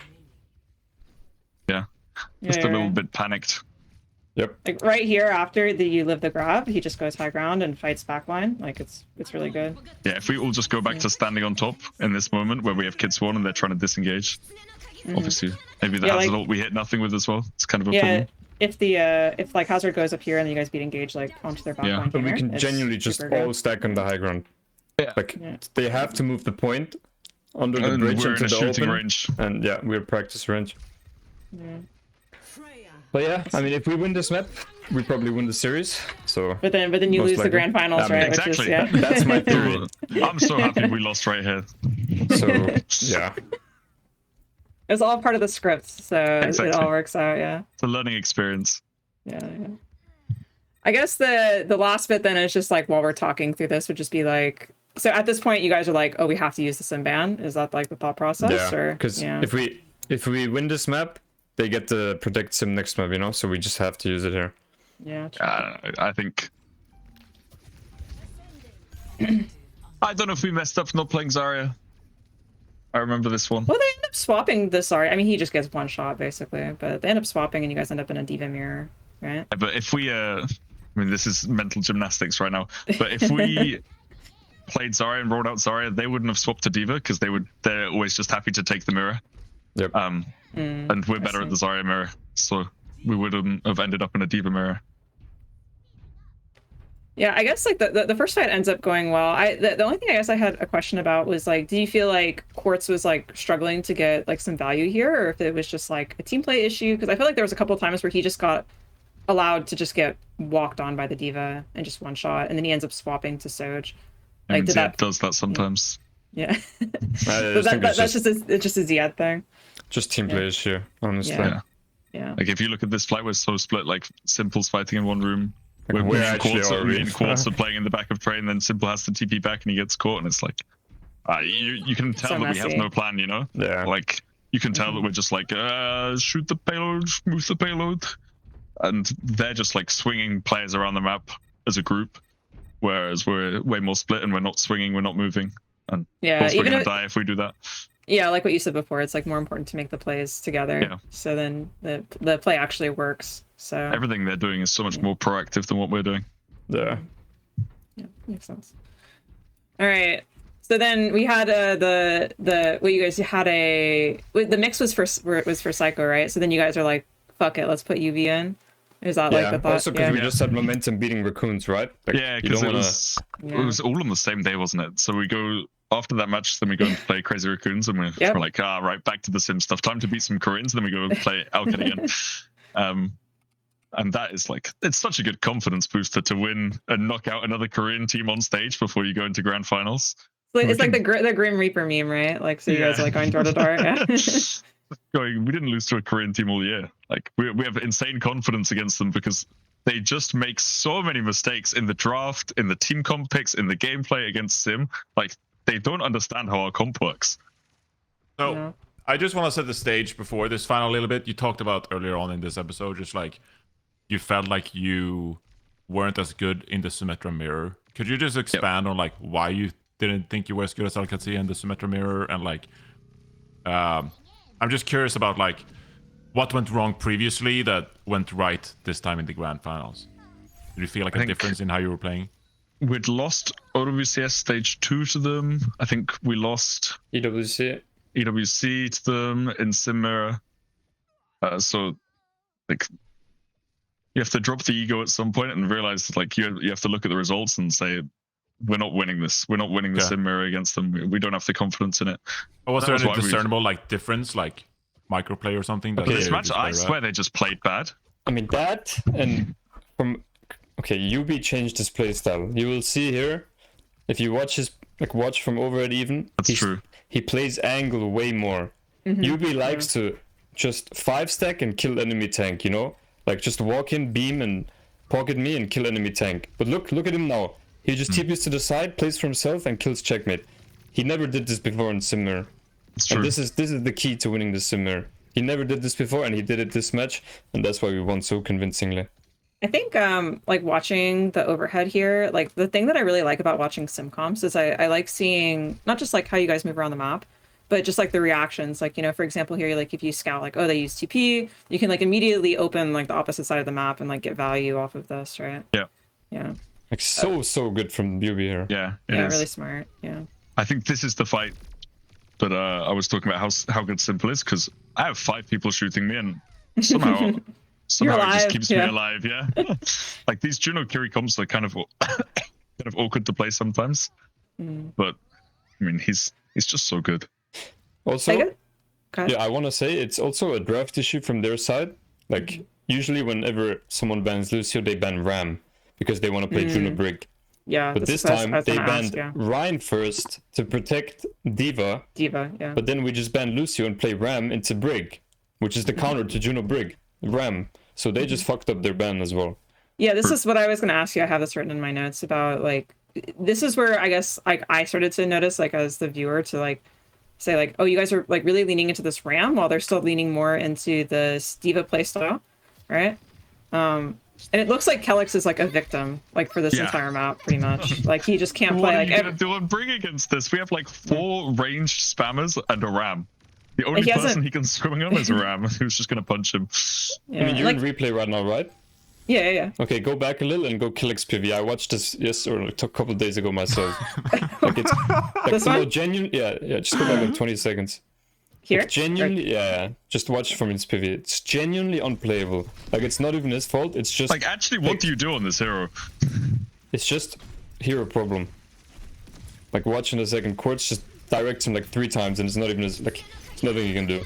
Speaker 2: Yeah,
Speaker 4: yeah,
Speaker 2: just a
Speaker 4: you're
Speaker 2: little
Speaker 4: right.
Speaker 2: bit panicked.
Speaker 3: Yep.
Speaker 4: Like right here after you live the grab, he just goes high ground and fights backline. Like it's really good.
Speaker 2: Yeah, if we all just go back to standing on top in this moment where we have Kids One and they're trying to disengage, obviously maybe the
Speaker 4: Yeah,
Speaker 2: Hazard
Speaker 4: like-
Speaker 2: ult we hit nothing with as well. It's kind of a
Speaker 4: Yeah,
Speaker 2: problem.
Speaker 4: if like Hazard goes up here and you guys beat engage like onto their backline.
Speaker 2: Yeah.
Speaker 3: But we
Speaker 4: here,
Speaker 3: can
Speaker 4: it's
Speaker 3: genuinely just
Speaker 4: super good.
Speaker 3: all stack on the high ground.
Speaker 2: Yeah.
Speaker 3: Like,
Speaker 4: Yeah.
Speaker 3: they have to move the point, under the
Speaker 2: And
Speaker 3: bridge
Speaker 2: we're
Speaker 3: into
Speaker 2: in a
Speaker 3: the
Speaker 2: shooting
Speaker 3: open.
Speaker 2: range.
Speaker 3: And yeah, we're practice range.
Speaker 4: Yeah.
Speaker 3: But yeah, I mean, if we win this map, we probably win the series. So
Speaker 4: But then you
Speaker 3: Most
Speaker 4: lose the
Speaker 3: likely.
Speaker 4: grand finals,
Speaker 3: I mean,
Speaker 4: right?
Speaker 2: exactly.
Speaker 4: Which is, yeah.
Speaker 3: that's my theory.
Speaker 2: I'm so happy we lost right here.
Speaker 3: So yeah,
Speaker 4: It's all part of the script, so it
Speaker 2: Exactly.
Speaker 4: all works out. Yeah.
Speaker 2: It's a learning experience.
Speaker 4: Yeah. I guess the last bit then is just like while we're talking through this would just be like, so at this point you guys are like, oh, we have to use the sim ban. Is that like the thought process?
Speaker 3: yeah.
Speaker 4: Or
Speaker 3: Because
Speaker 4: yeah.
Speaker 3: if we win this map, they get the protect sim next map, you know. So we just have to use it here.
Speaker 4: Yeah.
Speaker 2: I think. I don't know if we messed up not playing Zarya. I remember this one.
Speaker 4: Well, they end up swapping the Sorry. I mean, he just gets one shot basically, but they end up swapping, and you guys end up in a diva mirror, right?
Speaker 2: But if we, I mean, this is mental gymnastics right now. But if we played Zarya and rolled out Zarya, they wouldn't have swapped to diva because they're always just happy to take the mirror.
Speaker 3: Yep.
Speaker 2: And we're better at the Zarya mirror, so we wouldn't have ended up in a diva mirror.
Speaker 4: Yeah, I guess like the first fight ends up going well. The only thing I guess I had a question about was like, do you feel like Quartz was like struggling to get like some value here, or if it was just like a team play issue? Because I feel like there was a couple of times where he just got allowed to just get walked on by the diva and just one shot, and then he ends up swapping to Soj. Like,
Speaker 2: And
Speaker 4: did
Speaker 2: Zed
Speaker 4: that?
Speaker 2: does that sometimes.
Speaker 4: Yeah,
Speaker 3: I
Speaker 4: but
Speaker 3: think
Speaker 4: that's just it's just a Ziad thing.
Speaker 3: just team play issue, honestly.
Speaker 4: Yeah. Yeah.
Speaker 2: Like if you look at this fight, we're so split. Like Simple's fighting in one room.
Speaker 3: Like,
Speaker 2: We're
Speaker 3: where actually are we?
Speaker 2: Me and Quartz are playing in the back of train, then Simple has to TP back and he gets caught, and it's like, you can tell
Speaker 4: So
Speaker 2: that we have
Speaker 4: messy.
Speaker 2: no plan, you know?
Speaker 3: Yeah.
Speaker 2: Like you can tell that we're just like, shoot the payload, move the payload, and they're just like swinging players around the map as a group, whereas we're way more split and we're not swinging, we're not moving, and
Speaker 4: Yeah,
Speaker 2: of course we're
Speaker 4: even
Speaker 2: gonna
Speaker 4: if,
Speaker 2: die if we do that.
Speaker 4: yeah, like what you said before, it's like more important to make the plays together.
Speaker 2: Yeah.
Speaker 4: So then the play actually works. So
Speaker 2: Everything they're doing is so much more proactive than what we're doing.
Speaker 3: Yeah.
Speaker 4: yeah, makes sense. All right. So then we had the mix was for Seicoe, right? So then you guys are like, fuck it, let's put UV in. Is that like
Speaker 3: Yeah.
Speaker 4: the thought?
Speaker 3: Also, because
Speaker 4: Yeah.
Speaker 3: we just had momentum beating Raccoons, right? Like,
Speaker 2: Yeah,
Speaker 3: you
Speaker 2: because
Speaker 3: don't
Speaker 2: it
Speaker 3: wanna-
Speaker 2: was all on the same day, wasn't it? So we go after that match, then we go and play Crazy Raccoons, and we're
Speaker 4: Yep.
Speaker 2: like, right, back to the sim stuff. Time to beat some Koreans, then we go and play Alcat again. And that is like, it's such a good confidence booster to win and knock out another Korean team on stage before you go into grand finals.
Speaker 4: It's like the Grim Reaper meme, right? Like, so you guys are like going door to door. Yeah.
Speaker 2: We didn't lose to a Korean team all year. Like we have insane confidence against them because they just make so many mistakes in the draft, in the team comp picks, in the gameplay against Sim. Like they don't understand how our comp works.
Speaker 1: So
Speaker 4: Yeah.
Speaker 1: I just want to set the stage before this final a little bit. You talked about earlier on in this episode, just like you felt like you weren't as good in the Symmetra mirror. Could you just expand on like why you didn't think you were as good as Qadsiah in the Symmetra mirror, and like I'm just curious about like what went wrong previously that went right this time in the grand finals. Did you feel like
Speaker 2: I
Speaker 1: a
Speaker 2: think-
Speaker 1: difference in how you were playing?
Speaker 2: We'd lost OWCS stage 2 to them. I think we lost
Speaker 3: EWC.
Speaker 2: EWC to them in Sim Mirror. So like you have to drop the ego at some point and realize that, like you have to look at the results and say, we're not winning this. We're not winning the
Speaker 1: Yeah.
Speaker 2: Sim Mirror against them. We don't have the confidence in it.
Speaker 1: Or was
Speaker 2: That
Speaker 1: there
Speaker 2: was
Speaker 1: any
Speaker 2: why we-
Speaker 1: discernible like difference, like microplay or something? That
Speaker 3: Okay,
Speaker 1: they
Speaker 2: This match,
Speaker 1: just
Speaker 2: I
Speaker 1: played
Speaker 2: swear
Speaker 1: right?
Speaker 2: they just played bad.
Speaker 3: I mean that, and from okay, UB changed his playstyle. You will see here, if you watch from over at even.
Speaker 2: That's true.
Speaker 3: He plays angle way more. UB likes to just 5-stack and kill enemy tank. You know, like just walk in, beam, and pocket me and kill enemy tank. But look at him now. He just TPs to the side, plays for himself, and kills checkmate. He never did this before in Simmer.
Speaker 2: It's true.
Speaker 3: And this is the key to winning the Simmer. He never did this before, and he did it this match, and that's why we won so convincingly.
Speaker 4: I think like watching the overhead here, like the thing that I really like about watching sim comps is I like seeing not just like how you guys move around the map, but just like the reactions. Like, you know, for example, here, like if you scout like, oh, they use TP, you can like immediately open like the opposite side of the map and like get value off of this, right?
Speaker 2: Yeah.
Speaker 4: Yeah.
Speaker 3: Like so good from UB here.
Speaker 2: Yeah, it
Speaker 4: Yeah,
Speaker 2: is.
Speaker 4: really smart. Yeah.
Speaker 2: I think this is the fight that I was talking about how good Simple is, because I have 5 people shooting me, and somehow it just
Speaker 4: alive,
Speaker 2: keeps
Speaker 4: yeah.
Speaker 2: me alive. Yeah, like these Juno Kiri comps are kind of awkward to play sometimes, but I mean he's just so good.
Speaker 3: Also,
Speaker 4: I get, okay.
Speaker 3: yeah, I want to say it's also a draft issue from their side. Like, usually whenever someone bans Lucio, they ban Ram because they want to play Juno Brig.
Speaker 4: Yeah,
Speaker 3: But this
Speaker 4: is what I
Speaker 3: time
Speaker 4: was
Speaker 3: they
Speaker 4: gonna
Speaker 3: banned
Speaker 4: ask, yeah.
Speaker 3: Ryan first to protect Diva,
Speaker 4: Diva, yeah.
Speaker 3: but then we just banned Lucio and play Ram into Brig, which is the counter to Juno Brig, Ram. So they just fucked up their ban as well.
Speaker 4: Yeah, this is what I was going to ask you. I have this written in my notes about, like, this is where I guess, like, I started to notice, like, as the viewer, to, like, say, like, oh, you guys are, like, really leaning into this Ram while they're still leaning more into the Diva playstyle, right? And it looks like Kellex is, like, a victim, like, for this entire map, pretty much. Like, he just can't play,
Speaker 2: What are
Speaker 4: like...
Speaker 2: you going to do on Brig against this? We have, like, 4 ranged spammers and a Ram. The only person he can swing on is a Ram, who's just going to punch him.
Speaker 3: Yeah, I mean, you're in replay right now, right?
Speaker 4: Yeah.
Speaker 3: Okay, go back a little and go kill XPV. I watched this a couple of days ago myself. Like, it's like
Speaker 4: this one?
Speaker 3: genuine. Yeah, just go back like 20 seconds.
Speaker 4: Here?
Speaker 3: Like, genuinely, yeah. Just watch from XPV. It's genuinely unplayable. Like, it's not even his fault. It's just
Speaker 2: like, actually, what do you do on this hero?
Speaker 3: It's just hero problem. Like, watch in a second. Quartz just directs him like 3 times, and it's not even his, like, it's nothing you can do.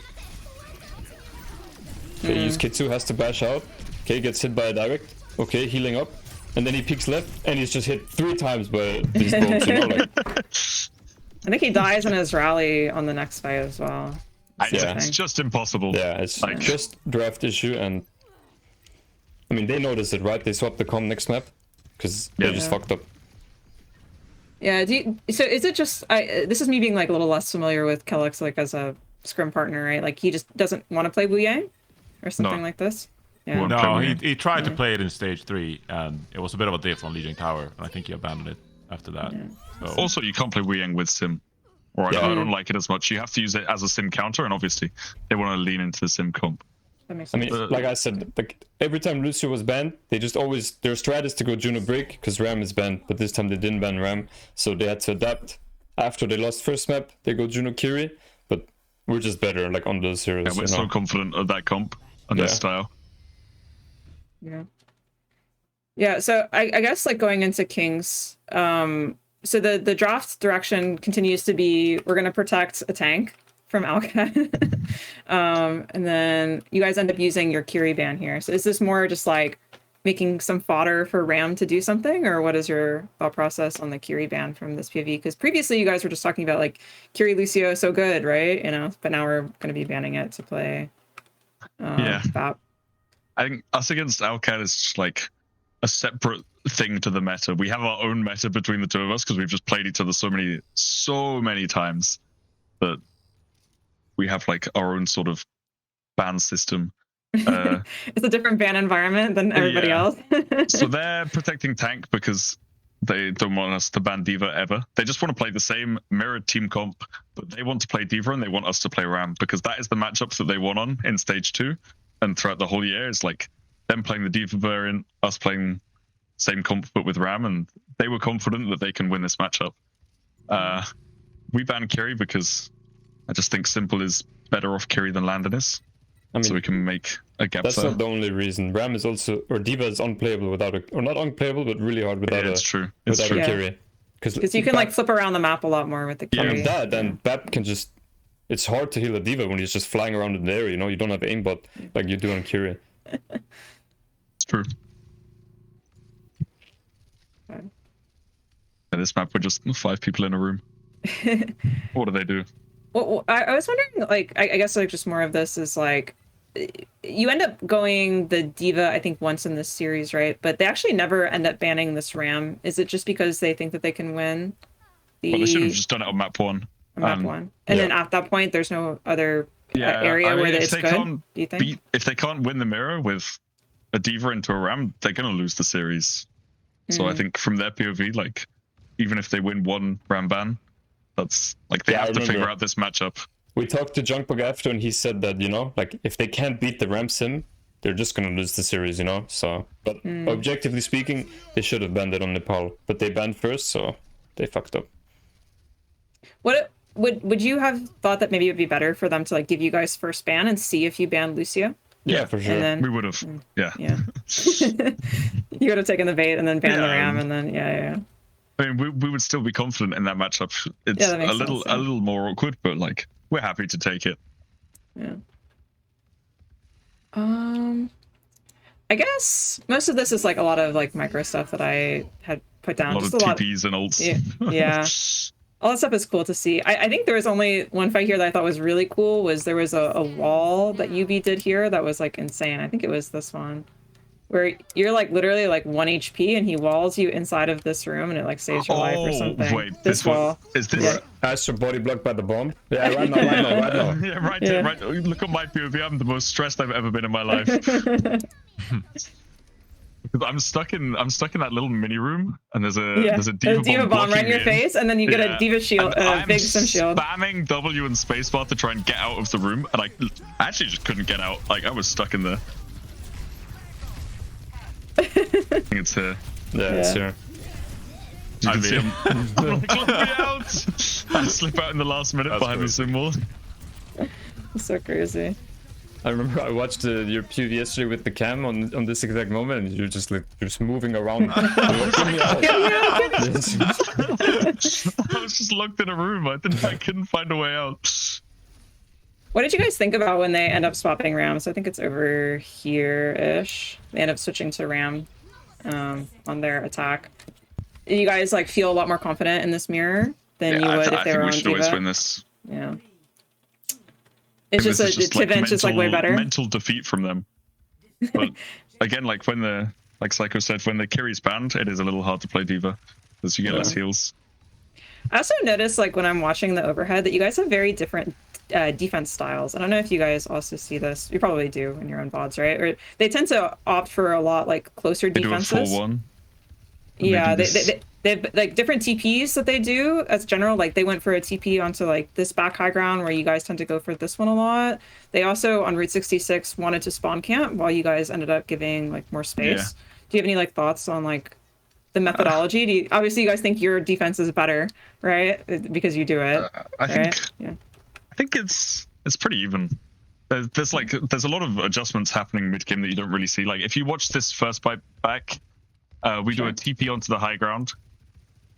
Speaker 3: Okay, use Qadsiah, has to bash out. Okay, gets hit by a direct. Okay, healing up. And then he peeks left, and he's just hit 3 times by these bolts, you know, like...
Speaker 4: I think he dies in his rally on the next fight as well.
Speaker 2: It's just impossible.
Speaker 3: Yeah, it's like just draft issue, and... I mean, they noticed it, right? They swapped the comp next map, because they just fucked up.
Speaker 4: Yeah, so is it just... this is me being, like, a little less familiar with Kellex, like, as a scrim partner, right? Like, he just doesn't want to play Wu Yang? Or something like this? Yeah.
Speaker 1: No, he tried to play it in stage 3, and it was a bit of a diff on Legion Tower, and I think he abandoned it after that. Yeah. So.
Speaker 2: Also, you can't play Wu Yang with Sim. Or I don't like it as much. You have to use it as a Sim counter, and obviously, they want to lean into the Sim comp.
Speaker 4: That makes sense.
Speaker 3: I mean, like I said, like every time Lucio was banned, they just always... Their strat is to go Juno Brig, because Ram is banned, but this time they didn't ban Ram, so they had to adapt. After they lost first map, they go Juno Kiri, but we're just better, like, on those heroes.
Speaker 2: Yeah, we're so confident of that comp and this style.
Speaker 4: Yeah, so I guess, like, going into Kings, so the draft direction continues to be, we're going to protect a tank from Alcat. And then you guys end up using your Kiri ban here. So is this more just, like, making some fodder for Ram to do something, or what is your thought process on the Kiri ban from this PvE? Because previously you guys were just talking about, like, Kiri Lucio is so good, right? You know, but now we're going to be banning it to play BAP.
Speaker 2: I think us against Alcat is just like a separate thing to the meta. We have our own meta between the two of us because we've just played each other so many times that we have like our own sort of ban system.
Speaker 4: It's a different ban environment than everybody else.
Speaker 2: So they're protecting tank because they don't want us to ban Diva ever. They just want to play the same mirrored team comp, but they want to play Diva and they want us to play Ram because that is the matchups that they won on in stage 2. And throughout the whole year, it's like them playing the Diva variant, us playing same comp but with Ram, and they were confident that they can win this matchup. We banned Kiri because I just think Simple is better off Kiri than Landon is. I mean, so we can make a gap.
Speaker 3: That's not the only reason. Ram is also, or Diva is unplayable without a, or not unplayable, but really hard without
Speaker 2: it's true.
Speaker 3: Without a Kiri.
Speaker 4: Because you can like flip around the map a lot more with the Kiri.
Speaker 3: Yeah, that and BAP can just. It's hard to heal a Diva when he's just flying around in the air, you know? You don't have aimbot like you do on Kiri.
Speaker 2: It's true. In this map, we're just 5 people in a room. What do they do?
Speaker 4: Well, I was wondering, like, I guess like just more of this is like, you end up going the Diva, I think, once in this series, right? But they actually never end up banning this Ram. Is it just because they think that they can win?
Speaker 2: Well, they should have just done it on map 1.
Speaker 4: Map 1. And then at that point, there's no other area where it's good, do you think?
Speaker 2: If they can't win the mirror with a Diva into a Ram, they're going to lose the series. So I think from their POV, like, even if they win one Ram ban, that's, like, they have to figure out this matchup.
Speaker 3: We talked to Junkbuck after, and he said that, you know, like, if they can't beat the Ram sim, they're just going to lose the series, you know? So, but objectively speaking, they should have banned it on Nepal. But they banned first, so they fucked up.
Speaker 4: What... Would you have thought that maybe it would be better for them to like give you guys first ban and see if you ban Lucio?
Speaker 3: Yeah, for sure.
Speaker 4: Then,
Speaker 2: we would have. Yeah.
Speaker 4: You would have taken the bait and then banned the Ram and then I
Speaker 2: mean, we would still be confident in that matchup. It's a little more awkward, but like we're happy to take it.
Speaker 4: Yeah. I guess most of this is like a lot of like micro stuff that I had put down.
Speaker 2: A lot
Speaker 4: Just
Speaker 2: of
Speaker 4: a lot.
Speaker 2: TPs and ults.
Speaker 4: Yeah. All that stuff is cool to see. I think there was only one fight here that I thought was really cool. Was there was a wall that UB did here that was like insane. I think it was this one, where you're like literally like 1 HP and he walls you inside of this room and it like saves your life or something.
Speaker 2: Wait,
Speaker 4: this wall.
Speaker 2: Is this?
Speaker 4: Yeah.
Speaker 3: Astro body blocked by the bomb. Yeah, right now.
Speaker 2: Yeah, right.
Speaker 4: Yeah.
Speaker 2: Right. Look at my POV. I'm the most stressed I've ever been in my life. I'm stuck in that little mini room, and there's a diva
Speaker 4: bomb right in your
Speaker 2: in.
Speaker 4: face, and then you get a diva shield, big sim shield.
Speaker 2: Spamming W and spacebar to try and get out of the room, and I actually just couldn't get out. Like I was stuck in there. I think it's here.
Speaker 3: Yeah, it's here.
Speaker 2: You can see him. I'm like, let me out! I slip out in the last minute behind the sim wall.
Speaker 4: It's so crazy.
Speaker 3: I remember I watched your POV yesterday with the cam on this exact moment, and you're just like moving around. Get me out.
Speaker 2: I was just locked in a room. I couldn't find a way out.
Speaker 4: What did you guys think about when they end up swapping Ram? So I think it's over here-ish. They end up switching to Ram on their attack. You guys like feel a lot more confident in this mirror than you would if they were on
Speaker 2: I think we should
Speaker 4: Diva?
Speaker 2: always win this.
Speaker 4: Yeah. It's just Tivent's just like way better.
Speaker 2: Mental defeat from them. But again, like when Seicoe said, when the Kiri's banned, it is a little hard to play Diva because you get less heals.
Speaker 4: I also noticed, like when I'm watching the overhead, that you guys have very different defense styles. I don't know if you guys also see this. You probably do in your own VODs, right? Or they tend to opt for a lot like closer defenses.
Speaker 2: They do a 4-1.
Speaker 4: Yeah, they have like different TPs that they do as general. Like they went for a TP onto like this back high ground where you guys tend to go for this one a lot. They also on Route 66 wanted to spawn camp while you guys ended up giving like more space.
Speaker 2: Yeah.
Speaker 4: Do you have any like thoughts on like the methodology? Obviously you guys think your defense is better, right? Because you do it.
Speaker 2: I
Speaker 4: think
Speaker 2: it's pretty even. There's a lot of adjustments happening mid game that you don't really see. Like if you watch this first fight back, we do a TP onto the high ground,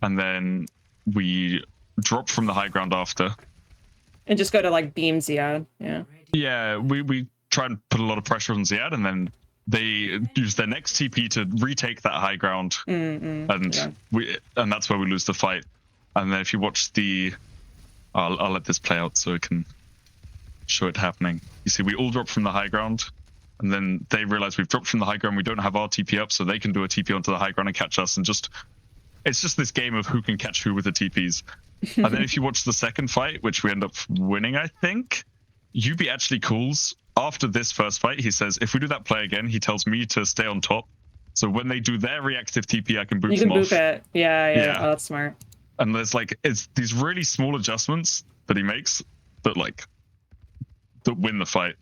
Speaker 2: and then we drop from the high ground after.
Speaker 4: And just go to like beam Ziad. Yeah.
Speaker 2: Yeah, we try and put a lot of pressure on Ziad, and then they use their next TP to retake that high ground, and that's where we lose the fight. And then if you watch the, I'll let this play out so it can show it happening. You see, we all drop from the high ground, and then they realize we've dropped from the high ground. We don't have our TP up, so they can do a TP onto the high ground and catch us. And it's just this game of who can catch who with the TPs. And then if you watch the second fight, which we end up winning, I think, UB actually calls after this first fight. He says, if we do that play again, he tells me to stay on top. So when they do their reactive TP, I can boot them off.
Speaker 4: You can boop it. Yeah. Oh, that's smart.
Speaker 2: And there's it's these really small adjustments that he makes that win the fight,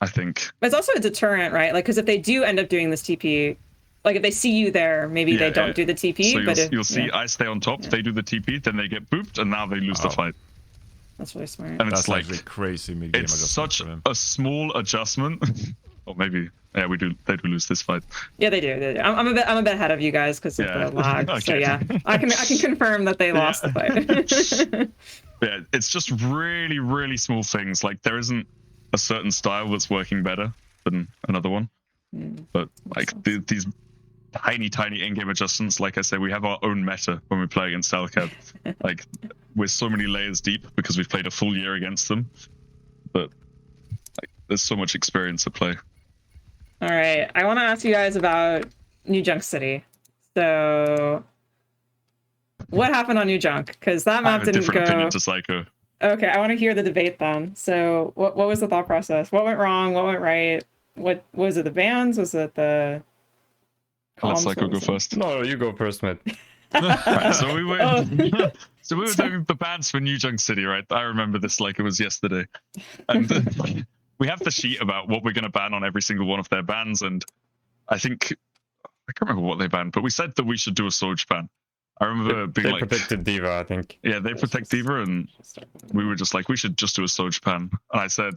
Speaker 2: I think.
Speaker 4: But it's also a deterrent, right? Like, because if they do end up doing this TP, like if they see you there, maybe they don't do the TP.
Speaker 2: So you'll see I stay on top, they do the TP, then they get booped, and now they lose the fight.
Speaker 4: That's really smart.
Speaker 2: And
Speaker 1: That's like the crazy mid game.
Speaker 2: It's such a small adjustment. Or maybe, they do lose this fight.
Speaker 4: Yeah, they do. I'm a bit ahead of you guys because of the lag. Okay. So yeah, I can confirm that they lost the fight.
Speaker 2: Yeah, it's just really, really small things. Like there isn't a certain style that's working better than another one. But these tiny in-game adjustments, like I said, we have our own meta when we play against Alcad. Like we're so many layers deep because we've played a full year against them. But there's so much experience at play.
Speaker 4: All right, I want to ask you guys about New Junk City. So, what happened on New Junk? Because that map didn't go. I have a different opinion
Speaker 2: to Seicoe.
Speaker 4: Okay, I want to hear the debate then. So, what was the thought process? What went wrong? What went right? What was it? The bans? Was it the?
Speaker 2: Let Seicoe go first.
Speaker 3: No, you go first, mate.
Speaker 2: Right, so we were doing the bans for New Junk City, right? I remember this like it was yesterday, and we have the sheet about what we're going to ban on every single one of their bans, and I can't remember what they banned, but we said that we should do a Soj ban. I remember being
Speaker 3: they protected Diva, I think.
Speaker 2: Yeah, they protect Diva, and we were just like, we should just do a Soj ban. And I said,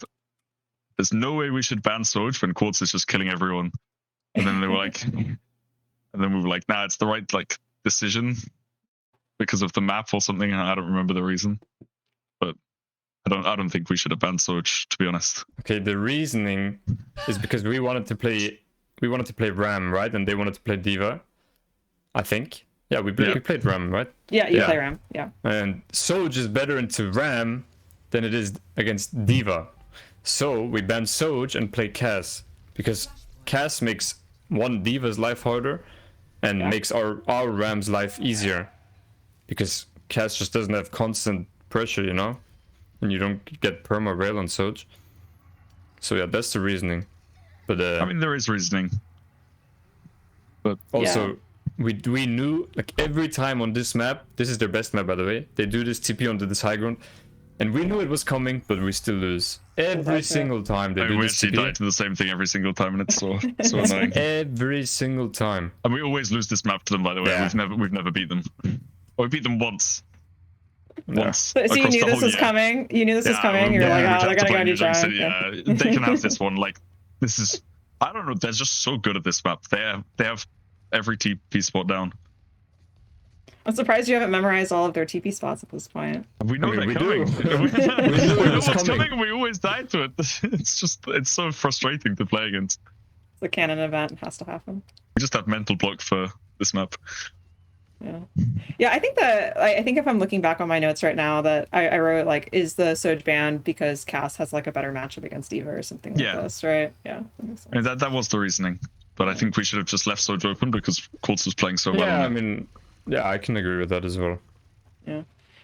Speaker 2: there's no way we should ban Soj when Quartz is just killing everyone. And then they were like, and then we were like, nah, it's the right decision because of the map or something. I don't remember the reason, but I don't think we should have banned Soch, to be honest.
Speaker 3: Okay, the reasoning is because we wanted to play Ram, right? And they wanted to play Diva. I think. Yeah, we played Ram, right?
Speaker 4: Yeah, you
Speaker 3: Yeah.
Speaker 4: play Ram. Yeah.
Speaker 3: And Soj is better into Ram than it is against Diva. So we ban Soj and play Cass. Because Cass makes one Diva's life harder and makes our Ram's life easier. Because Cass just doesn't have constant pressure, you know? And you don't get perma rail on Soj. So yeah, that's the reasoning. But
Speaker 2: I mean, there is reasoning. But
Speaker 3: also, we knew, like, every time on this map, this is their best map, by the way, they do this TP onto this high ground, and we knew it was coming, but we still lose. Every single time they do
Speaker 2: we
Speaker 3: this
Speaker 2: actually
Speaker 3: TP.
Speaker 2: die to the same thing every single time, and it's so annoying.
Speaker 3: Every single time.
Speaker 2: And we always lose this map to them, by the way.
Speaker 3: Yeah.
Speaker 2: We've never beat them. Or we beat them once. Once.
Speaker 4: So you
Speaker 2: across
Speaker 4: knew
Speaker 2: the
Speaker 4: this
Speaker 2: whole
Speaker 4: was
Speaker 2: year.
Speaker 4: coming. You knew this was coming.
Speaker 2: we
Speaker 4: You're like,
Speaker 2: have
Speaker 4: oh, they're
Speaker 2: to
Speaker 4: gonna
Speaker 2: play
Speaker 4: go
Speaker 2: New
Speaker 4: to
Speaker 2: Jack
Speaker 4: John.
Speaker 2: City. They can have this one. Like, this is, I don't know. They're just so good at this map. They have every TP spot down.
Speaker 4: I'm surprised you haven't memorized all of their TP spots at this point.
Speaker 2: We know
Speaker 3: I mean,
Speaker 2: they're
Speaker 3: we
Speaker 2: coming.
Speaker 3: do.
Speaker 2: we know
Speaker 3: it was
Speaker 2: what's
Speaker 3: coming.
Speaker 2: coming, and we always die to it. It's so frustrating to play against.
Speaker 4: It's a canon event. It has to happen.
Speaker 2: We just have mental block for this map.
Speaker 4: Yeah, I think if I'm looking back on my notes right now that I wrote, like, is the Soj banned because Cass has like a better matchup against Diva or something like this, right? Yeah. That makes sense.
Speaker 2: I mean, that was the reasoning. But I think we should have just left Soj open because Qadsiah was playing so well.
Speaker 3: Yeah, I
Speaker 2: on it.
Speaker 3: mean, yeah, I can agree with that as well.
Speaker 4: Yeah.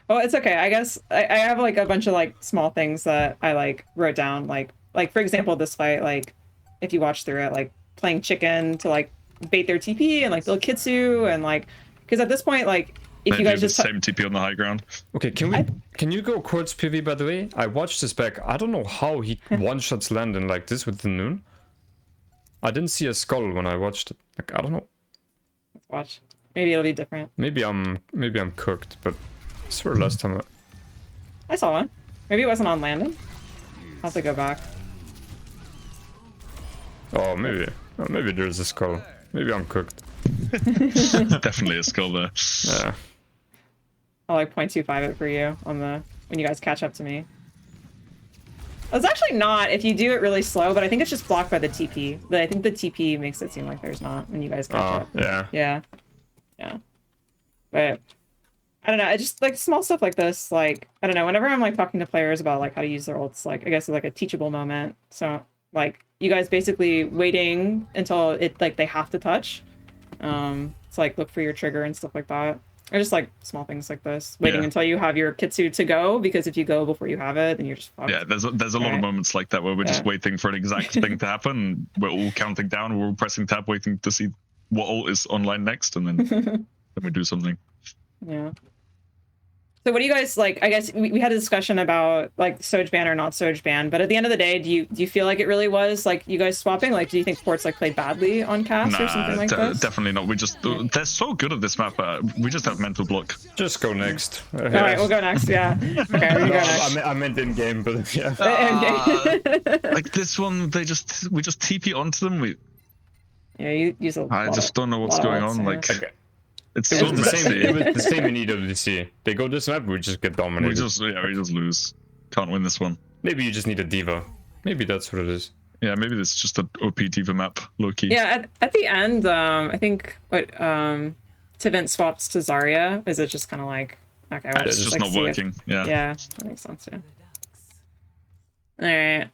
Speaker 4: Well, it's okay. I guess I have like a bunch of like small things that I like wrote down. Like for example, this fight, like if you watch through it, like playing chicken to like bait their TP and like build Kitsu and like, because at this point, like if
Speaker 2: They
Speaker 4: you guys
Speaker 2: do
Speaker 4: just
Speaker 2: the same TP on the high ground.
Speaker 3: Okay, can you go Quartz PV, by the way? I watched this back. I don't know how he one-shots Landon like this with the noon. I didn't see a skull when I watched it. Like, I don't know.
Speaker 4: watch, maybe it'll be different.
Speaker 3: Maybe I'm cooked, but I swear last time
Speaker 4: I saw one. Maybe it wasn't on Landon. I'll have to go back.
Speaker 3: maybe there's a skull. Maybe I'm cooked.
Speaker 2: Definitely a skull there.
Speaker 3: Yeah.
Speaker 4: I'll like 0.25 it for you on the when you guys catch up to me. It's actually not if you do it really slow, but I think it's just blocked by the TP. But I think the TP makes it seem like there's not when you guys catch up.
Speaker 3: Yeah.
Speaker 4: Yeah. But I don't know. I just like small stuff like this. Like I don't know. Whenever I'm like talking to players about like how to use their ults, like I guess it's like a teachable moment. So like you guys basically waiting until it like they have to touch. So like look for your trigger and stuff like that. Or just like small things like this. Waiting until you have your Kitsu to go, because if you go before you have it, then you're just fucked.
Speaker 2: Yeah, there's a lot of moments like that where we're just waiting for an exact thing to happen. We're all counting down, we're all pressing tab, waiting to see what ult is online next, and then we do something.
Speaker 4: Yeah. So what do you guys like? I guess we had a discussion about like Soj ban or not Soj ban, but at the end of the day, do you feel like it really was like you guys swapping? Like, do you think Ports like played badly on Cass or something like this?
Speaker 2: Definitely not. They're so good at this map. We just have mental block.
Speaker 3: Just go next.
Speaker 4: All right, we'll go next. Yeah. Okay, we can go next.
Speaker 3: I meant in game, but yeah.
Speaker 2: Like this one, we just TP onto them.
Speaker 4: Yeah, you use a
Speaker 2: I just don't know what's going on. Like. It's
Speaker 3: It
Speaker 2: so
Speaker 3: was the same.
Speaker 2: messy.
Speaker 3: It was the same in EWC. They go this map, we just get dominated.
Speaker 2: We just lose. Can't win this one.
Speaker 3: Maybe you just need a diva. Maybe that's what it is.
Speaker 2: Yeah, maybe this is just an OP diva map, low key.
Speaker 4: Yeah, at the end, I think what Tivent swaps to Zarya. Is it just kind of like okay? We'll
Speaker 2: It's just
Speaker 4: like,
Speaker 2: not
Speaker 4: see
Speaker 2: working. Yeah.
Speaker 4: Yeah, that makes sense. Yeah. All right,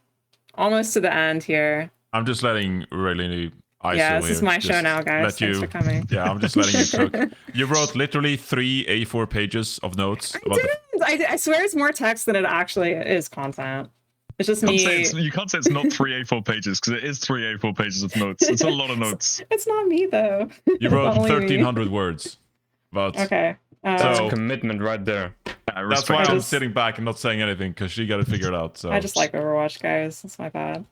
Speaker 4: almost to the end here.
Speaker 1: I'm just letting Raelyni ISO
Speaker 4: Yeah, this is
Speaker 1: here.
Speaker 4: my
Speaker 1: Just
Speaker 4: show now, guys.
Speaker 1: let
Speaker 4: Thanks
Speaker 1: you-
Speaker 4: for coming.
Speaker 1: Yeah, I'm just letting you cook. You wrote literally 3 A4 pages of notes.
Speaker 4: I didn't. I swear it's more text than it actually is content. It's just me.
Speaker 2: You can't say it's not 3 A4 pages, because it is 3 A4 pages of notes. It's a lot of notes.
Speaker 4: It's not me though.
Speaker 1: You
Speaker 4: It's
Speaker 1: wrote
Speaker 4: only me.
Speaker 1: 1,300 words. But
Speaker 4: Okay.
Speaker 3: That's
Speaker 1: So-
Speaker 3: a commitment right there.
Speaker 2: I
Speaker 1: that's why
Speaker 2: respect
Speaker 1: I'm
Speaker 2: it.
Speaker 4: just-
Speaker 1: sitting back and not saying anything, because she got to figure it out. So
Speaker 4: I just like Overwatch, guys. That's my bad.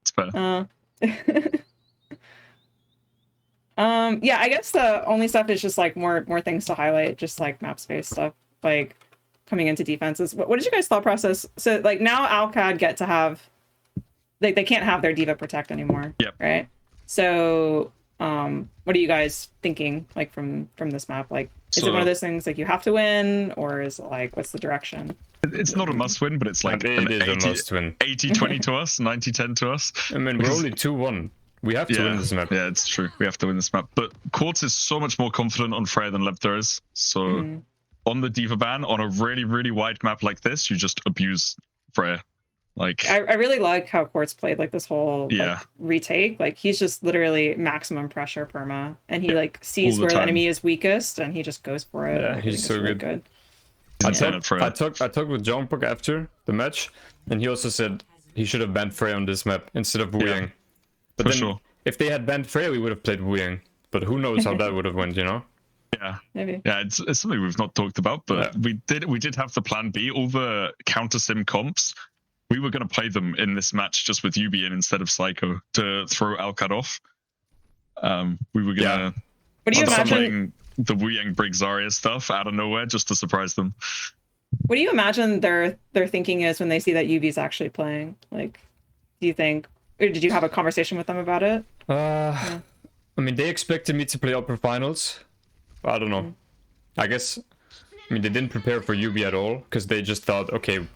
Speaker 2: It's fair.
Speaker 4: Yeah, I guess the only stuff is just like more things to highlight, just like map space stuff, like coming into defenses. What is your guys' thought process? So like now Alcad get to have, like they can't have their diva protect anymore.
Speaker 2: Yep.
Speaker 4: Right. So what are you guys thinking like from this map? Like Is it one of those things like you have to win, or is it like what's the direction?
Speaker 2: It's not a must-win, but it's like
Speaker 3: it
Speaker 2: an
Speaker 3: is
Speaker 2: 80,
Speaker 3: a must-win.
Speaker 2: 80-20 to us, 90-10 to us.
Speaker 3: I mean, we're only 2-1. We have to win this map.
Speaker 2: Yeah, it's true. We have to win this map. But Quartz is so much more confident on Freya than Lepter is. So on the Diva ban, on a really, really wide map like this, you just abuse Freya. Like
Speaker 4: I really like how Quartz played like this whole like, retake. Like he's just literally maximum pressure perma, and he like sees where the enemy is weakest, and he just goes for it.
Speaker 3: Yeah, he's so
Speaker 4: really
Speaker 3: good. I talked with Junkbuck after the match, and he also said he should have banned Freya on this map instead of Wu Yang. But then if they had banned Freya, we would have played Wu Yang. But who knows how that would have went, you know?
Speaker 2: Yeah,
Speaker 4: maybe.
Speaker 2: Yeah, it's something we've not talked about, but we did have the plan B. All the counter sim comps, we were going to play them in this match just with Yubi in instead of Seicoe to throw Alcad off. We were going to
Speaker 4: what do you imagine
Speaker 2: the Wu Yang Brig Zarya stuff out of nowhere just to surprise them.
Speaker 4: What do you imagine their thinking is when they see that Yubi's actually playing? Like, do you think, or did you have a conversation with them about it?
Speaker 3: I mean, they expected me to play upper finals. I don't know. I guess, I mean, they didn't prepare for Yubi at all because they just thought, okay,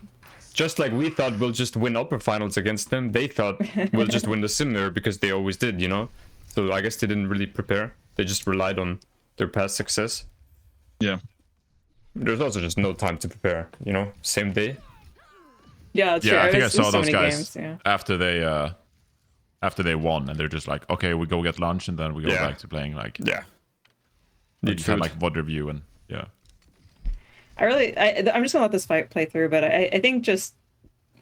Speaker 3: just like we thought we'll just win upper finals against them, they thought we'll just win the sim mirror because they always did, you know? So I guess they didn't really prepare. They just relied on their past success.
Speaker 2: Yeah.
Speaker 3: There's also just no time to prepare, you know? Same day.
Speaker 4: Yeah, that's
Speaker 1: true. I think I saw
Speaker 4: so
Speaker 1: those guys
Speaker 4: games,
Speaker 1: after they won, and they're just like, okay, we go get lunch, and then we go back to playing like
Speaker 3: Need
Speaker 1: just had like VOD review and
Speaker 4: I'm just gonna let this fight play through, but I think just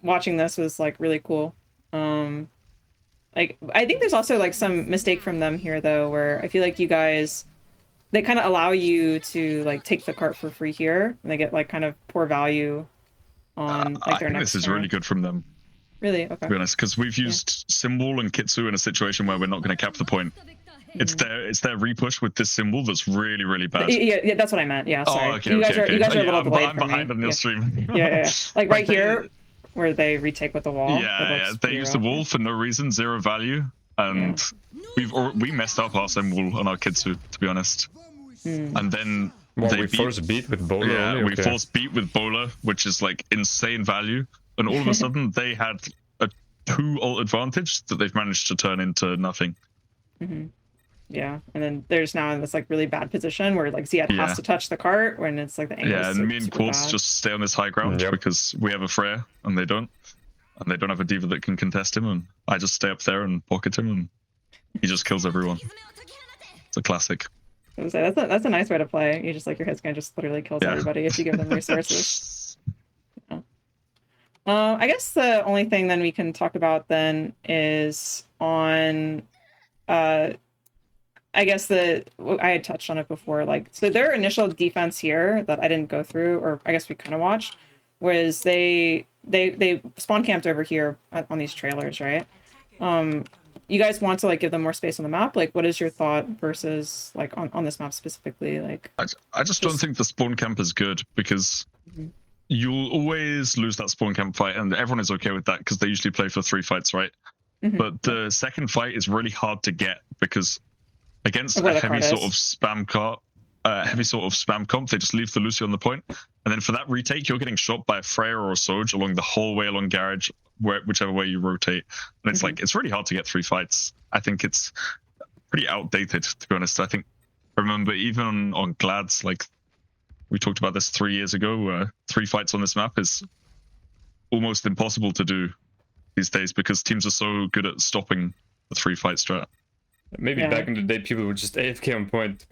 Speaker 4: watching this was like really cool. Like I think there's also like some mistake from them here though, where I feel like you guys, they kind of allow you to like take the cart for free here, and they get like kind of poor value on like their next.
Speaker 2: This is really good from them.
Speaker 4: Really? Okay.
Speaker 2: To be honest, because we've used Symbol and Kitsu in a situation where we're not going to cap the point. It's their repush with this symbol that's really, really bad.
Speaker 4: Yeah, that's what I meant. Yeah, sorry.
Speaker 2: Oh, okay,
Speaker 4: you guys are a little delayed
Speaker 2: I'm behind on your stream.
Speaker 4: Yeah. Like right here, where they retake with the wall.
Speaker 2: Yeah. They use the wall for no reason, 0 value, and we messed up our symbol on our Kitsu, to be honest. And then
Speaker 3: we force beat with Bola.
Speaker 2: Yeah, we force beat with Bola, which is like insane value, and all of a sudden they had a 2 ult advantage that they've managed to turn into nothing.
Speaker 4: Yeah, and then there's now in this like really bad position where like Ziad has to touch the cart when it's like the angle.
Speaker 2: Yeah, and me and Quartz just stay on this high ground because we have a Freya and they don't have a Diva that can contest him, and I just stay up there and pocket him, and he just kills everyone. It's a classic.
Speaker 4: I was gonna say, that's a nice way to play. You just like your hitscan just literally kills everybody if you give them resources. I guess the only thing then we can talk about then is on I guess I had touched on it before, like, so their initial defense here that I didn't go through, or I guess we kind of watched, was they spawn camped over here on these trailers, right? You guys want to like give them more space on the map? Like, what is your thought versus like on this map specifically? Like,
Speaker 2: I just don't think the spawn camp is good because you'll always lose that spawn camp fight, and everyone is okay with that because they usually play for 3 fights, right? But the second fight is really hard to get because against a heavy sort of spam comp, they just leave the Lucy on the point, and then for that retake, you're getting shot by a Freya or a Soj along the whole way along garage, whichever way you rotate, and it's like it's really hard to get 3 fights. I think it's pretty outdated, to be honest. I remember even on Glads, like we talked about this 3 years ago, 3 fights on this map is almost impossible to do these days because teams are so good at stopping the 3 fight strat.
Speaker 3: Maybe back in the day, people would just AFK on point.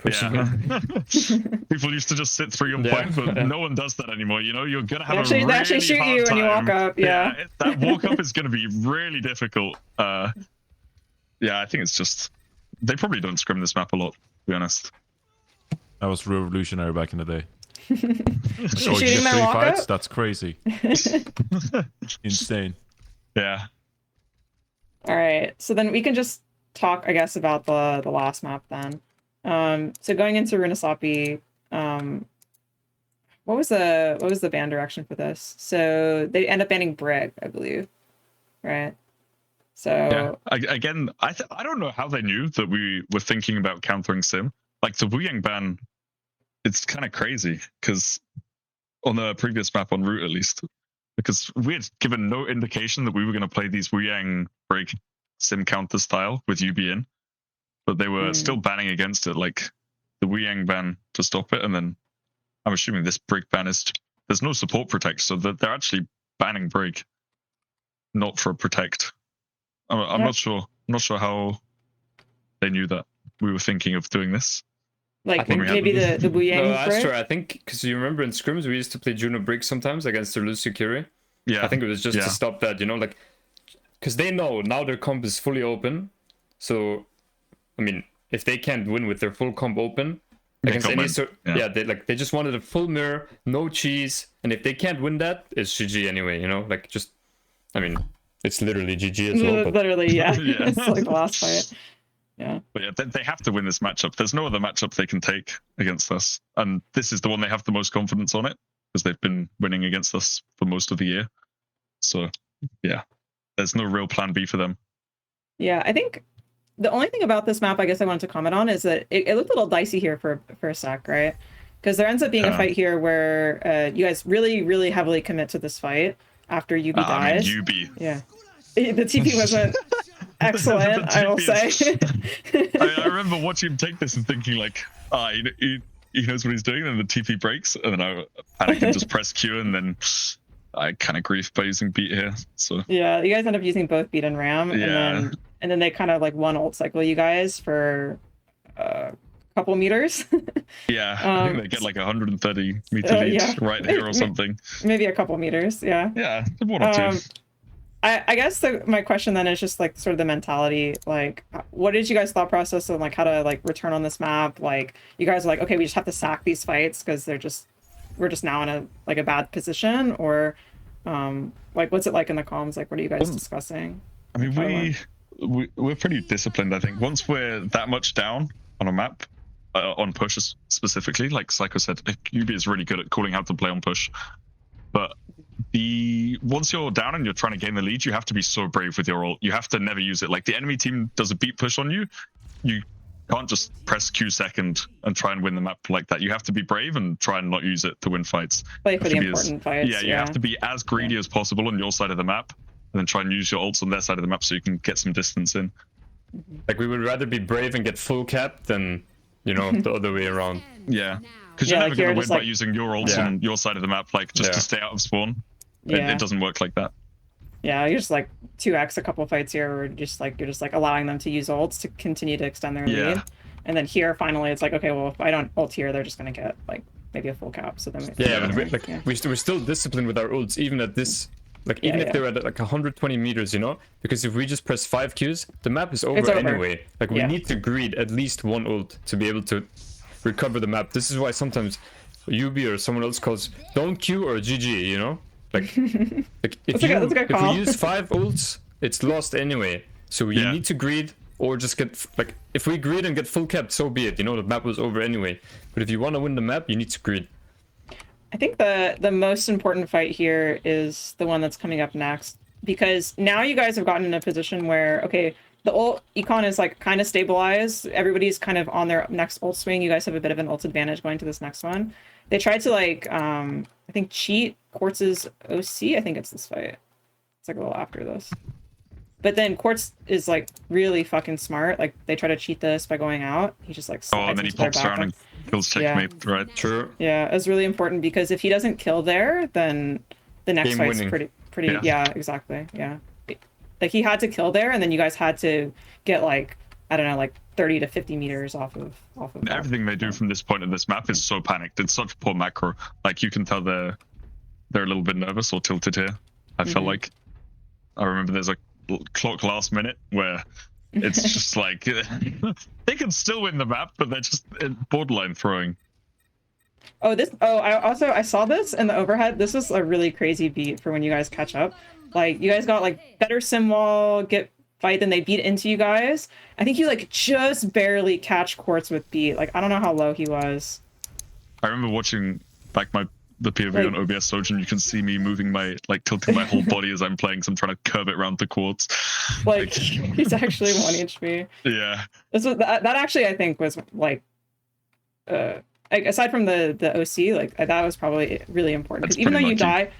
Speaker 2: People used to just sit 3 on point, but no one does that anymore. You know, you're gonna have
Speaker 4: they actually shoot
Speaker 2: hard
Speaker 4: you
Speaker 2: time.
Speaker 4: when you walk up. Yeah,
Speaker 2: that walk up is gonna be really difficult. I think it's just they probably don't scrim this map a lot, to be honest.
Speaker 1: That was revolutionary back in the day. So you
Speaker 4: Shooting
Speaker 1: get
Speaker 4: my
Speaker 1: 3
Speaker 4: walk
Speaker 1: fights?
Speaker 4: up?
Speaker 1: That's crazy. Insane.
Speaker 2: Yeah.
Speaker 4: All right, so then we can just talk, I guess, about the last map then. So going into Runasapi, what was the ban direction for this? So they end up banning Brig, I believe, right? So
Speaker 2: again, I don't know how they knew that we were thinking about countering Sim. Like the Wu Yang ban it's kind of crazy because on the previous map on route at least, because we had given no indication that we were going to play these Wuyang break sim counter style with UB in, but they were still banning against it, like the Wuyang ban to stop it, and then I'm assuming this break ban is there's no support protect, so that they're actually banning break, not for protect. I'm not sure. I'm not sure how they knew that we were thinking of doing this.
Speaker 4: Like
Speaker 3: I think
Speaker 4: maybe the Wuyang
Speaker 3: No, Astro,
Speaker 4: break?
Speaker 3: I think because you remember in scrims we used to play Juno Brick sometimes against the Lucio Curie.
Speaker 2: Yeah,
Speaker 3: I think it was just to stop that, you know, like because they know now their comp is fully open. So, I mean, if they can't win with their full comp open against any sort, they just wanted a full mirror, no cheese, and if they can't win that, it's GG anyway, you know, like just, I mean, it's literally GG as well. But...
Speaker 4: Literally, yeah. It's like the last fight. Yeah.
Speaker 2: But yeah, they have to win this matchup. There's no other matchup they can take against us, and this is the one they have the most confidence on it because they've been winning against us for most of the year. So yeah, there's no real plan B for them.
Speaker 4: Yeah, I think the only thing about this map I guess I wanted to comment on is that it looked a little dicey here for a sec, right? Because there ends up being a fight here where you guys really, really heavily commit to this fight after UB dies.
Speaker 2: I mean, UB.
Speaker 4: Yeah. The TP wasn't excellent, I will say.
Speaker 2: I remember watching him take this and thinking like, he knows what he's doing, and the TP breaks, and then I panic and just press Q, and then I kind of grief by using beat here. So
Speaker 4: yeah, you guys end up using both beat and ram,
Speaker 2: Yeah.
Speaker 4: and then they kind of like one ult cycle you guys for a couple meters.
Speaker 2: yeah, I think they get like 130 meter lead right here or something.
Speaker 4: Maybe a couple meters, yeah.
Speaker 2: Yeah, one or two.
Speaker 4: I guess my question then is just like sort of the mentality, like what is you guys' thought process on like how to like return on this map? Like you guys are like, okay, we just have to sack these fights because we're just now in a bad position, or like what's it like in the comms? Like what are you guys discussing?
Speaker 2: I mean, we're pretty disciplined, I think. Once we're that much down on a map, on pushes specifically, like Seicoe said, UB is really good at calling how to play on push, but once you're down and you're trying to gain the lead, you have to be so brave with your ult. You have to never use it. Like the enemy team does a beat push on you, you can't just press Q second and try and win the map like that. You have to be brave and try and not use it to win fights.
Speaker 4: Play for the important fights.
Speaker 2: Yeah, you have to be as greedy as possible on your side of the map, and then try and use your ults on their side of the map so you can get some distance in.
Speaker 3: Like we would rather be brave and get full cap than, you know, the other way around.
Speaker 2: Yeah, because you're never going to win by using your ults on your side of the map, like just to stay out of spawn. It doesn't work like that.
Speaker 4: Yeah, you're just like 2x a couple fights here, or you're just like allowing them to use ults to continue to extend their lead. And then here, finally, it's like, okay, well, if I don't ult here, they're just gonna get like maybe a full cap. So then
Speaker 3: we're still disciplined with our ults, even at this, like even if they're at like 120 meters, you know, because if we just press 5 Qs, the map is over anyway. Like we need to greed at least one ult to be able to recover the map. This is why sometimes UB or someone else calls don't Q or GG, you know. Like if we use 5 ults, it's lost anyway. So you need to greed or just get, like, if we greed and get full capped, so be it. You know, the map was over anyway. But if you want to win the map, you need to greed.
Speaker 4: I think the most important fight here is the one that's coming up next, because now you guys have gotten in a position where, okay, the ult econ is like kind of stabilized. Everybody's kind of on their next ult swing. You guys have a bit of an ult advantage going to this next one. They tried to like, I think cheat Quartz's OC. I think it's this fight. It's like a little after this. But then Quartz is like really fucking smart. Like they try to cheat this by going out. He just like
Speaker 2: and then he pops around and kills checkmate, right?
Speaker 3: True.
Speaker 4: Yeah, it's really important because if he doesn't kill there, then the next fight's pretty. Yeah, exactly. Yeah, like he had to kill there, and then you guys had to get like, I don't know, like 30 to 50 meters off of
Speaker 2: everything they do from this point in this map is so panicked. It's such poor macro. Like you can tell they're a little bit nervous or tilted here. I felt like I remember there's a clock last minute where it's just like they can still win the map, but they're just borderline throwing. I saw this in the overhead. This is a really crazy beat for when you guys catch up. Like you guys got like better sim wall, get fight, then they beat into you guys. I think you like just barely catch Quartz with beat. Like I don't know how low he was. I remember watching back the POV on OBS Sojourn. You can see me moving tilting my whole body as I'm playing, so I'm trying to curve it around the Quartz.
Speaker 4: Like he's actually 1 HP.
Speaker 2: Yeah.
Speaker 4: That actually I think was like like, aside from the OC, like that was probably really important because
Speaker 2: That's
Speaker 4: even though
Speaker 2: pretty
Speaker 4: you
Speaker 2: lucky.
Speaker 4: die,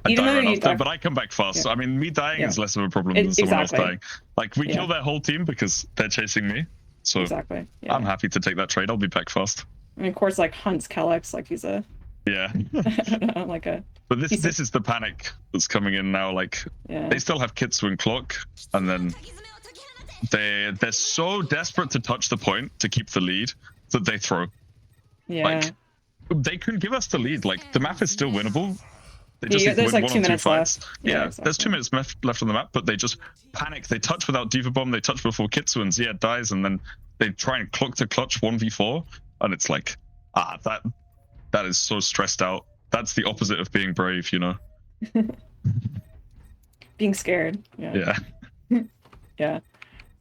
Speaker 2: I
Speaker 4: even
Speaker 2: die
Speaker 4: though
Speaker 2: right
Speaker 4: you
Speaker 2: after,
Speaker 4: die,
Speaker 2: but I come back fast.
Speaker 4: Yeah.
Speaker 2: I mean, me dying
Speaker 4: Yeah.
Speaker 2: is less of a problem than someone else
Speaker 4: Exactly.
Speaker 2: dying. Like, we kill their whole team because they're chasing me. So
Speaker 4: exactly. Yeah.
Speaker 2: I'm happy to take that trade. I'll be back fast.
Speaker 4: I mean, of course, like hunts Kellex like he's a
Speaker 2: Yeah.
Speaker 4: I don't know, like a.
Speaker 2: But this is the panic that's coming in now. Like,
Speaker 4: Yeah.
Speaker 2: they still have Qadsiah and Clock, and then they're so desperate to touch the point to keep the lead that they throw.
Speaker 4: Yeah.
Speaker 2: Like, they couldn't give us the lead. Like, the map is still winnable. They
Speaker 4: Yeah,
Speaker 2: just need to
Speaker 4: there's
Speaker 2: win
Speaker 4: like 2
Speaker 2: 1 or 2
Speaker 4: minutes
Speaker 2: fights.
Speaker 4: left.
Speaker 2: Yeah,
Speaker 4: exactly.
Speaker 2: there's 2 minutes left on the map, but they just panic. They touch without Diva Bomb. They touch before Qadsiah and Zia dies, and then they try and clock to clutch 1v4, and it's like, that is so stressed out. That's the opposite of being brave, you know?
Speaker 4: Being scared. Yeah.
Speaker 2: Yeah.
Speaker 4: Yeah.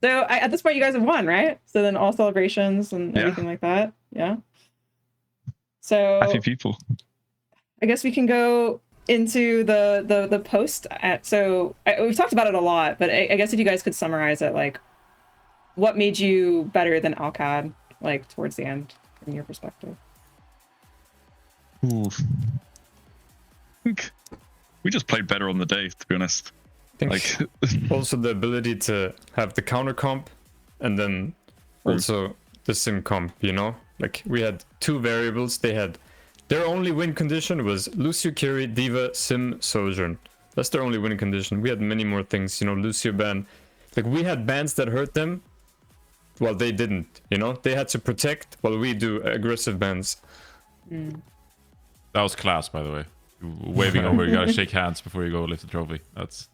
Speaker 4: So at this point, you guys have won, right? So then all celebrations and
Speaker 2: Yeah.
Speaker 4: everything like that. Yeah. So
Speaker 2: Happy people.
Speaker 4: I guess we can go into the post. We've talked about it a lot, but I guess if you guys could summarize it, like, what made you better than Alcad, like towards the end, from your perspective?
Speaker 2: Ooh. I think we just played better on the day, to be honest.
Speaker 3: I think
Speaker 2: Like,
Speaker 3: also the ability to have the counter comp and then also the sim comp, you know? Like, we had 2 variables. They had their only win condition was Lucio carry, Diva, Sim, Sojourn. That's their only win condition. We had many more things, you know, Lucio ban. Like, we had bans that hurt them while they didn't, you know? They had to protect while we do aggressive bans.
Speaker 1: That was class, by the way. Waving over, you gotta shake hands before you go lift the trophy. That's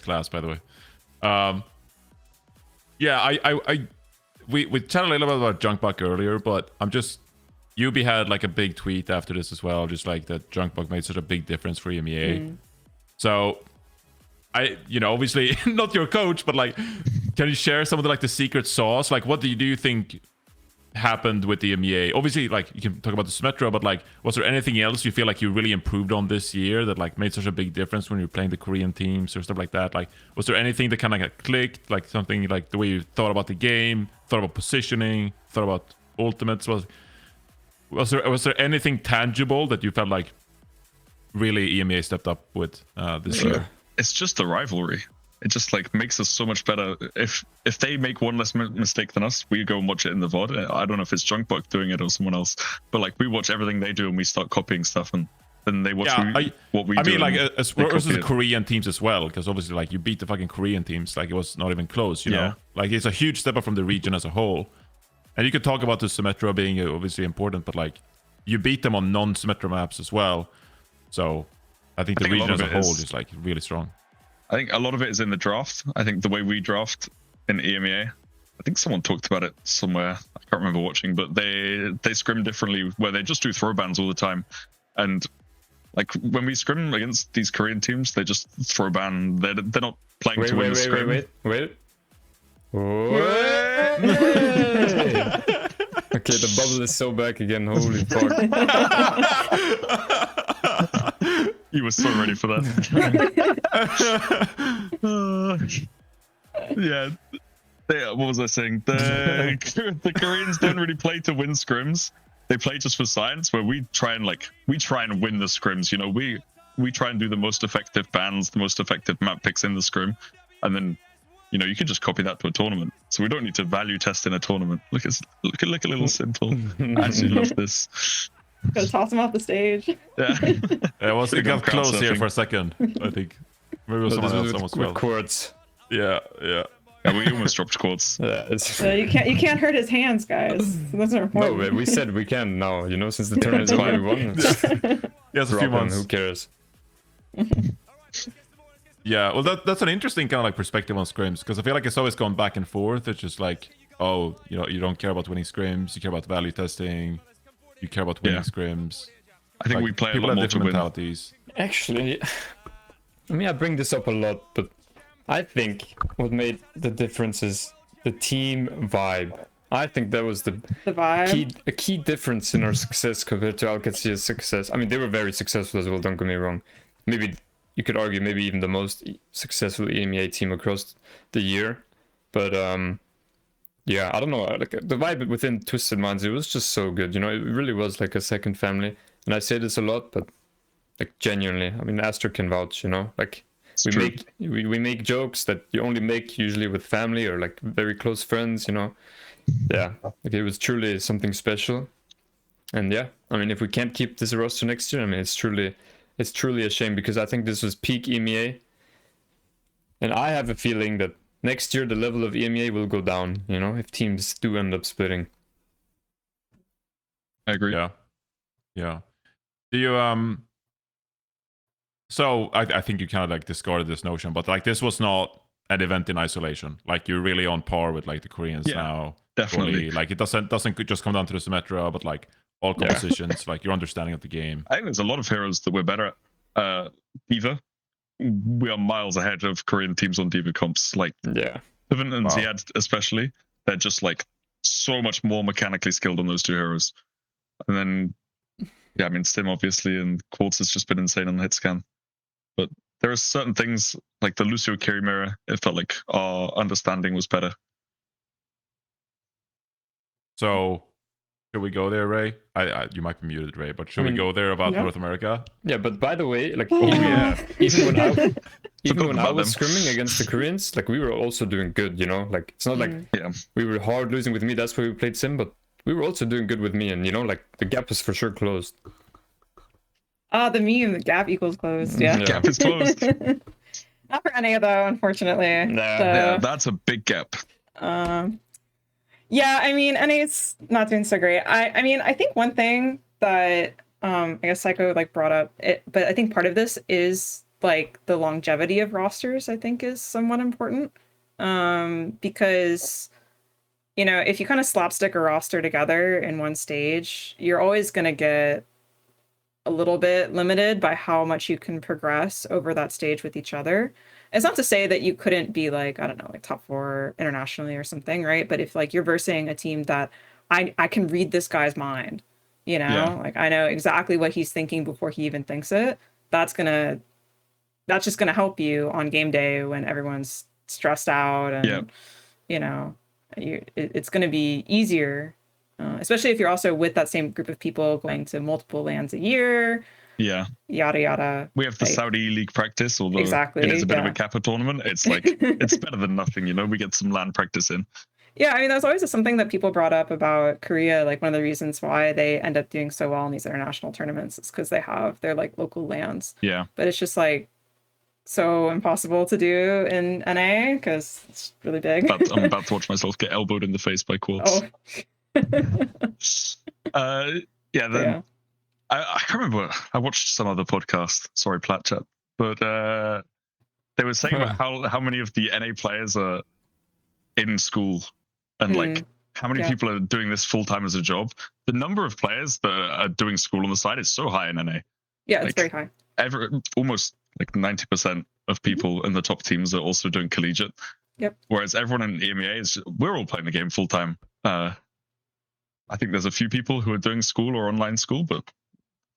Speaker 1: class, by the way. Yeah, we chatted a little bit about Junkbuck earlier, but I'm just, Yubi had like a big tweet after this as well, just like that Junkbuck made such a big difference for EMEA. So obviously not your coach, but like, can you share some of the secret sauce? Like, what do you think happened with the EMEA? Obviously, like, you can talk about the Symmetra, but like, was there anything else you feel like you really improved on this year that like made such a big difference when you're playing the Korean teams or stuff like that? Like, was there anything that kind of clicked, like something like the way you thought about the game, thought about positioning, thought about ultimates? Was there anything tangible that you felt like really EMEA stepped up with this year?
Speaker 2: it's just the rivalry. It just like makes us so much better. If they make one less mistake than us, we go and watch it in the VOD. I don't know if it's Junkbuck doing it or someone else, but like we watch everything they do and we start copying stuff, and then they watch what we do.
Speaker 1: I mean, like as versus the
Speaker 2: it.
Speaker 1: Korean teams as well, because obviously like you beat the fucking Korean teams, like it was not even close, you know? Like it's a huge step up from the region as a whole. And you could talk about the Symmetra being obviously important, but like you beat them on non-Symmetra maps as well. So I think the region as a whole is like really strong.
Speaker 2: I think a lot of it is in the draft. I think the way we draft in EMEA, I think someone talked about it somewhere. I can't remember watching, but they scrim differently, where they just do throw bans all the time. And like when we scrim against these Korean teams, they just throw ban. They're not playing to win the scrim.
Speaker 3: Wait. Okay, the bubble is so back again. Holy fuck.
Speaker 2: You were so ready for that. Yeah. What was I saying? The Koreans don't really play to win scrims. They play just for science, where we try and win the scrims. You know, we try and do the most effective bans, the most effective map picks in the scrim, and then you know you can just copy that to a tournament. So we don't need to value test in a tournament. Look a little simple. I actually love this.
Speaker 4: Gotta toss him off the stage.
Speaker 2: Yeah.
Speaker 1: It got close here for a second, I think. Maybe it was someone else almost well.
Speaker 3: Quartz.
Speaker 1: Yeah.
Speaker 2: Yeah, we almost dropped Quartz.
Speaker 3: Yeah,
Speaker 4: You can't hurt his hands, guys. Those are important.
Speaker 3: No, we said we can now, you know, since the tournament is over, we won.
Speaker 1: Yes, a few months.
Speaker 3: Who cares?
Speaker 1: Yeah, well, that's an interesting kind of like perspective on scrims, because I feel like it's always gone back and forth. It's just like, oh, you know, you don't care about winning scrims, you care about value testing, you care about winning scrims.
Speaker 2: I think
Speaker 1: like,
Speaker 2: we play a
Speaker 1: people
Speaker 2: lot
Speaker 1: have
Speaker 2: more to
Speaker 1: different
Speaker 2: win.
Speaker 1: mentalities.
Speaker 3: Actually, I mean, I bring this up a lot, but I think what made the difference is the team vibe. I think that was the
Speaker 4: vibe.
Speaker 3: a key difference in our success compared to Qadsiah's success. I mean, they were very successful as well, don't get me wrong. Maybe you could argue maybe even the most successful EMEA team across the year. But Yeah, I don't know. Like the vibe within Twisted Minds, it was just so good. You know, it really was like a second family. And I say this a lot, but like genuinely, I mean, Astro can vouch. You know, like
Speaker 2: true.
Speaker 3: we make jokes that you only make usually with family or like very close friends. You know, yeah, like it was truly something special. And yeah, I mean, if we can't keep this roster next year, I mean, it's truly a shame because I think this was peak EMEA. And I have a feeling that next year the level of EMEA will go down, you know, if teams do end up splitting.
Speaker 2: I agree.
Speaker 1: Yeah. Yeah. Do you so I think you kind of like discarded this notion, but like this was not an event in isolation. Like you're really on par with like the Koreans
Speaker 2: Yeah,
Speaker 1: now.
Speaker 2: definitely.
Speaker 1: Fully. Like it doesn't just come down to the Symmetra, but like all compositions, like your understanding of the game.
Speaker 2: I think there's a lot of heroes that we're better at. Diva, we are miles ahead of Korean teams on Diva comps. Like
Speaker 3: Yeah.
Speaker 2: Piven and
Speaker 1: Wow.
Speaker 2: Ziad especially, they're just like so much more mechanically skilled on those two heroes. And then, yeah, I mean, Sim obviously, and Quartz has just been insane on the hit scan. But there are certain things like the Lucio carry mirror, it felt like our understanding was better.
Speaker 1: So should we go there, Ray? You might be muted, Ray, but should we go there about
Speaker 4: yeah.
Speaker 1: North America?
Speaker 3: Yeah, but by the way, like
Speaker 4: Oh,
Speaker 1: yeah.
Speaker 3: even when I
Speaker 2: Forgot
Speaker 3: was
Speaker 2: about them.
Speaker 3: scrimming against the Koreans, like we were also doing good, you know? Like it's not like
Speaker 2: Yeah,
Speaker 3: we were hard losing with me, that's why we played Sim, but we were also doing good with me, and you know, like the gap was for sure closed.
Speaker 4: The meme, the gap equals closed. Yeah.
Speaker 3: Yeah.
Speaker 2: gap is closed.
Speaker 4: Not for NA though, unfortunately.
Speaker 3: Nah.
Speaker 4: So,
Speaker 2: Yeah, that's a big gap.
Speaker 4: yeah, I mean, NA's not doing so great. I mean, I think one thing that I guess Seicoe like brought up it, but I think part of this is like the longevity of rosters, I think is somewhat important. Because you know, if you kind of slapstick a roster together in one stage, you're always gonna get a little bit limited by how much you can progress over that stage with each other. It's not to say that you couldn't be like, I don't know, like top 4 internationally or something, right? But if like you're versing a team that I can read this guy's mind, you know,
Speaker 2: Yeah.
Speaker 4: like I know exactly what he's thinking before he even thinks it. That's just gonna help you on game day when everyone's stressed out and
Speaker 2: Yeah.
Speaker 4: you know, it's gonna be easier. Especially if you're also with that same group of people going to multiple lands a year,
Speaker 2: Yeah.
Speaker 4: yada yada.
Speaker 2: We have the
Speaker 4: like-
Speaker 2: Saudi League practice, although
Speaker 4: Exactly,
Speaker 2: it is a bit of
Speaker 4: yeah.
Speaker 2: a Kappa tournament. It's like, it's better than nothing, you know? We get some land practice in.
Speaker 4: Yeah, I mean, that's always something that people brought up about Korea. Like one of the reasons why they end up doing so well in these international tournaments is because they have their like local lands.
Speaker 2: Yeah.
Speaker 4: But it's just like so impossible to do in NA because it's really big.
Speaker 2: I'm about to watch myself get elbowed in the face by Quartz.
Speaker 4: Oh.
Speaker 2: Yeah, then
Speaker 4: Yeah.
Speaker 2: I can't remember. I watched some other podcast. Sorry, Plat Chat, but they were saying about how many of the NA players are in school and like how many
Speaker 4: Yeah.
Speaker 2: people are doing this full time as a job. The number of players that are doing school on the side is so high in NA.
Speaker 4: Yeah,
Speaker 2: Like,
Speaker 4: it's very high.
Speaker 2: Almost like 90% of people in the top teams are also doing collegiate.
Speaker 4: Yep.
Speaker 2: Whereas everyone in EMEA we're all playing the game full time. I think there's a few people who are doing school or online school, but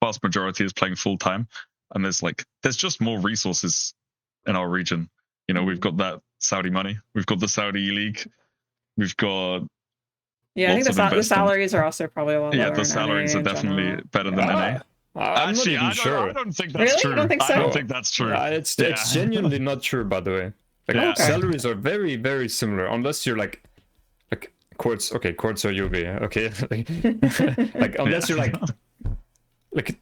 Speaker 2: vast majority is playing full time. And there's just more resources in our region. You know, we've got that Saudi money, we've got the Saudi league, we've got
Speaker 4: Yeah, I think
Speaker 2: lots
Speaker 4: the
Speaker 2: of investment.
Speaker 4: salaries are also probably a lot lower.
Speaker 2: The
Speaker 4: in
Speaker 2: salaries
Speaker 4: NA
Speaker 2: are
Speaker 4: in
Speaker 2: definitely
Speaker 4: general.
Speaker 2: better than NA.
Speaker 3: I'm
Speaker 2: Actually,
Speaker 3: not even
Speaker 2: I
Speaker 3: sure.
Speaker 2: don't think that's
Speaker 4: Really?
Speaker 2: true.
Speaker 4: You don't think so?
Speaker 2: I don't think that's true.
Speaker 3: It's
Speaker 2: Yeah.
Speaker 3: genuinely not true, by the way. Like
Speaker 2: Yeah.
Speaker 4: Okay.
Speaker 3: salaries are very, very similar, unless you're like Quartz. Okay, Quartz or Yubi. Okay, like unless you're like
Speaker 4: Okay,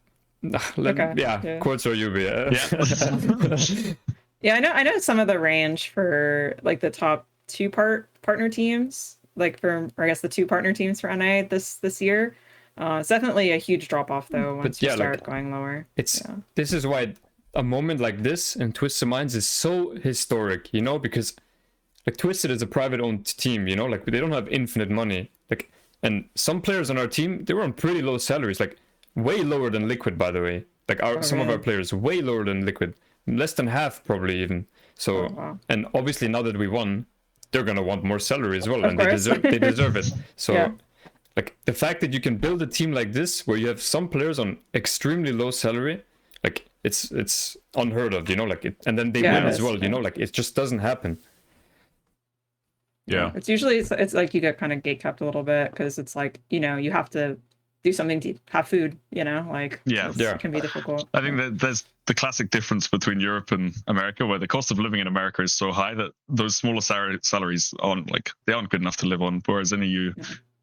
Speaker 3: yeah,
Speaker 4: yeah.
Speaker 3: Quartz or Yubi.
Speaker 2: Yeah.
Speaker 4: Yeah, I know some of the range for like the top 2 partner teams, like or I guess the 2 partner teams for NA this year. It's definitely a huge drop off though once you
Speaker 3: yeah,
Speaker 4: start
Speaker 3: like,
Speaker 4: going lower. Yeah.
Speaker 3: This is why a moment like this in Twisted Minds is so historic, you know, because like Twisted is a private owned team, you know, like they don't have infinite money. Like, and some players on our team, they were on pretty low salaries, like way lower than Liquid, by the way. Like some of our players way lower than Liquid, less than half probably even. So,
Speaker 4: wow.
Speaker 3: and obviously now that we won, they're gonna want more salary as well,
Speaker 4: Of
Speaker 3: and
Speaker 4: course.
Speaker 3: they deserve it. So.
Speaker 4: Yeah.
Speaker 3: Like the fact that you can build a team like this where you have some players on extremely low salary, like it's unheard of, you know, like and then they
Speaker 4: Yeah,
Speaker 3: win
Speaker 4: it
Speaker 3: as
Speaker 4: is,
Speaker 3: well, you
Speaker 4: yeah.
Speaker 3: know, like it just doesn't happen.
Speaker 1: Yeah.
Speaker 4: It's usually it's like you get kind of gate kept a little bit because it's like, you know, you have to do something to have food, you know, like
Speaker 2: Yeah.
Speaker 4: it can be difficult.
Speaker 2: I think that there's the classic difference between Europe and America, where the cost of living in America is so high that those smaller salaries aren't good enough to live on. Whereas in EU,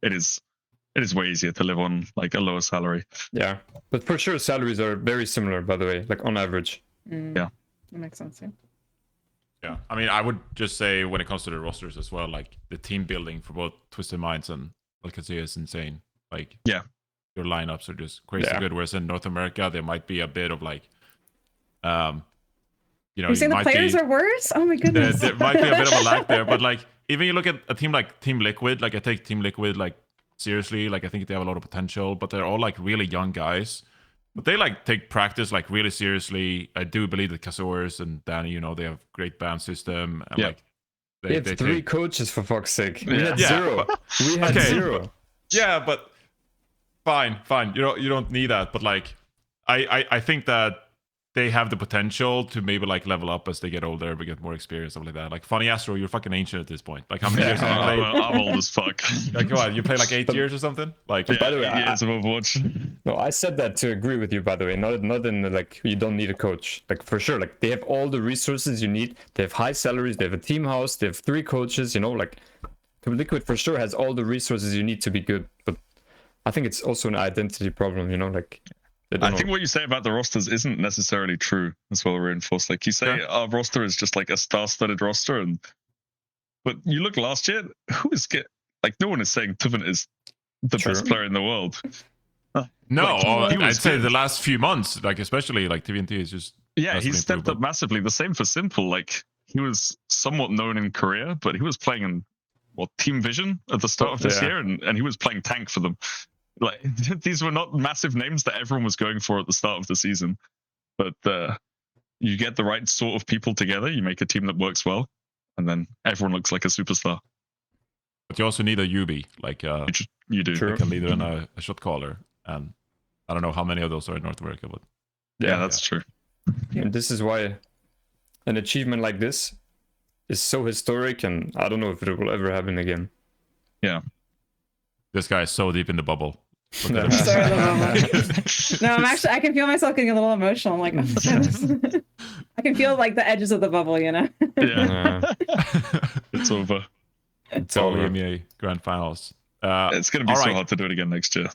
Speaker 2: it is way easier to live on like a lower salary.
Speaker 3: Yeah, but for sure salaries are very similar, by the way, like on average.
Speaker 2: Yeah,
Speaker 4: that makes sense.
Speaker 1: Yeah, I mean, I would just say when it comes to the rosters as well, like the team building for both Twisted Minds and Qadsiah is insane. Like,
Speaker 2: yeah,
Speaker 1: your lineups are just crazy good. Whereas in North America, there might be a bit of like, you know,
Speaker 4: you're saying the players are worse? Oh my goodness.
Speaker 1: There might be a bit of a lack there, but like even you look at a team like Team Liquid, like I take Team Liquid like seriously, like I think they have a lot of potential, but they're all like really young guys. But they like take practice like really seriously. I do believe that Kazoers and Danny, you know, they have great band system and like
Speaker 3: they have three coaches for fuck's sake. We had zero. We had zero.
Speaker 1: Yeah, but fine. You don't need that. But like I think that they have the potential to maybe like level up as they get older, but get more experience, stuff like that. Like FunnyAstro, you're fucking ancient at this point. Like how many years have you played?
Speaker 2: I'm old as fuck.
Speaker 1: Like what? You play like 8 years or something? Like
Speaker 3: by the way,
Speaker 2: 8 years of Overwatch.
Speaker 3: No, I said that to agree with you, by the way. Not in the, like you don't need a coach. Like for sure, like they have all the resources you need. They have high salaries. They have a team house. They have 3 coaches. You know, like Liquid for sure has all the resources you need to be good. But I think it's also an identity problem. You know, like.
Speaker 2: I think what you say about the rosters isn't necessarily true as well, Reinforced. Like you say, our roster is just like a star-studded roster, but you look last year, no one is saying Tuvin is the best player in the world.
Speaker 1: No, I'd say
Speaker 2: good.
Speaker 1: the last few months, like especially like TVNT is just
Speaker 2: he's stepped up massively. The same for Simple. Like he was somewhat known in Korea, but he was playing in Team Vision at the start of this year, and he was playing tank for them. Like these were not massive names that everyone was going for at the start of the season, but you get the right sort of people together, you make a team that works well, and then everyone looks like a superstar.
Speaker 1: But you also need a UB, like
Speaker 2: you do,
Speaker 1: like a leader and a shot caller, and I don't know how many of those are in North America, but
Speaker 2: yeah, that's true.
Speaker 3: And this is why an achievement like this is so historic, and I don't know if it will ever happen again.
Speaker 2: Yeah,
Speaker 1: this guy is so deep in the bubble.
Speaker 4: No, I can feel myself getting a little emotional. I'm like, oh, I can feel like the edges of the bubble, you know?
Speaker 2: Yeah. It's over.
Speaker 3: It's all
Speaker 1: EMEA Grand Finals.
Speaker 2: It's going to be so hard to do it again next year.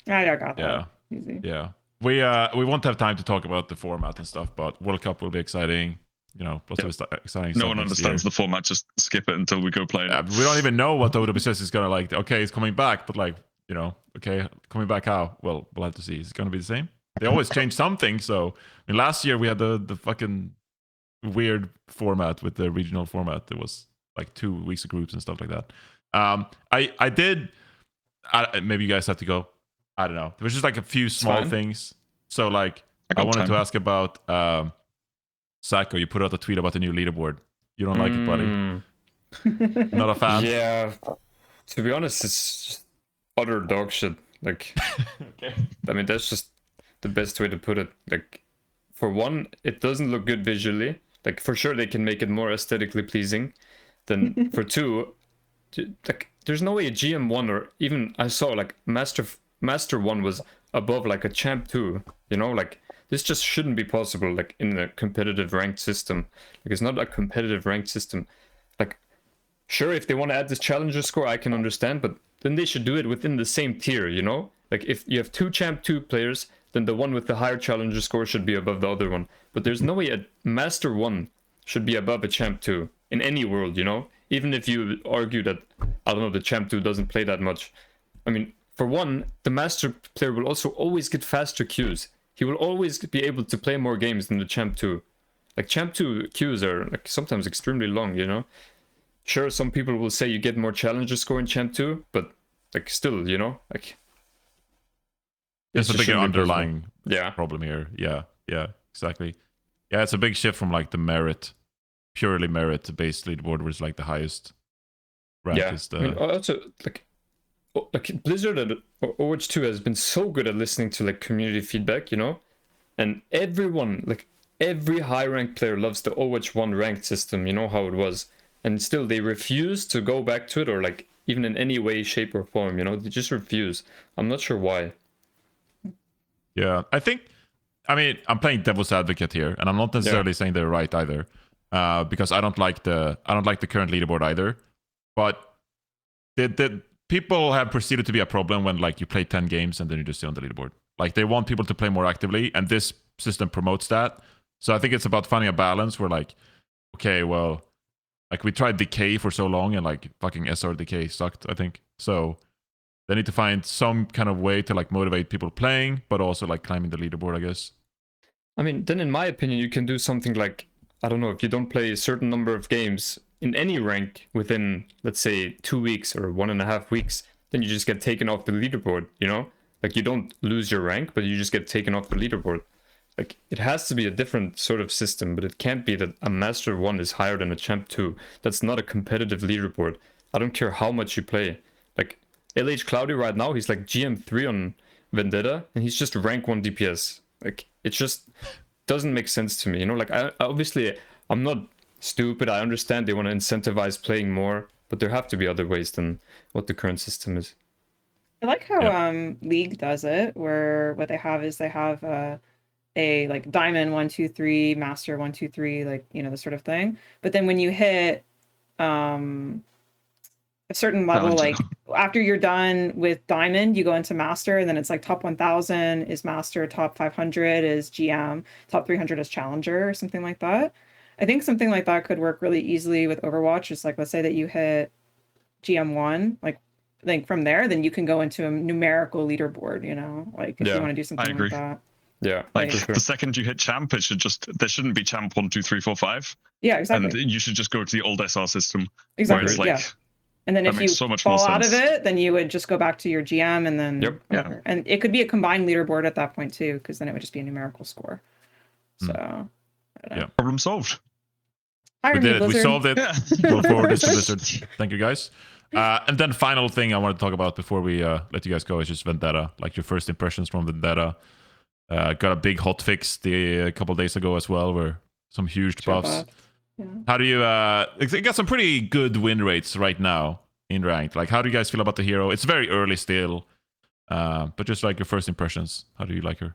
Speaker 4: I got that. Easy.
Speaker 1: Yeah. We won't have time to talk about the format and stuff, but World Cup will be exciting. You know, lots of exciting stuff.
Speaker 2: No one understands the format. Just skip it until we go play it.
Speaker 1: We don't even know what OWCS is going to like. Okay, it's coming back, but like, you know, okay, coming back how? Well, we'll have to see. Is it going to be the same? They always change something. So, I mean, last year we had the fucking weird format with the regional format. There was like 2 weeks of groups and stuff like that. I did. Maybe you guys have to go. I don't know. There was just like a few small things. So, like, I wanted to ask about Seicoe. You put out a tweet about the new leaderboard. You don't like it, buddy? Not a fan?
Speaker 3: Yeah. To be honest, it's just utter dog shit. Like, I mean, that's just the best way to put it. Like, for one, it doesn't look good visually. Like, for sure, they can make it more aesthetically pleasing. Then, for 2, like, there's no way a GM1 or even I saw like Master 1 was above like a Champ 2. You know, like this just shouldn't be possible. Like in a competitive ranked system, like it's not a competitive ranked system. Like, sure, if they want to add this challenger score, I can understand, but then they should do it within the same tier, you know? Like, if you have 2 Champ 2 players, then the one with the higher challenger score should be above the other one. But there's no way a Master 1 should be above a Champ 2 in any world, you know? Even if you argue that, I don't know, the Champ 2 doesn't play that much. I mean, for one, the Master player will also always get faster queues. He will always be able to play more games than the Champ 2. Like, Champ 2 queues are like sometimes extremely long, you know? Sure, some people will say you get more challenger score in Champ 2, but like still, you know, like
Speaker 1: there's a big underlying
Speaker 3: problem
Speaker 1: here. Yeah, exactly. Yeah, it's a big shift from like the purely merit-based leaderboard, where it's like the highest rank is the.
Speaker 3: I mean, also like Blizzard and Overwatch 2 has been so good at listening to like community feedback, you know, and everyone, like every high ranked player loves the Overwatch 1 ranked system. You know how it was. and still they refuse to go back to it, or like even in any way, shape, or form. You know, they just refuse. I'm not sure why.
Speaker 1: Yeah, I mean, I'm playing devil's advocate here, and I'm not necessarily saying they're right either, because I don't like the current leaderboard either. But the people have perceived it to be a problem when like you play 10 games and then you just stay on the leaderboard. Like they want people to play more actively, and this system promotes that. So I think it's about finding a balance where like, okay, well, like we tried Decay for so long, and like fucking SR Decay sucked, I think. So they need to find some kind of way to like motivate people playing, but also like climbing the leaderboard, I guess.
Speaker 3: I mean, then in my opinion, you can do something like, I don't know, if you don't play a certain number of games in any rank within, let's say, 2 weeks or 1.5 weeks, then you just get taken off the leaderboard, you know? Like you don't lose your rank, but you just get taken off the leaderboard. Like it has to be a different sort of system, but it can't be that a Master 1 is higher than a Champ 2. That's not a competitive leaderboard. I don't care how much you play. Like LH Cloudy right now, he's like GM3 on Vendetta, and he's just rank 1 DPS. Like it just doesn't make sense to me, you know? Like obviously I'm not stupid. I understand they want to incentivize playing more, but there have to be other ways than what the current system is.
Speaker 4: I like how League does it, where what they have is they have a like Diamond 1, 2, 3, Master 1, 2, 3, like, you know, the sort of thing. But then when you hit a certain level, like after you're done with Diamond, you go into Master, and then it's like top 1000 is Master, top 500 is GM, top 300 is Challenger, or something like that. I think something like that could work really easily with Overwatch. It's like, let's say that you hit GM1, like from there, then you can go into a numerical leaderboard, you know, like if you want to do something like that.
Speaker 3: Yeah,
Speaker 2: like
Speaker 3: sure.
Speaker 2: the second you hit champ, it should just, there shouldn't be champ 1, 2, 3, 4, 5.
Speaker 4: Yeah, exactly.
Speaker 2: And you should just go to the old SR system.
Speaker 4: Exactly.
Speaker 2: Where it's like,
Speaker 4: yeah. And then if you
Speaker 2: so much
Speaker 4: fall
Speaker 2: more
Speaker 4: out of
Speaker 2: sense.
Speaker 4: it, then you would just go back to your GM, and then
Speaker 2: Yeah.
Speaker 4: And it could be a combined leaderboard at that point too, because then it would just be a numerical score. So I don't know.
Speaker 2: Problem solved.
Speaker 4: Hire
Speaker 1: We
Speaker 4: me,
Speaker 1: did it. We
Speaker 4: Blizzard.
Speaker 1: solved it. Go forward this to Blizzard. Thank you, guys. And then final thing I want to talk about before we let you guys go is just Vendetta. Like your first impressions from Vendetta. Got a big hot fix a couple days ago as well, where some huge buffs.
Speaker 4: Yeah.
Speaker 1: How do you it got some pretty good win rates right now in ranked. Like how do you guys feel about the hero? It's very early still. But just like your first impressions, how do you like her?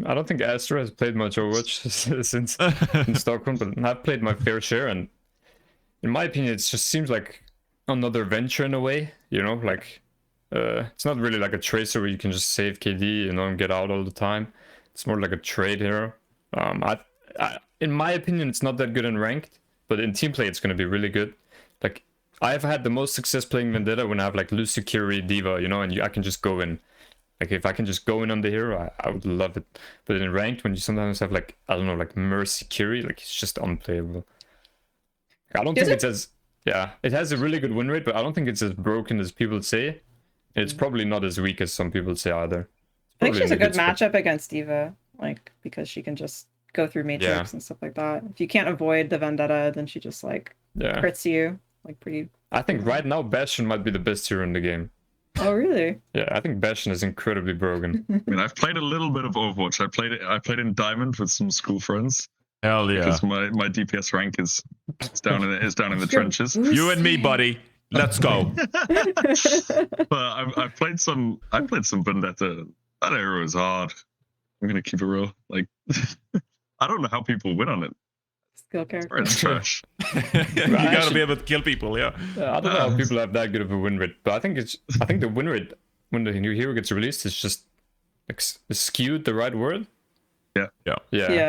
Speaker 3: I don't think Astro has played much Overwatch since in Stockholm, but I've played my fair share, and in my opinion, it just seems like another venture in a way, you know, like it's not really like a tracer where you can just save KD, you know, and get out all the time. It's more like a trade hero. In my opinion, it's not that good in ranked, but in team play, it's going to be really good. Like I've had the most success playing Vendetta when I have like Lucy, Curie, Diva, you know, and I can just go in. Like if I can just go in on the hero, I would love it. But in ranked, when you sometimes have like, I don't know, like Mercy, Curie, like it's just unplayable. I don't think it's as, it has a really good win rate, but I don't think it's as broken as people say. It's probably not as weak as some people say either.
Speaker 4: I think she's a good matchup against Diva, like because she can just go through Matrix and stuff like that. If you can't avoid the Vendetta, then she just like crits you, like pretty.
Speaker 3: I think right now Bastion might be the best hero in the game.
Speaker 4: Oh really?
Speaker 3: Yeah, I think Bastion is incredibly broken.
Speaker 2: I mean, I've played a little bit of Overwatch. I played in Diamond with some school friends.
Speaker 1: Hell yeah!
Speaker 2: Because my DPS rank is down in the trenches.
Speaker 1: You and me, buddy. Let's go.
Speaker 2: But I've played some Vendetta. That hero is hard. I'm gonna keep it real. Like I don't know how people win on it.
Speaker 4: Skill character.
Speaker 2: It's trash.
Speaker 1: You gotta be able to kill people,
Speaker 3: I don't know how people have that good of a win rate, but I think the win rate when the new hero gets released is just like skewed, the right word.
Speaker 1: Yeah.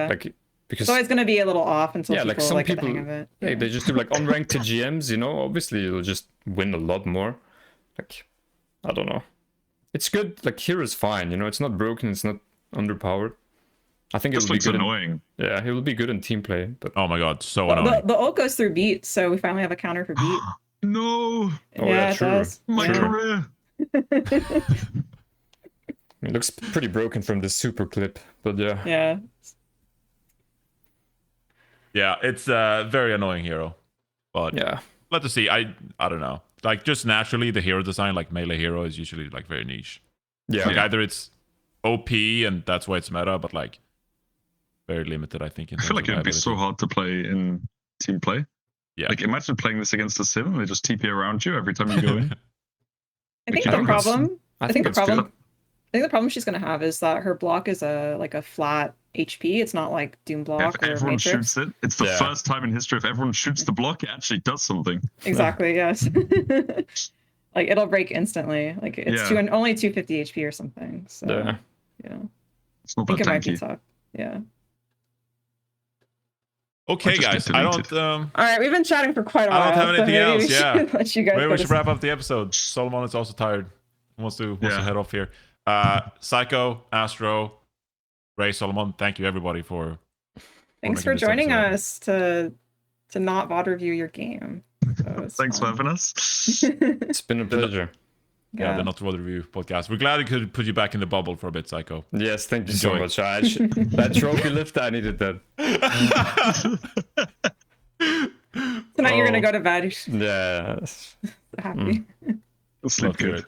Speaker 3: Like because
Speaker 4: it's always gonna be a little off until people
Speaker 3: like some
Speaker 4: like,
Speaker 3: people
Speaker 4: get the hang of it.
Speaker 3: they just do like unranked to GMs, you know. Obviously you'll just win a lot more. Like I don't know. It's good. Like hero's fine, you know. It's not broken. It's not underpowered. I think it will be good.
Speaker 2: Annoying.
Speaker 3: He will be good in team play. But
Speaker 1: oh my god, so annoying.
Speaker 4: The ult goes through beat, so we finally have a counter for beat.
Speaker 2: No.
Speaker 4: It does.
Speaker 2: My career.
Speaker 3: It looks pretty broken from the super clip, but
Speaker 4: yeah.
Speaker 1: Yeah, it's a very annoying hero. But let's see. I don't know. Like just naturally, the hero design, like melee hero, is usually like very niche. Like, either it's OP and that's why it's meta, but like very limited, I think.
Speaker 2: I feel like it'd be so hard to play in team play.
Speaker 1: Yeah.
Speaker 2: Like imagine playing this against a sim and they just TP around you every time you go in.
Speaker 4: I think
Speaker 2: you
Speaker 4: the
Speaker 2: know,
Speaker 4: problem. I think the
Speaker 3: it's good.
Speaker 4: problem. I think the problem she's gonna have is that her block is a flat HP. It's not like Doom block
Speaker 2: If
Speaker 4: or
Speaker 2: everyone
Speaker 4: Matrix.
Speaker 2: shoots it, it's the
Speaker 3: Yeah.
Speaker 2: first time in history if everyone shoots the block, it actually does something.
Speaker 4: Exactly. Yes. Like it'll break instantly. Like it's
Speaker 2: Yeah.
Speaker 4: only 250 HP or something. So
Speaker 3: Yeah.
Speaker 4: yeah,
Speaker 2: It's not
Speaker 4: I think
Speaker 2: that
Speaker 4: it might be
Speaker 2: tanky.
Speaker 4: tough. Yeah.
Speaker 1: Okay,
Speaker 2: just
Speaker 1: guys.
Speaker 2: get
Speaker 1: I
Speaker 2: deleted.
Speaker 1: don't.
Speaker 4: All right, we've been chatting for quite a while.
Speaker 1: I don't have
Speaker 4: so
Speaker 1: anything
Speaker 4: maybe
Speaker 1: else.
Speaker 4: we
Speaker 1: Yeah.
Speaker 4: should let you guys.
Speaker 1: Maybe
Speaker 4: go
Speaker 1: we
Speaker 4: to
Speaker 1: should wrap up the episode. Solomon is also tired. Wants to
Speaker 2: Yeah.
Speaker 1: head off here. Seicoe, Astro, Ray, Solomon. Thank you everybody for.
Speaker 4: Thanks
Speaker 1: making
Speaker 4: for
Speaker 1: this
Speaker 4: joining
Speaker 1: episode.
Speaker 4: us to not VOD review your game. So it's
Speaker 2: Thanks for
Speaker 4: fun.
Speaker 2: having us.
Speaker 3: It's been a pleasure.
Speaker 1: Yeah, the Not What Review podcast. We're glad we could put you back in the bubble for a bit, Seicoe.
Speaker 3: Yes, thank you
Speaker 1: Enjoy.
Speaker 3: so much. That trophy lift, I needed that.
Speaker 4: Tonight you're gonna go to bed.
Speaker 3: Yeah.
Speaker 4: Happy.
Speaker 2: Sleep
Speaker 1: Love to hear
Speaker 2: good.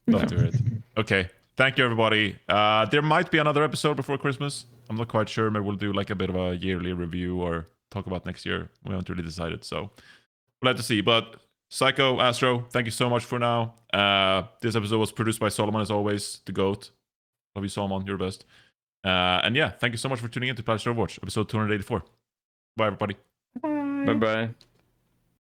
Speaker 1: it. Love to hear it. Okay. Thank you, everybody. There might be another episode before Christmas. I'm not quite sure. Maybe we'll do like a bit of a yearly review or talk about next year. We haven't really decided, so we'll have to see. But Seicoe, Astro, thank you so much for now. This episode was produced by Solomon, as always, the GOAT. Love you, Solomon. You're the best. And yeah, thank you so much for tuning in to Plat Chat Overwatch, episode 284. Bye, everybody.
Speaker 4: Bye.
Speaker 3: Bye bye.